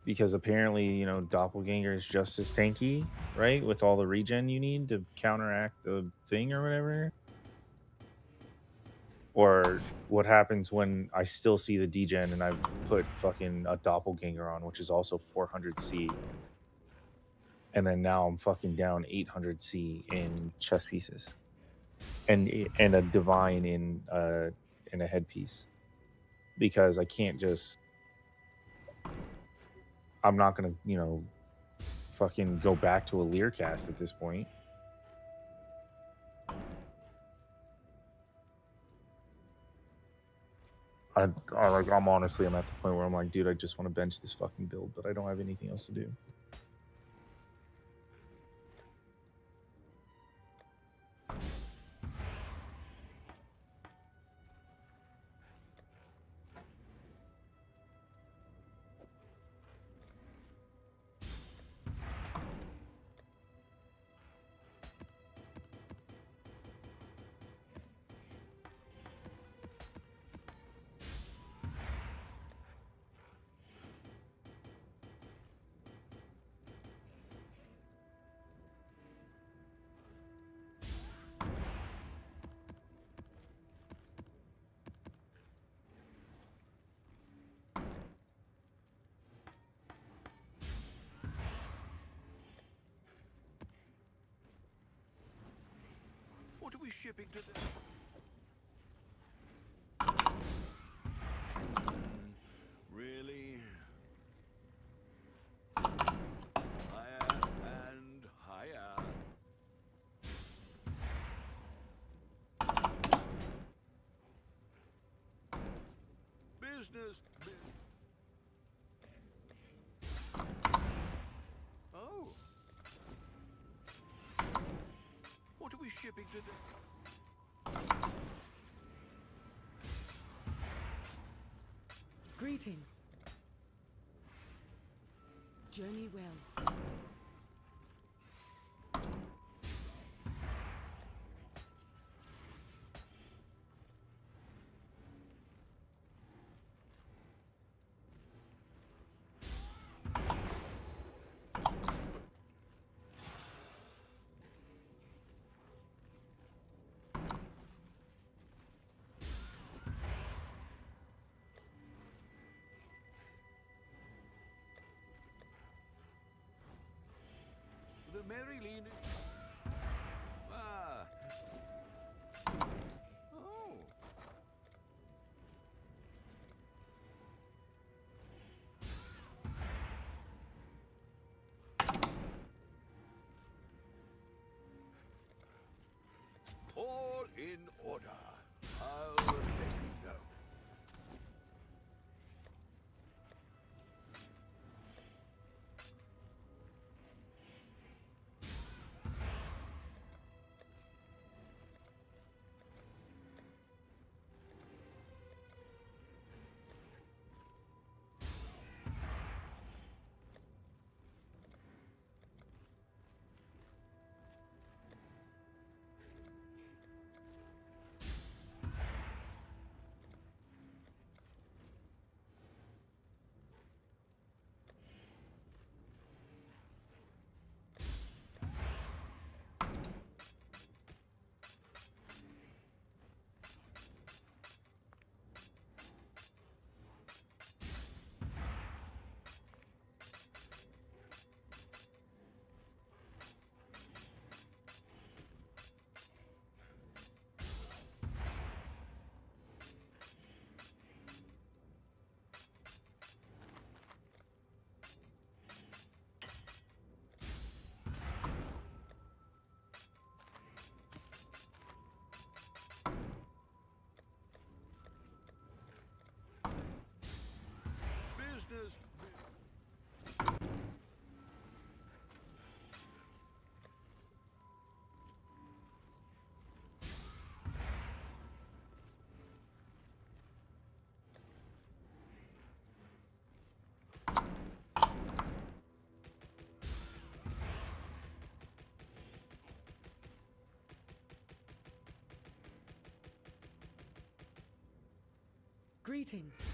Because apparently, doppelganger is just as tanky, right? With all the regen you need to counteract the thing or whatever. Or what happens when I still see the degen and I put fucking a doppelganger on, which is also 400C. And then now I'm fucking down 800C in chess pieces. And a divine in a headpiece, because I can't just. I'm not gonna, fucking go back to a Lear cast at this point. I'm honestly, I'm at the point where I'm like, dude, I just want to bench this fucking build, but I don't have anything else to do. shipping to the... Really? Higher and higher. Business. Oh. What are we shipping today? Greetings. Journey well. The Maryline. Ah. Oh. All in order. I'll let you know. Business. Greetings.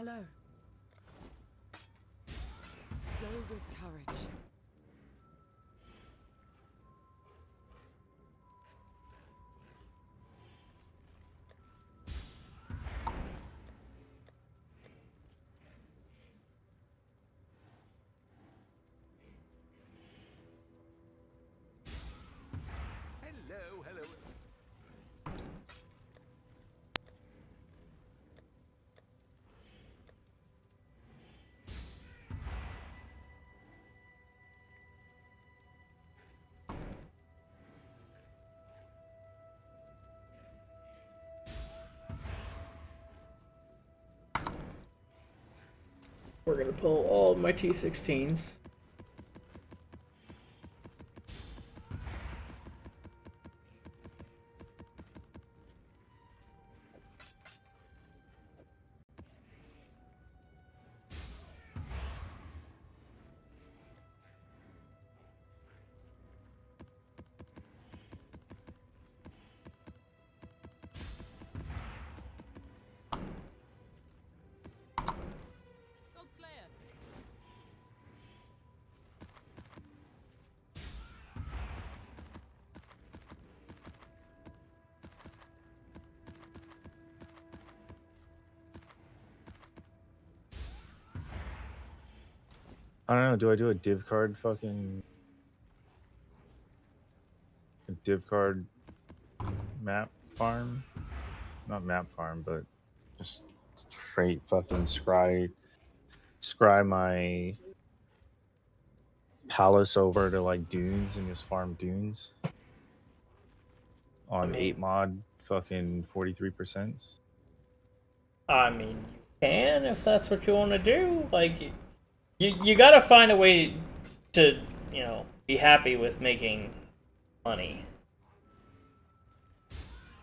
Hello. Go with courage. Hello, hello. We're gonna pull all of my T16s. I don't know. Do I do a div card map farm? Not map farm, but just straight fucking scry my palace over to like dunes and just farm dunes on 8 mod fucking 43%. I mean, you can if that's what you want to do. Like, you gotta find a way to, be happy with making money.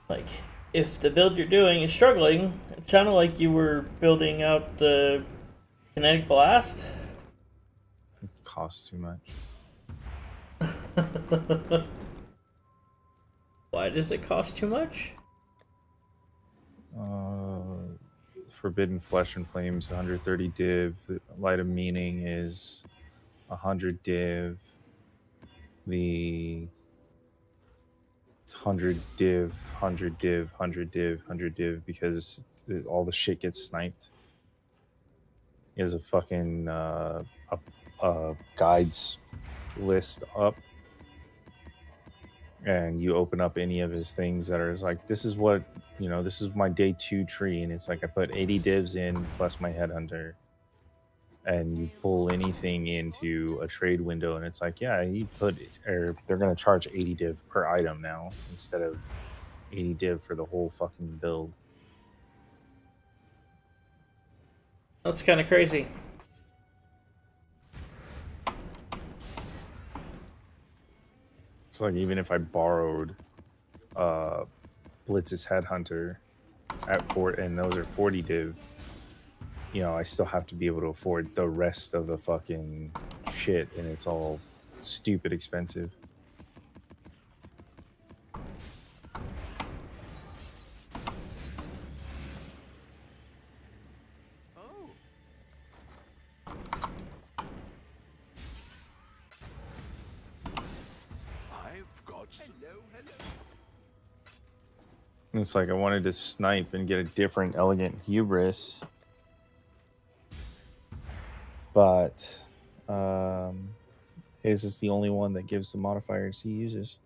Like, if the build you're doing is struggling, it sounded like you were building out the kinetic blast. It costs too much. Why does it cost too much? Forbidden Flesh and Flames 130 div. Light of Meaning is 100 div. The 100 div, 100 div, 100 div, 100 div because all the shit gets sniped. He has a fucking guides list up, and you open up any of his things that are like, this is what, this is my day 2 tree, and it's like I put 80 divs in plus my headhunter, and you pull anything into a trade window, and it's like, yeah, they're gonna charge 80 div per item now instead of 80 div for the whole fucking build. That's kind of crazy. So like, even if I borrowed Blitz's headhunter at and those are 40 div, I still have to be able to afford the rest of the fucking shit, and it's all stupid expensive. And it's like I wanted to snipe and get a different Elegant Hubris, but his is the only one that gives the modifiers he uses,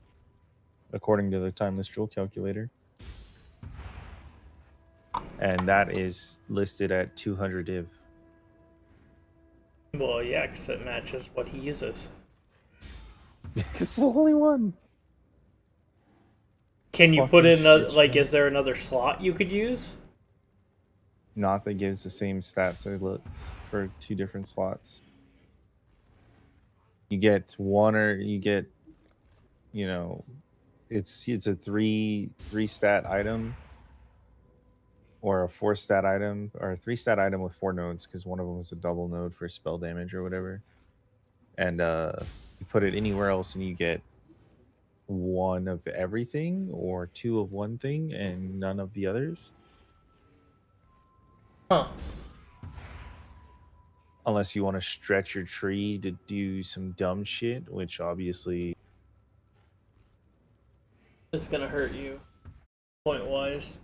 according to the Timeless Jewel calculator. And that is listed at 200 div. Well, yeah, because it matches what he uses. It's the only one. Can you put in, shit, is there another slot you could use? Not that gives the same stats. I looked for 2 different slots. You get one, or you get, it's a 3 stat item, or a 4 stat item, or a 3 stat item with 4 nodes, because one of them was a double node for spell damage or whatever. And you put it anywhere else, and you get 1 of everything, or 2 of one thing and none of the others. Huh. Unless you want to stretch your tree to do some dumb shit, which obviously It's gonna hurt you, point wise.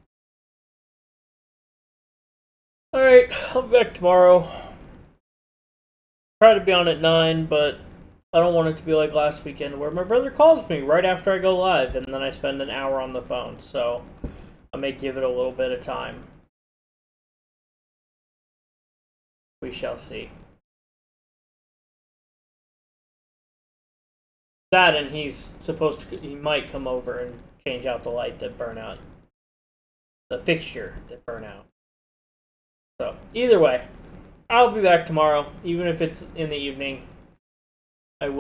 Alright, I'll be back tomorrow. Try to be on at 9, but I don't want it to be like last weekend where my brother calls me right after I go live and then I spend an hour on the phone, so I may give it a little bit of time. We shall see. That, and he's supposed to, he might come over and change out the light that burn out. The fixture that burn out. So, either way, I'll be back tomorrow, even if it's in the evening.